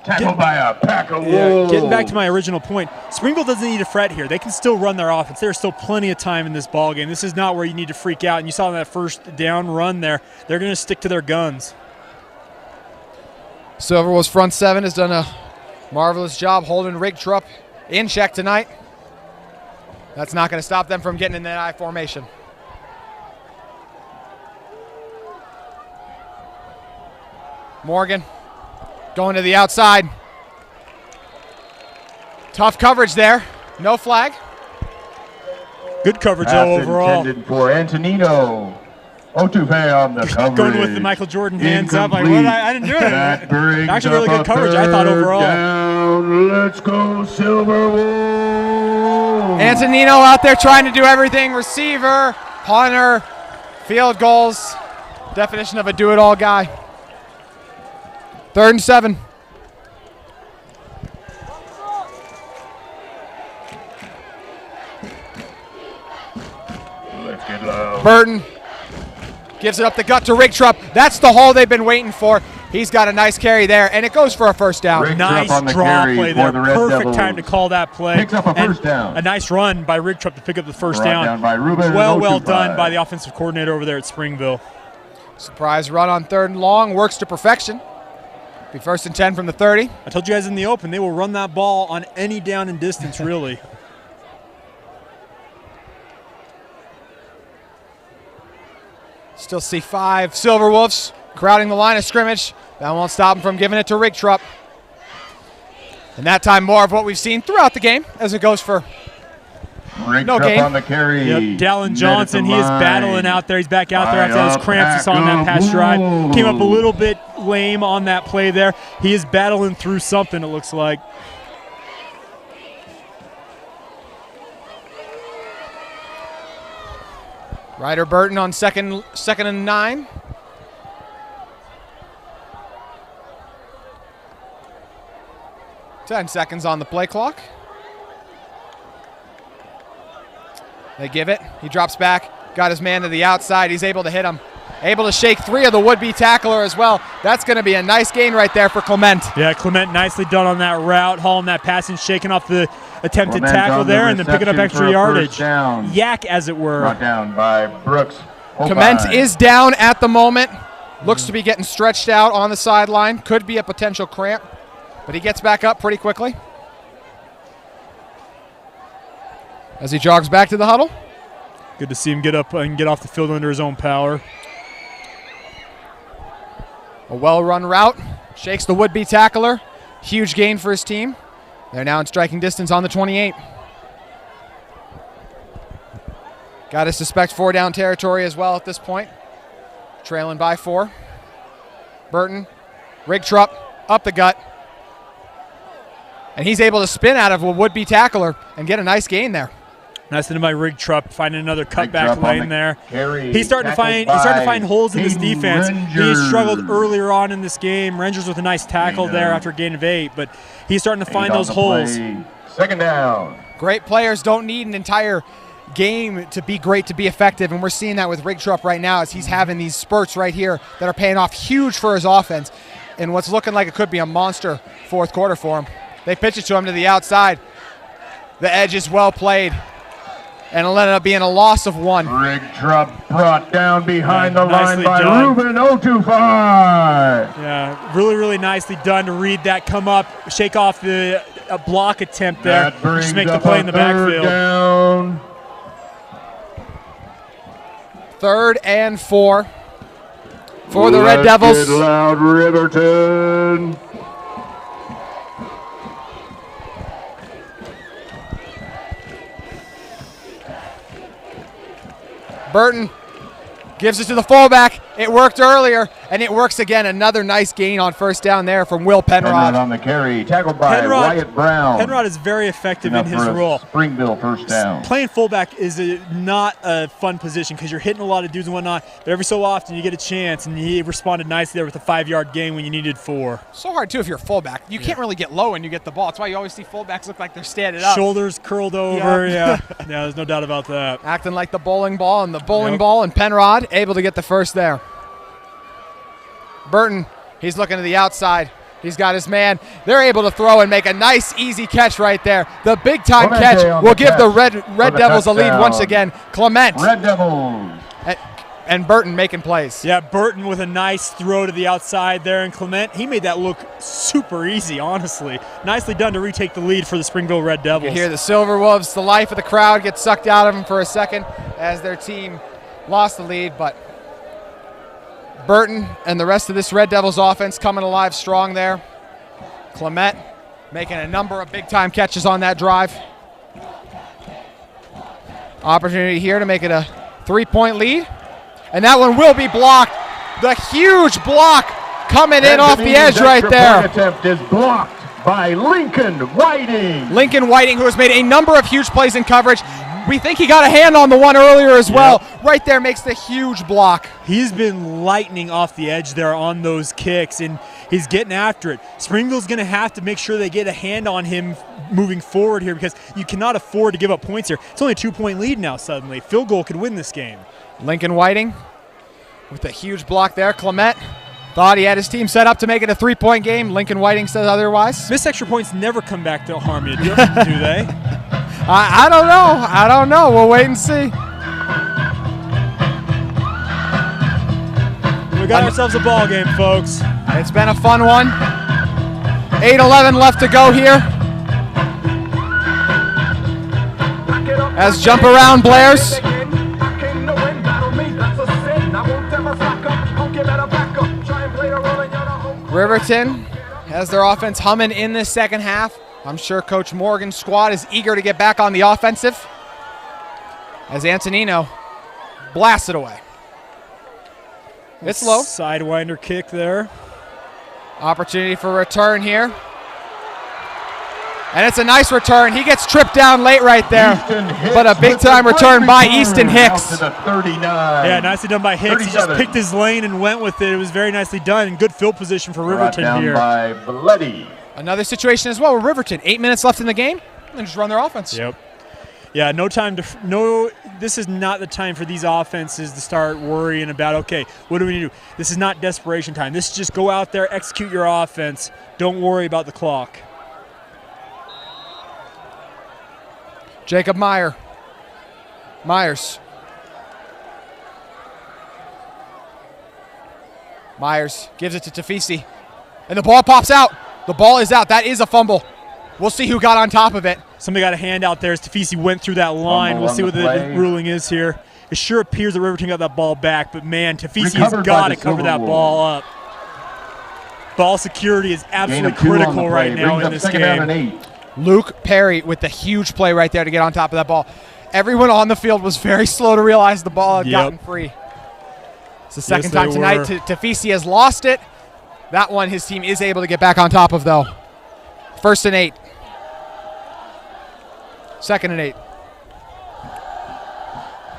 Tackled by a pack of wolves. Getting back to my original point, Springville doesn't need to fret here. They can still run their offense. There's still plenty of time in this ball game. This is not where you need to freak out. And you saw that first down run there. They're going to stick to their guns. Silverwolves front 7 has done a marvelous job holding Rigtrup in check tonight. That's not going to stop them from getting in that I formation. Morgan going to the outside. Tough coverage there. No flag. Good coverage though overall. Intended for Antonino. Otupe on the coverage. Going with the Michael Jordan hands up. Like, what? I didn't do it. That brings Actually, really good coverage, I thought, overall. Down. Let's go, Silverwolves. Antonino out there trying to do everything. Receiver, punter, field goals. Definition of a do-it-all guy. 3rd and 7. Let's get low. Burton gives it up the gut to Rigtrup. That's the hole they've been waiting for. He's got a nice carry there, and it goes for a first down. Rigtrup nice on the draw carry play for there. the Red Perfect Devils. time to call that play. Picks up a first down. A nice run by Rigtrup to pick up the first Brought down by Ruben well Otupe. done by the offensive coordinator over there at Springville. Surprise run on 3rd and long. Works to perfection. Be 1st and 10 from the 30. I told you guys in the open, they will run that ball on any down and distance, really. Still see 5 Silverwolves crowding the line of scrimmage. That won't stop them from giving it to Rigtrup. And that time more of what we've seen throughout the game as it goes for no gain. On the carry. Yep, Dallin Johnson, he is battling out there. He's back out there after those cramps he saw on that pass drive. Came up a little bit lame on that play there. He is battling through something, it looks like. Ryder Burton on second and 9. Ten seconds on the play clock. They give it. He drops back. Got his man to the outside. He's able to hit him. Able to shake 3 of the would-be tackler as well. That's going to be a nice gain right there for Clement. Yeah, Clement nicely done on that route, hauling that pass and shaking off the attempted tackle there and then picking up extra yardage. Yak, as it were. Brought down by Brooks. Clement is down at the moment. Looks to be getting stretched out on the sideline. Could be a potential cramp, but he gets back up pretty quickly as he jogs back to the huddle. Good to see him get up and get off the field under his own power. A well-run route. Shakes the would-be tackler. Huge gain for his team. They're now in striking distance on the 28. Got to suspect 4-down territory as well at this point. Trailing by 4. Burton, Rigtrup, up the gut. And he's able to spin out of a would-be tackler and get a nice gain there. Nice to my Rigtrup, finding another cutback lane there. Carry, He's starting to find holes in this defense. He struggled earlier on in this game. Rangers with a nice tackle there after a gain of 8, but he's starting to find those holes. Second down. Great players don't need an entire game to be great to be effective, and we're seeing that with Rigtrup right now as he's having these spurts right here that are paying off huge for his offense and what's looking like it could be a monster fourth quarter for him. They pitch it to him to the outside. The edge is well played. And it'll end up being a loss of 1. Rig Trupp brought down behind the line nicely by done. Ruben 025. Yeah, really, really nicely done to read that, come up, shake off the block attempt there, That brings just make the up play a in the third backfield. down. 3rd and 4 for the Let's Red Devils. Get loud, Riverton. Burton gives it to the fullback. It worked earlier, and it works again. Another nice gain on first down there from Will Penrod Penrod. on the carry, tackled by Wyatt Brown. Penrod is very effective in Enough his for a role. Springville first down. Playing fullback is not a fun position because you're hitting a lot of dudes and whatnot, but every so often you get a chance, and he responded nicely there with a 5-yard gain when you needed 4. So hard, too, if you're a fullback. You can't really get low when you get the ball. That's why you always see fullbacks look like they're standing up. Shoulders curled over, yeah. There's no doubt about that. Acting like the bowling ball, and and Penrod able to get the first there. Burton, he's looking to the outside. He's got his man. They're able to throw and make a nice, easy catch right there. The big-time Clemente catch will give the Red Devils a lead once again. Clement. Red Devils. And Burton making plays. Yeah, Burton with a nice throw to the outside there, and Clement, he made that look super easy, honestly. Nicely done to retake the lead for the Springville Red Devils. You hear the Silver Wolves, the life of the crowd, get sucked out of them for a second as their team lost the lead, but Burton and the rest of this Red Devils offense coming alive strong there. Clement making a number of big-time catches on that drive. Opportunity here to make it a 3-point lead. And that one will be blocked. The huge block coming in off the edge right there. Attempt is blocked by Lincoln Whiting. Lincoln Whiting, who has made a number of huge plays in coverage. We think he got a hand on the one earlier as well. Right there makes the huge block. He's been lightning off the edge there on those kicks, and he's getting after it. Springville's going to have to make sure they get a hand on him moving forward here because you cannot afford to give up points here. It's only a 2-point lead now suddenly. Field goal could win this game. Lincoln Whiting with a huge block there. Clement thought he had his team set up to make it a 3-point game. Lincoln Whiting says otherwise. Missed extra points never come back to harm you, do they? I don't know. I don't know. We'll wait and see. We got ourselves a ball game, folks. It's been a fun one. 8:11 left to go here. As jump around blares. Riverton has their offense humming in this second half. I'm sure Coach Morgan's squad is eager to get back on the offensive as Antonino blasts it away. It's low. Sidewinder kick there. Opportunity for a return here. And it's a nice return. He gets tripped down late right there. But a big-time return by Easton Hicks. Yeah, nicely done by Hicks. He just picked his lane and went with it. It was very nicely done and good field position for Riverton here. By Bloody. Another situation as well with Riverton. 8 minutes left in the game, and just run their offense. Yep. Yeah, no time to this is not the time for these offenses to start worrying about, okay, what do we do? This is not desperation time. This is just go out there, execute your offense. Don't worry about the clock. Jacob Myers. Myers gives it to Tafisi. And the ball pops out. The ball is out. That is a fumble. We'll see who got on top of it. Somebody got a hand out there as Tafisi went through that line. We'll see what the ruling is here. It sure appears that Riverton got that ball back, but man, Tafisi has got to cover that ball up. Ball security is absolutely critical right now in this game. Luke Perry with the huge play right there to get on top of that ball. Everyone on the field was very slow to realize the ball had gotten free. It's the second time tonight Tafisi has lost it. That one his team is able to get back on top of, though. 1st and 8. 2nd and 8.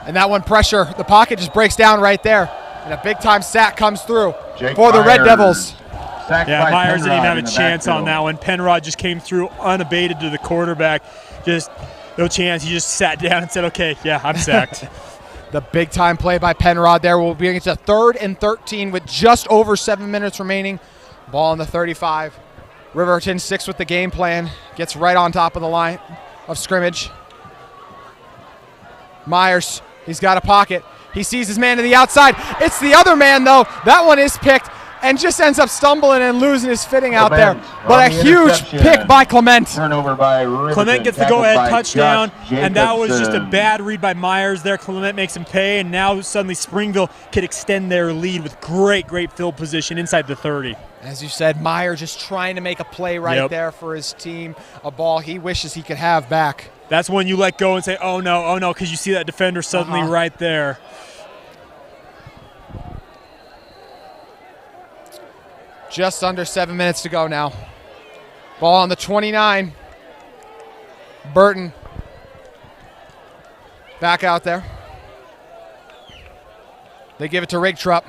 And that one pressure, the pocket just breaks down right there. And a big-time sack comes through for the Red Devils. Yeah, Myers didn't even have a chance on that one. Penrod just came through unabated to the quarterback. Just no chance. He just sat down and said, okay, yeah, I'm sacked. The big-time play by Penrod there will be into 3rd and 13 with just over 7 minutes remaining. Ball on the 35. Riverton sticks with the game plan. Gets right on top of the line of scrimmage. Myers, he's got a pocket. He sees his man to the outside. It's the other man, though. That one is picked and just ends up stumbling and losing his footing out there. But a huge pick by Clement. Turnover by Riverton. Clement gets the go-ahead touchdown, and that was just a bad read by Myers there. Clement makes him pay, and now suddenly Springville could extend their lead with great field position inside the 30. As you said, Meyer just trying to make a play right there for his team, a ball he wishes he could have back. That's when you let go and say, oh no, because you see that defender suddenly right there. Just under 7 minutes to go now. Ball on the 29. Burton back out there. They give it to Rigtrup.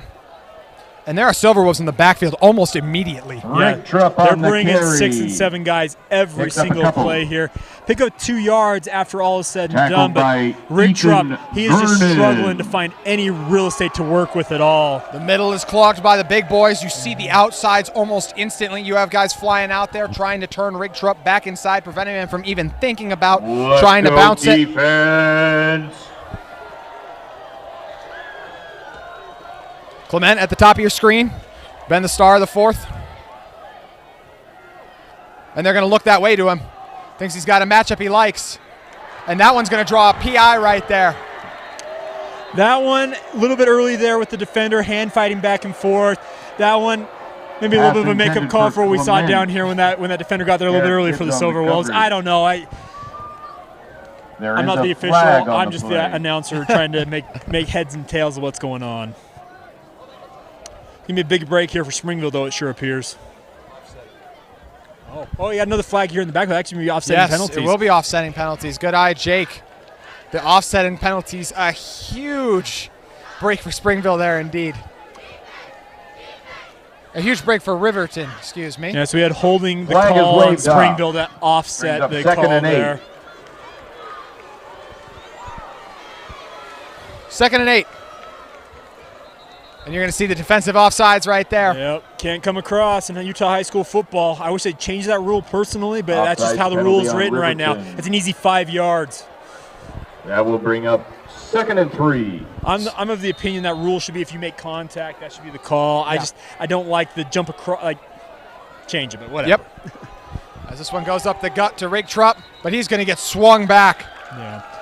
And there are Silverwolves in the backfield almost immediately. Yeah, they're bringing 6 and 7 guys every single play here. Pick up 2 yards after all is said and done, but Rigtrup, he is just struggling to find any real estate to work with at all. The middle is clogged by the big boys. You see the outsides almost instantly. You have guys flying out there trying to turn Rigtrup back inside, preventing him from even thinking about trying to bounce defense. it. Clement at the top of your screen. Been the star of the fourth. And they're going to look that way to him. Thinks he's got a matchup he likes. And that one's going to draw a PI right there. That one, a little bit early there with the defender, hand fighting back and forth. That one, maybe a little bit of a makeup call for what we saw down here when that defender got there a little bit early for the Silverwolves. I don't know. I'm not the official. I'm just the announcer trying to make heads and tails of what's going on. Give me a big break here for Springville, though, it sure appears. Oh, you got another flag here in the back. That'll actually be offsetting penalties. Yes, it will be offsetting penalties. Good eye, Jake. The offsetting penalties, a huge break for Springville there indeed. A huge break for Riverton, excuse me. Yeah, so we had holding the call on Springville that offset the call there. 2nd and 8. And you're going to see the defensive offsides right there. Yep, can't come across in Utah high school football. I wish they'd change that rule personally, but that's just how the rule is written right now. It's an easy 5 yards. That will bring up 2nd and 3. I'm of the opinion that rule should be if you make contact, that should be the call. Yeah. I don't like the jump across, change it, but whatever. Yep. As this one goes up the gut to Rigtrup, but he's going to get swung back. Yeah.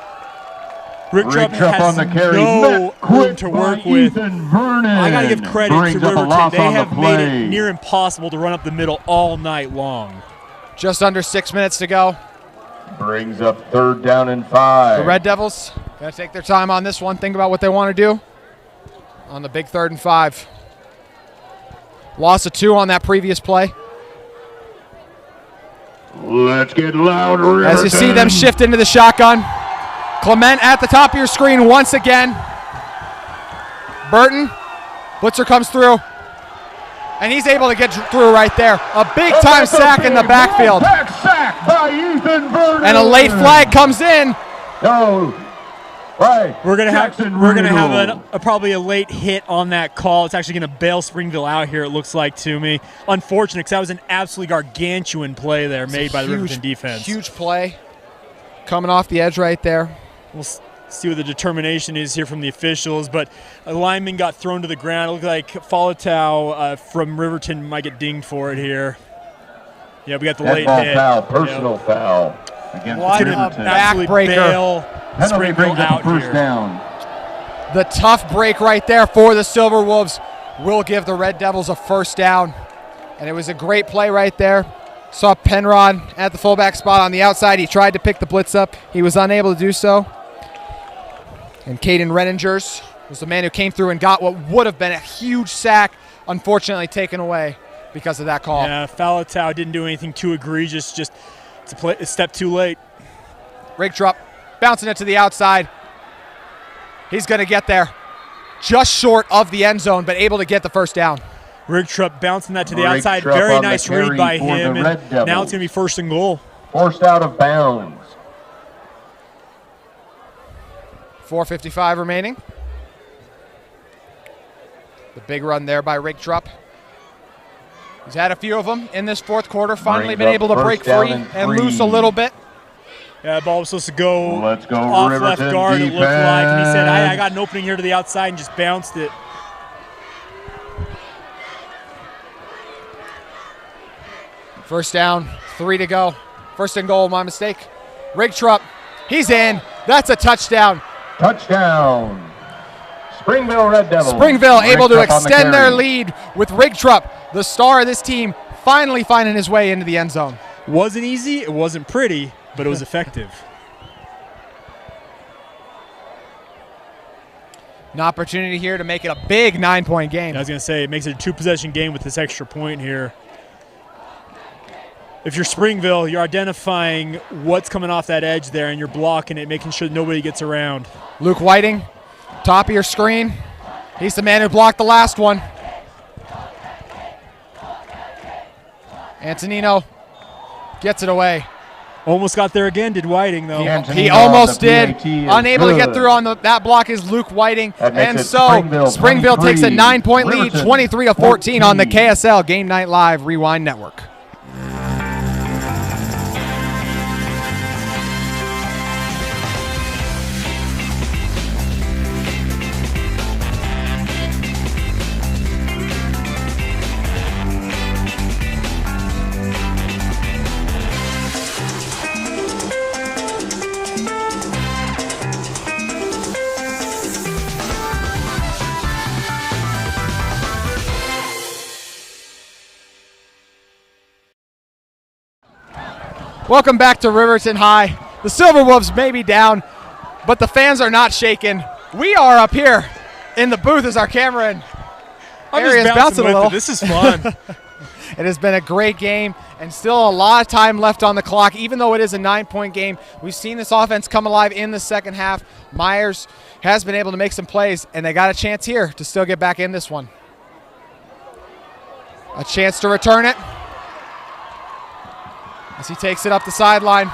Rigtrup has no room to work with. I got to give credit to Riverton. They have made it near impossible to run up the middle all night long. Just under 6 minutes to go. Brings up 3rd down and 5. The Red Devils going to take their time on this one, think about what they want to do on the big 3rd and 5. Loss of 2 on that previous play. Let's get loud, Riverton. As you see them shift into the shotgun. Clement at the top of your screen once again. Burton, blitzer comes through, and he's able to get through right there. A big-time sack in the backfield. Sack by Ethan Burton. And a late flag comes in. We're gonna have probably a late hit on that call. It's actually gonna bail Springville out here. It looks like to me. Unfortunate, because that was an absolutely gargantuan play there made by the Riverton defense. Huge play coming off the edge right there. We'll see what the determination is here from the officials, but a lineman got thrown to the ground. It looked like Falatau from Riverton might get dinged for it here. Yeah, we got the late hit. Personal foul against Riverton. Backbreaker. Penalty brings up first down. The tough break right there for the Silverwolves will give the Red Devils a first down. And it was a great play right there. Saw Penrod at the fullback spot on the outside. He tried to pick the blitz up. He was unable to do so. And Caden Reningers was the man who came through and got what would have been a huge sack, unfortunately taken away because of that call. Yeah, Falatau didn't do anything too egregious, just a step too late. Rigtrup bouncing it to the outside. He's going to get there just short of the end zone, but able to get the first down. Rigtrup bouncing that to the outside. Very nice read by him. And now it's going to be 1st and goal. Forced out of bounds. 4:55 remaining. The big run there by Rigtrup. He's had a few of them in this 4th quarter. Finally been able to break free and loose a little bit. Yeah, the ball was supposed to go Let's go off Riverton left guard, it looked like. And he said, defense. I got an opening here to the outside and just bounced it. First down, 3 to go. First and goal, my mistake. Rigtrup, he's in. That's a touchdown. Touchdown. Springville Red Devils. Springville able to Rigtrup on the extend their carry. lead with Rigtrup, the star of this team, finally finding his way into the end zone. Wasn't easy, it wasn't pretty, but it was effective. An opportunity here to make it a big 9-point game. I was going to say, it makes it a 2-possession game with this extra point here. If you're Springville, you're identifying what's coming off that edge there, and you're blocking it, making sure nobody gets around. Luke Whiting, top of your screen. He's the man who blocked the last one. Antonino gets it away. Almost got there again, did Whiting, though. He almost did. Unable to get through on that block is Luke Whiting. And so Springville takes a 9-point lead, 23-14 on the KSL Game Night Live Rewind Network. Welcome back to Riverton High. The Silver Wolves may be down, but the fans are not shaken. We are up here in the booth as our camera and area is bouncing a little. This is fun. It has been a great game and still a lot of time left on the clock. Even though it is a 9-point game, we've seen this offense come alive in the second half. Myers has been able to make some plays, and they got a chance here to still get back in this one. A chance to return it. As he takes it up the sideline.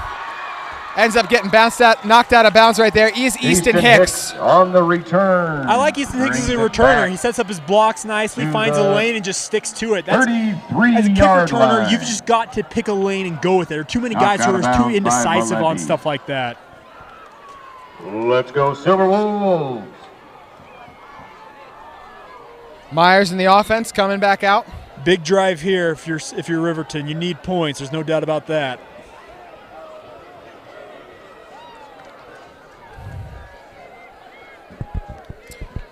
Ends up getting knocked out of bounds right there. Easton Hicks on the return. I like Easton Hicks as a returner. He sets up his blocks nicely, finds a lane, and just sticks to it. That's, as a kick returner, line. You've just got to pick a lane and go with it. There are too many guys who are too indecisive on stuff like that. Let's go Silver Wolves. Myers in the offense coming back out. Big drive here if you're Riverton. You need points. There's no doubt about that.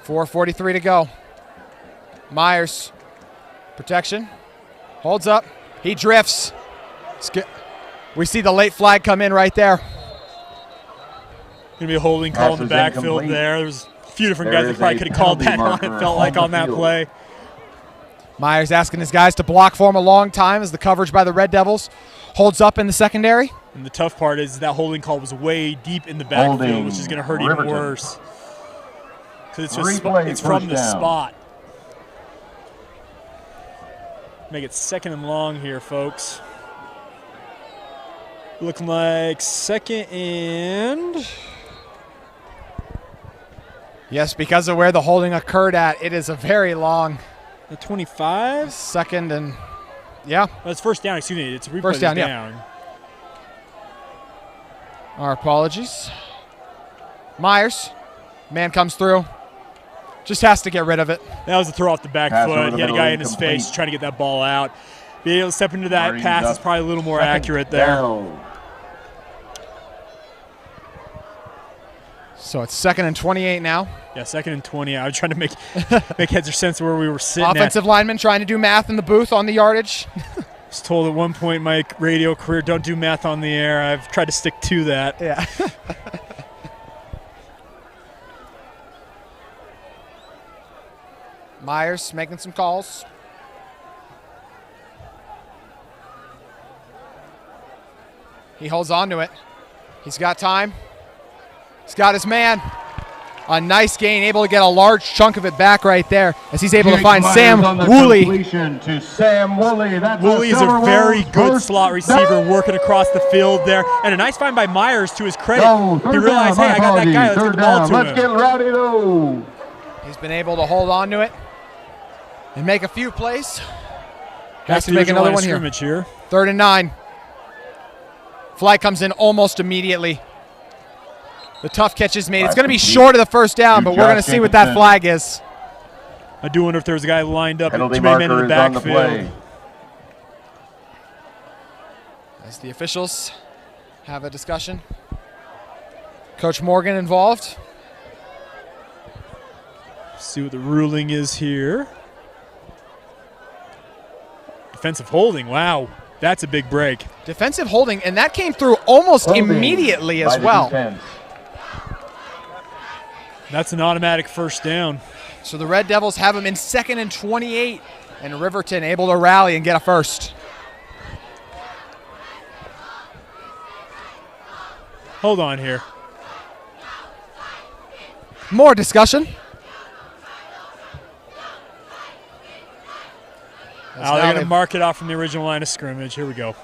.4:43 to go. Myers, protection, holds up. He drifts. We see the late flag come in right there. Going to be a holding call in the backfield there. There's a few different guys that probably could have called that on, it felt like, on that play. Myers asking his guys to block for him a long time as the coverage by the Red Devils holds up in the secondary. And the tough part is that holding call was way deep in the backfield, which is going to hurt even worse. Because it's from the spot. Make it second and long here, folks. Looking like second and... Yes, because of where the holding occurred at, it is a very long... The 25? Second and... Yeah. Well, it's first down, excuse me. It's a replay first down, down. Yeah. Our apologies. Myers. Man comes through. Just has to get rid of it. That was a throw off the back foot. He had a guy in his face trying to get that ball out. Being able to step into that pass is probably a little more accurate there. So it's 2nd and 28 now. Yeah, 2nd and 20. I was trying to make heads or sense of where we were sitting. Offensive lineman trying to do math in the booth on the yardage. I was told at one point in my radio career, don't do math on the air. I've tried to stick to that. Yeah. Myers making some calls. He holds on to it. He's got time. He's got his man. A nice gain, able to get a large chunk of it back right there as he's able to find Sam Woolley. Woolley is a very good slot receiver working across the field there. And a nice find by Myers to his credit. He realized, hey, I got that guy. Let's get the ball to him. Let's get rowdy though. He's been able to hold on to it and make a few plays. Has to make another one here. 3rd and 9. Flag comes in almost immediately. The tough catch is made. It's going to be short of the first down, but we're going to see what that flag is. I do wonder if there was a guy lined up, Penalty too many men in marker the is on the backfield. play. As the officials have a discussion. Coach Morgan involved. See what the ruling is here. Defensive holding. Wow, that's a big break. Defensive holding, and that came through almost immediately as well. That's an automatic first down. So the Red Devils have him in 2nd and 28, and Riverton able to rally and get a first. Hold on here. More discussion. Oh, they're going to mark it off from the original line of scrimmage. Here we go.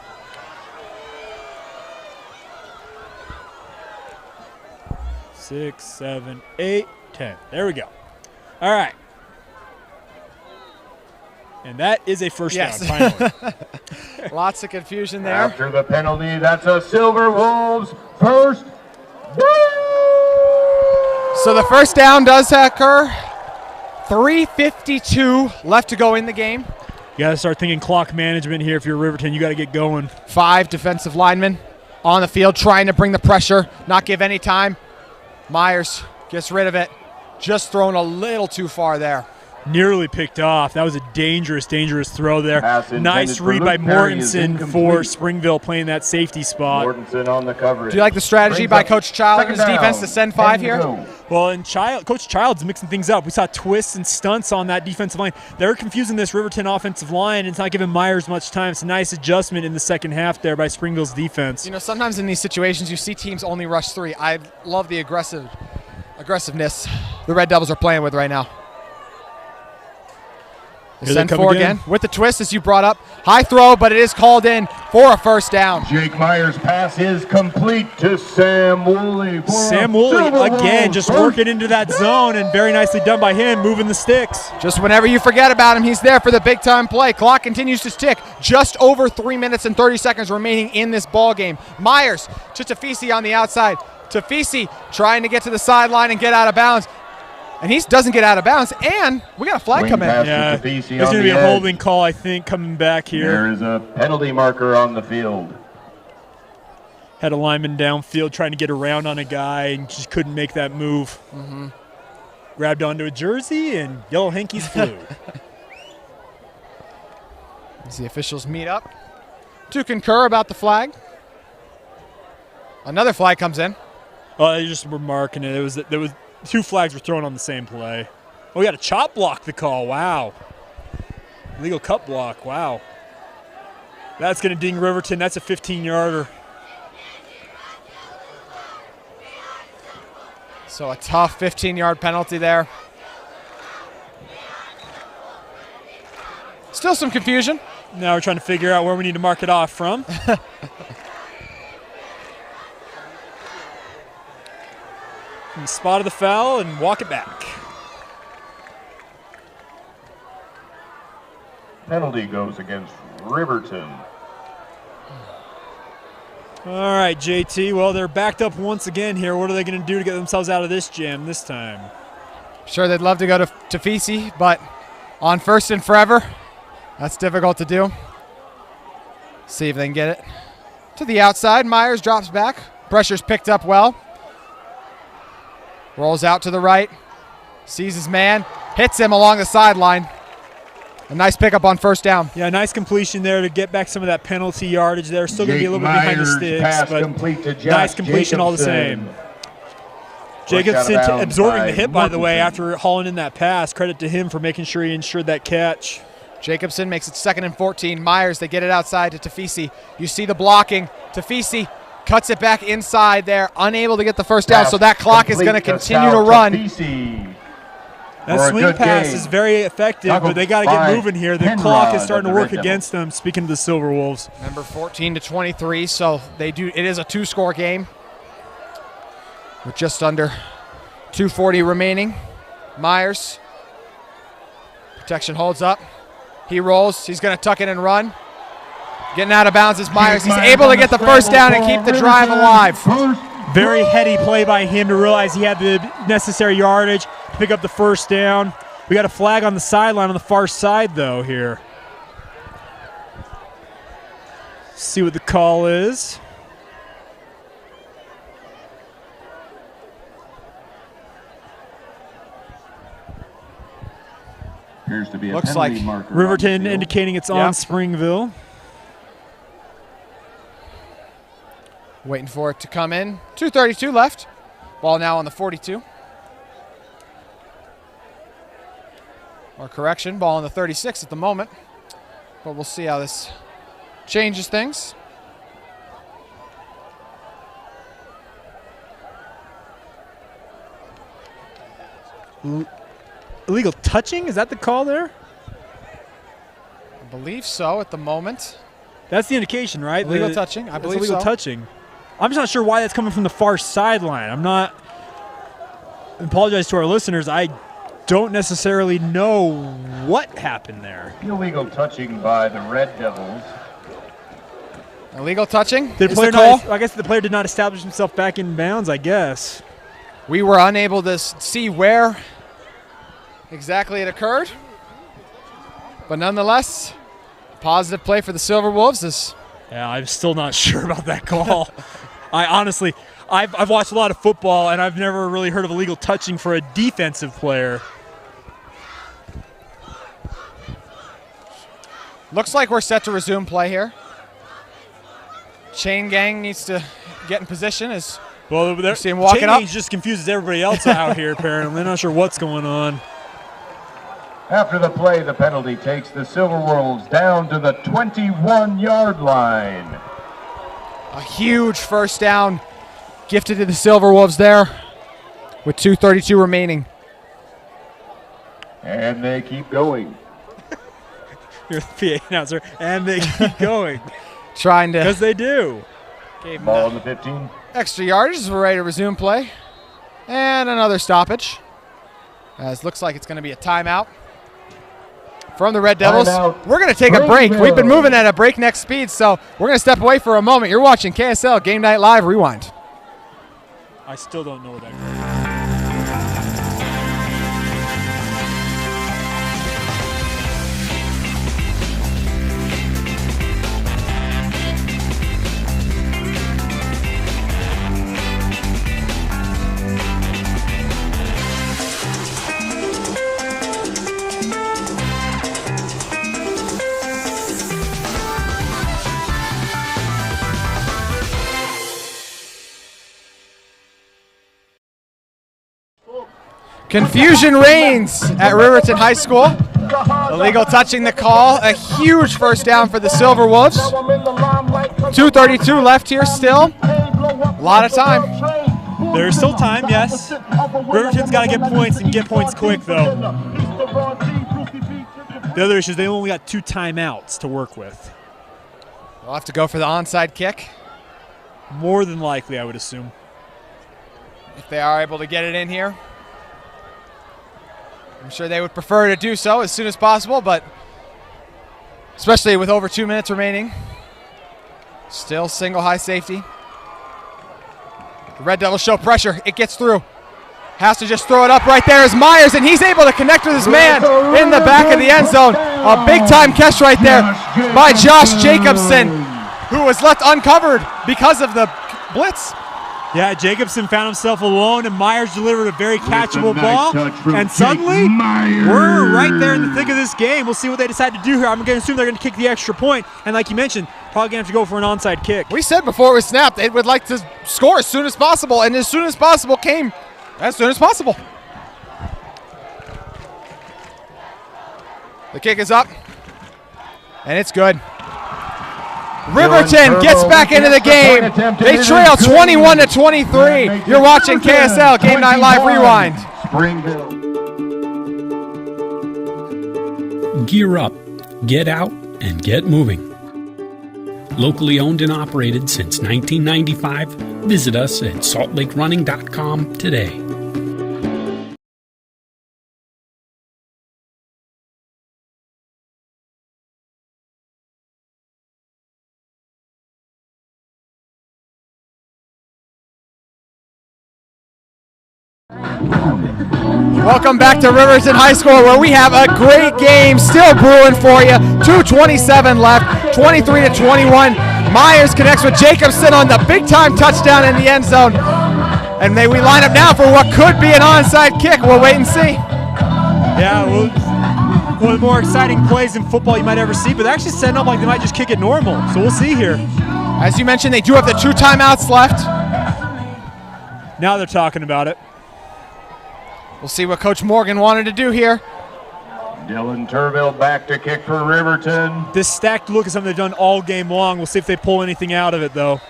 Six, 7, 8, 10. There we go. All right. And that is a first down, finally. Lots of confusion there. After the penalty, that's a Silver Wolves first down. So the first down does occur. 3:52 left to go in the game. You got to start thinking clock management here if you're Riverton. You got to get going. 5 defensive linemen on the field trying to bring the pressure, not give any time. Myers gets rid of it. Just thrown a little too far there. Nearly picked off. That was a dangerous, dangerous throw there. Nice read by Luke Perry is Mortensen incomplete. for Springville playing that safety spot. Mortensen on the coverage. Do you like the strategy by Coach Child and his defense to send 5 here? Well, and Coach Child's mixing things up. We saw twists and stunts on that defensive line. They're confusing this Riverton offensive line. It's not giving Myers much time. It's a nice adjustment in the second half there by Springville's defense. You know, sometimes in these situations you see teams only rush 3. I love the aggressiveness the Red Devils are playing with right now. Send 4 again with the twist, as you brought up. High throw, but it is called in for a first down. Jake Myers' pass is complete to Sam Woolley. Sam Woolley again just working into that zone, and very nicely done by him, moving the sticks. Just whenever you forget about him, he's there for the big time play. Clock continues to tick. Just over 3 minutes and 30 seconds remaining in this ball game. Myers to Tafisi on the outside. Tafisi trying to get to the sideline and get out of bounds. And he doesn't get out of bounds, and we got a flag come in. Yeah, there's going to be a holding call, I think, coming back here. There is a penalty marker on the field. Had a lineman downfield trying to get around on a guy and just couldn't make that move. Mm-hmm. Grabbed onto a jersey, and yellow hankies flew. As the officials meet up to concur about the flag. Another flag comes in. Oh, they just were marking it. There was 2 flags were thrown on the same play. Oh, we got a chop block the call. Wow. Illegal cut block. Wow. That's going to ding Riverton. That's a 15-yarder. So a tough 15-yard penalty there. Still some confusion. Now we're trying to figure out where we need to mark it off from. From the spot of the foul and walk it back. Penalty goes against Riverton. All right, JT. Well, they're backed up once again here. What are they going to do to get themselves out of this jam this time? Sure, they'd love to go to Tafisi, but on first and forever, that's difficult to do. See if they can get it. To the outside, Myers drops back. Pressure's picked up well. Rolls out to the right. Sees his man. Hits him along the sideline. A nice pickup on first down. Yeah, nice completion there to get back some of that penalty yardage there. Still going to be a little bit behind the sticks, but nice completion all the same. Jacobson absorbing the hit, by the way, after hauling in that pass. Credit to him for making sure he ensured that catch. Jacobson makes it 2nd and 14. Myers, they get it outside to Tafisi. You see the blocking. Tafisi cuts it back inside there, unable to get the first down, so that clock is going to continue to run. That swing pass is very effective, but they got to get moving here. The clock is starting to work against them, speaking to the Silver Wolves. Number 14 to 23, so they do. It is a 2-score game with just under 2:40 remaining. Myers, protection holds up. He rolls. He's going to tuck it and run. Getting out of bounds is Myers. He's able to get the first down and keep the drive alive. Very heady play by him to realize he had the necessary yardage to pick up the first down. We got a flag on the sideline on the far side, though, here. See what the call is. Appears to be a Looks penalty like marker. Riverton indicating it's on Springville. Waiting for it to come in. 2:32 left. Ball now on the 42. Or correction, ball on the 36 at the moment. But we'll see how this changes things. Illegal touching? Is that the call there? I believe so at the moment. That's the indication, right? Illegal touching, I believe illegal so. touching. I'm just not sure why that's coming from the far sideline. I'm not. I apologize to our listeners. I don't necessarily know what happened there. Illegal touching by the Red Devils. Illegal touching? Did the player not, I guess the player did not establish himself back in bounds, I guess. We were unable to see where exactly it occurred. But nonetheless, positive play for the Silver Wolves. Yeah, I'm still not sure about that call. I honestly, I've watched a lot of football, and I've never really heard of illegal touching for a defensive player. Looks like we're set to resume play here. Chain gang needs to get in position as well. See him walking up. Chain just confuses everybody else out here. Apparently, I'm not sure what's going on. After the play, the penalty takes the Silver Wolves down to the 21-yard line. A huge first down gifted to the Silver Wolves there with 2:32 remaining. And they keep going. You're the PA announcer, and they keep going. Trying to. Because they do. Ball on the 15. Extra yardage as we're ready to resume play. And another stoppage. As looks like it's going to be a timeout from the Red Devils. Timeout. We're going to take a break. We've been moving at a breakneck speed, so we're going to step away for a moment. You're watching KSL Game Night Live Rewind. I still don't know what that Confusion reigns at Riverton High School. Illegal touching the call. A huge first down for the Silver Wolves. 2:32 left here still. A lot of time. There's still time, yes. Riverton's got to get points and get points quick, though. The other issue is they only got 2 timeouts to work with. They'll have to go for the onside kick. More than likely, I would assume. If they are able to get it in here. I'm sure they would prefer to do so as soon as possible, but especially with over 2 minutes remaining. Still single high safety. The Red Devils show pressure. It gets through. Has to just throw it up right there as Myers, and he's able to connect with his man in the back of the end zone. A big-time catch right there by Josh Jacobson, who was left uncovered because of the blitz. Yeah, Jacobson found himself alone, and Myers delivered a very catchable ball. And suddenly, we're right there in the thick of this game. We'll see what they decide to do here. I'm going to assume they're going to kick the extra point. And like you mentioned, probably going to have to go for an onside kick. We said before it was snapped, they would like to score as soon as possible. And as soon as possible came as soon as possible. The kick is up. And it's good. Riverton gets back into the game. They trail 21-23. You're watching KSL Game Night Live Rewind. Springville. Gear up, get out, and get moving. Locally owned and operated since 1995, visit us at saltlakerunning.com today. Welcome back to Riverton High School, where we have a great game still brewing for you. 2:27 left, 23-21. Myers connects with Jacobson on the big-time touchdown in the end zone. And may we line up now for what could be an onside kick. We'll wait and see. Yeah, well, one of the more exciting plays in football you might ever see, but they're actually setting up like they might just kick it normal. So we'll see here. As you mentioned, they do have the 2 timeouts left. Now they're talking about it. We'll see what Coach Morgan wanted to do here. Dylan Turville back to kick for Riverton. This stacked look is something they've done all game long. We'll see if they pull anything out of it, though.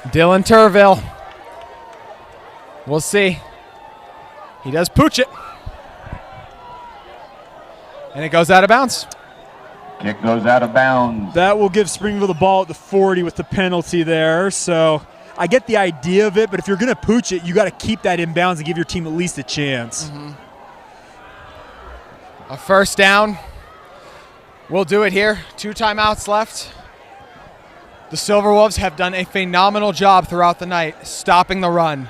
Dylan Turville. We'll see. He does pooch it. And it goes out of bounds. Kick goes out of bounds. That will give Springville the ball at the 40 with the penalty there. So I get the idea of it, but if you're going to pooch it, you got to keep that in bounds and give your team at least a chance. A first down. We'll do it here. 2 timeouts left. The Silverwolves have done a phenomenal job throughout the night stopping the run.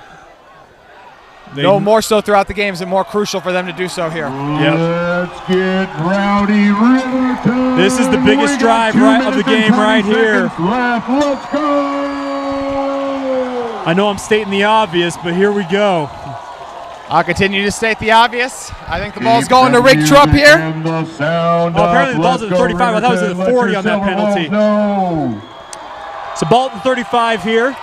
No more so throughout the games, and more crucial for them to do so here. Let's get rowdy, Riverton. This is the biggest drive of the game right here. Left. Let's go. I know I'm stating the obvious, but here we go. I'll continue to state the obvious. I think the ball's going to Rick Trupp here. Apparently the ball's at the 35. I thought it was at the 40 on that penalty. So ball at the 35 here.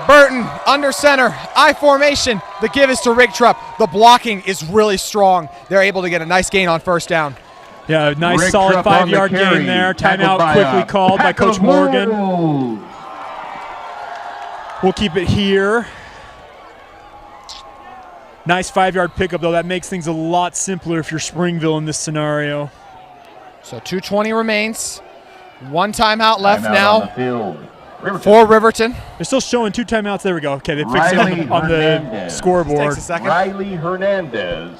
Burton under center, I formation. The give is to Rick Trupp. The blocking is really strong. They're able to get a nice gain on first down. Yeah, nice Rick solid Trupp 5-yard gain there. Timeout quickly called by Coach Morgan. We'll keep it here. Nice 5-yard pickup, though. That makes things a lot simpler if you're Springville in this scenario. So 2:20 remains. 1 timeout left Timeout now on the field. for Riverton. They're still showing 2 timeouts. There we go. Okay, they fixed it on the scoreboard. Takes a second. Riley Hernandez,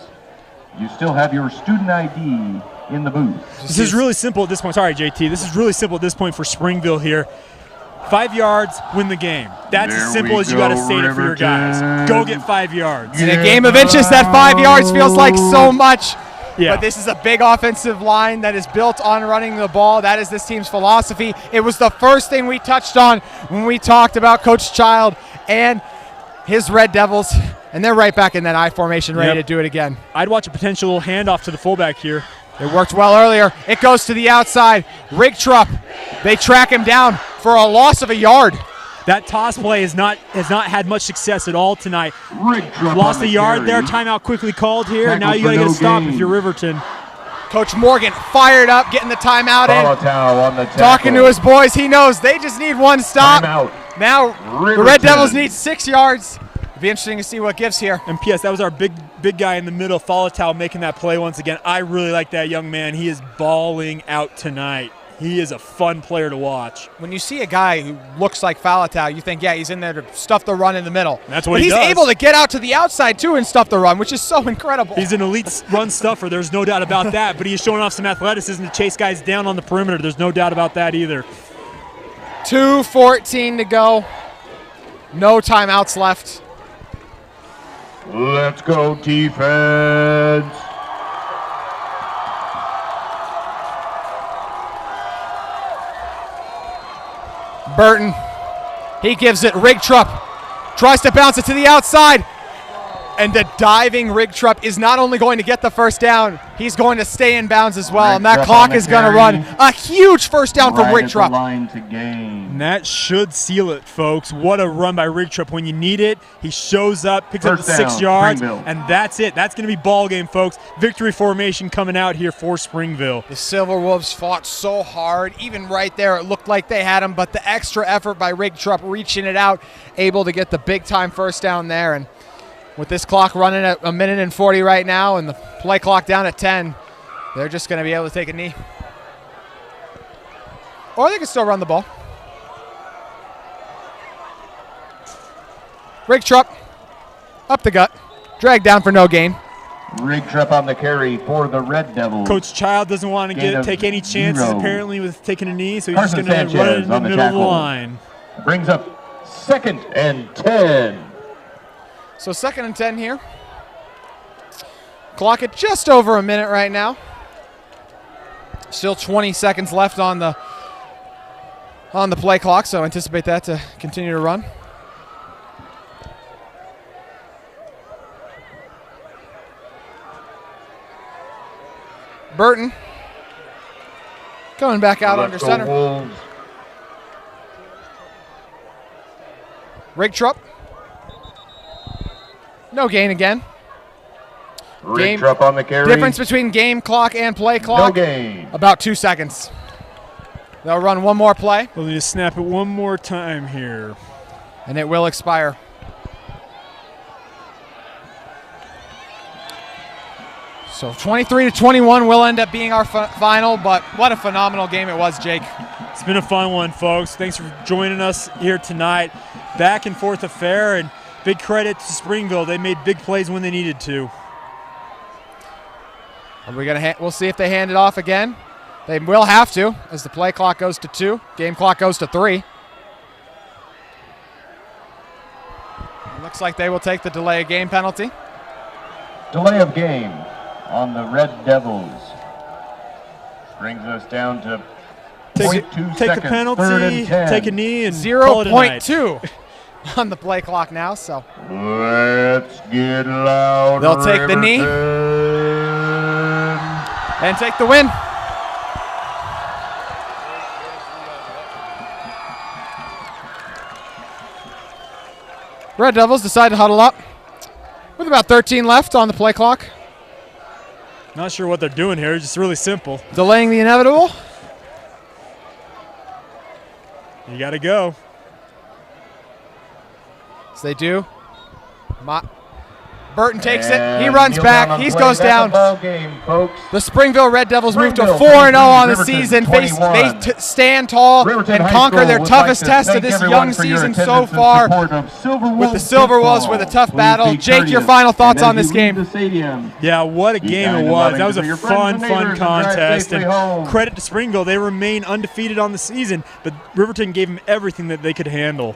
you still have your student ID in the booth. This is really simple at this point. Sorry, JT. This is really simple at this point for Springville here. 5 yards, win the game. That's as simple as you got to state it for your guys. Go get 5 yards. In a game of inches, that 5 yards feels like so much. Yeah. But this is a big offensive line that is built on running the ball. That is this team's philosophy. It was the first thing we touched on when we talked about Coach Child and his Red Devils. And they're right back in that I formation, ready to do it again. I'd watch a potential handoff to the fullback here. It worked well earlier. It goes to the outside. Rick Trupp, they track him down for a loss of a yard. That toss play has not had much success at all tonight. Rick Trupp Lost on a the yard there. carry. Timeout quickly called here. Tackle Now you for got to get no a stop gain. if you're Riverton. Coach Morgan fired up, getting the timeout in. Politow on the tackle. Talking to his boys. He knows they just need 1 stop. Timeout. Now the Riverton. Red Devils need 6 yards. It'll be interesting to see what gives here. And P.S. that was our big guy in the middle, Folatow, making that play once again. I really like that young man. He is balling out tonight. He is a fun player to watch. When you see a guy who looks like Folatow, you think, yeah, he's in there to stuff the run in the middle. That's what but he he's does. able to get out to the outside, too, and stuff the run, which is so incredible. He's an elite run stuffer. There's no doubt about that. But he's showing off some athleticism to chase guys down on the perimeter. There's no doubt about that either. 2:14 to go. No timeouts left. Let's go defense. Burton, he gives it. Rig Trupp tries to bounce it to the outside. And the diving Rig Trupp is not only going to get the first down, he's going to stay in bounds as well. Rig And that Trupp clock on the is going to carry. run a huge first down from Right Rig at the Trupp. line to gain. And that should seal it, folks. What a run by Rig Trupp. When you need it, he shows up, picks up the First 6 down, yards, Springville. and that's it. That's going to be ball game, folks. Victory formation coming out here for Springville. The Silverwolves fought so hard. Even right there, it looked like they had him, but the extra effort by Rig Trupp reaching it out, able to get the big-time first down there. And with this clock running at 1 minute and 40 right now and the play clock down at 10, they're just going to be able to take a knee. Or they can still run the ball. Rig Trupp, up the gut, dragged down for no gain. Rig Trupp on the carry for the Red Devils. Coach Child doesn't want to Gain of take any chances, 0. apparently, with taking a knee, so he's Carson just going to Sanchez run it in the on the middle of the tackle. line. Brings up 2nd and 10. So 2nd and 10 here. Clock at just over a minute right now. Still 20 seconds left on the play clock, so anticipate that to continue to run. Burton coming back out under center. Rigtrup. No gain again. Rigtrup on the carry. Difference between game clock and play clock. No gain. About 2 seconds. They'll run one more play. We'll just snap it one more time here. And it will expire. So 23-21 will end up being our final, but what a phenomenal game it was, Jake. It's been a fun one, folks. Thanks for joining us here tonight. Back and forth affair, and big credit to Springville. They made big plays when they needed to. Are we gonna? We'll see if they hand it off again. They will have to, as the play clock goes to 2. Game clock goes to 3. It looks like they will take the delay of game penalty. Delay of game on the Red Devils. Brings us down to take seconds. the penalty, 3rd and 10. take a knee, and call it a night. 0.2 on the play clock now. So let's get loud. They'll take the knee and take the win. Red Devils decide to huddle up with about 13 left on the play clock. Not sure what they're doing here. It's just really simple. Delaying the inevitable. You got to go. As they do. Burton takes it. He runs back. He goes down. Game, folks. The Springville Red Devils move to 4-0 on the season. They stand tall Riverton and High conquer School their would toughest like to test of thank this everyone young for your season so attendance and far. support of Silver With the Wolves Silver Wolves football. with a tough Please battle. be Jake, your courteous. final thoughts And on as this you leave game? the stadium, Yeah, what a be game kind it and was. loving That was to a your friends fun and neighbors and drive contest. safely And home. credit to Springville. They remain undefeated on the season, but Riverton gave them everything that they could handle.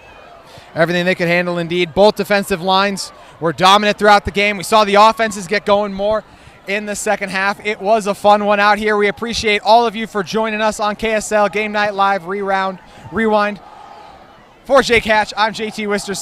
Everything they could handle, indeed. Both defensive lines were dominant throughout the game. We saw the offenses get going more in the second half. It was a fun one out here. We appreciate all of you for joining us on KSL Game Night Live Rewind. For Jake Hatch, I'm JT Wister.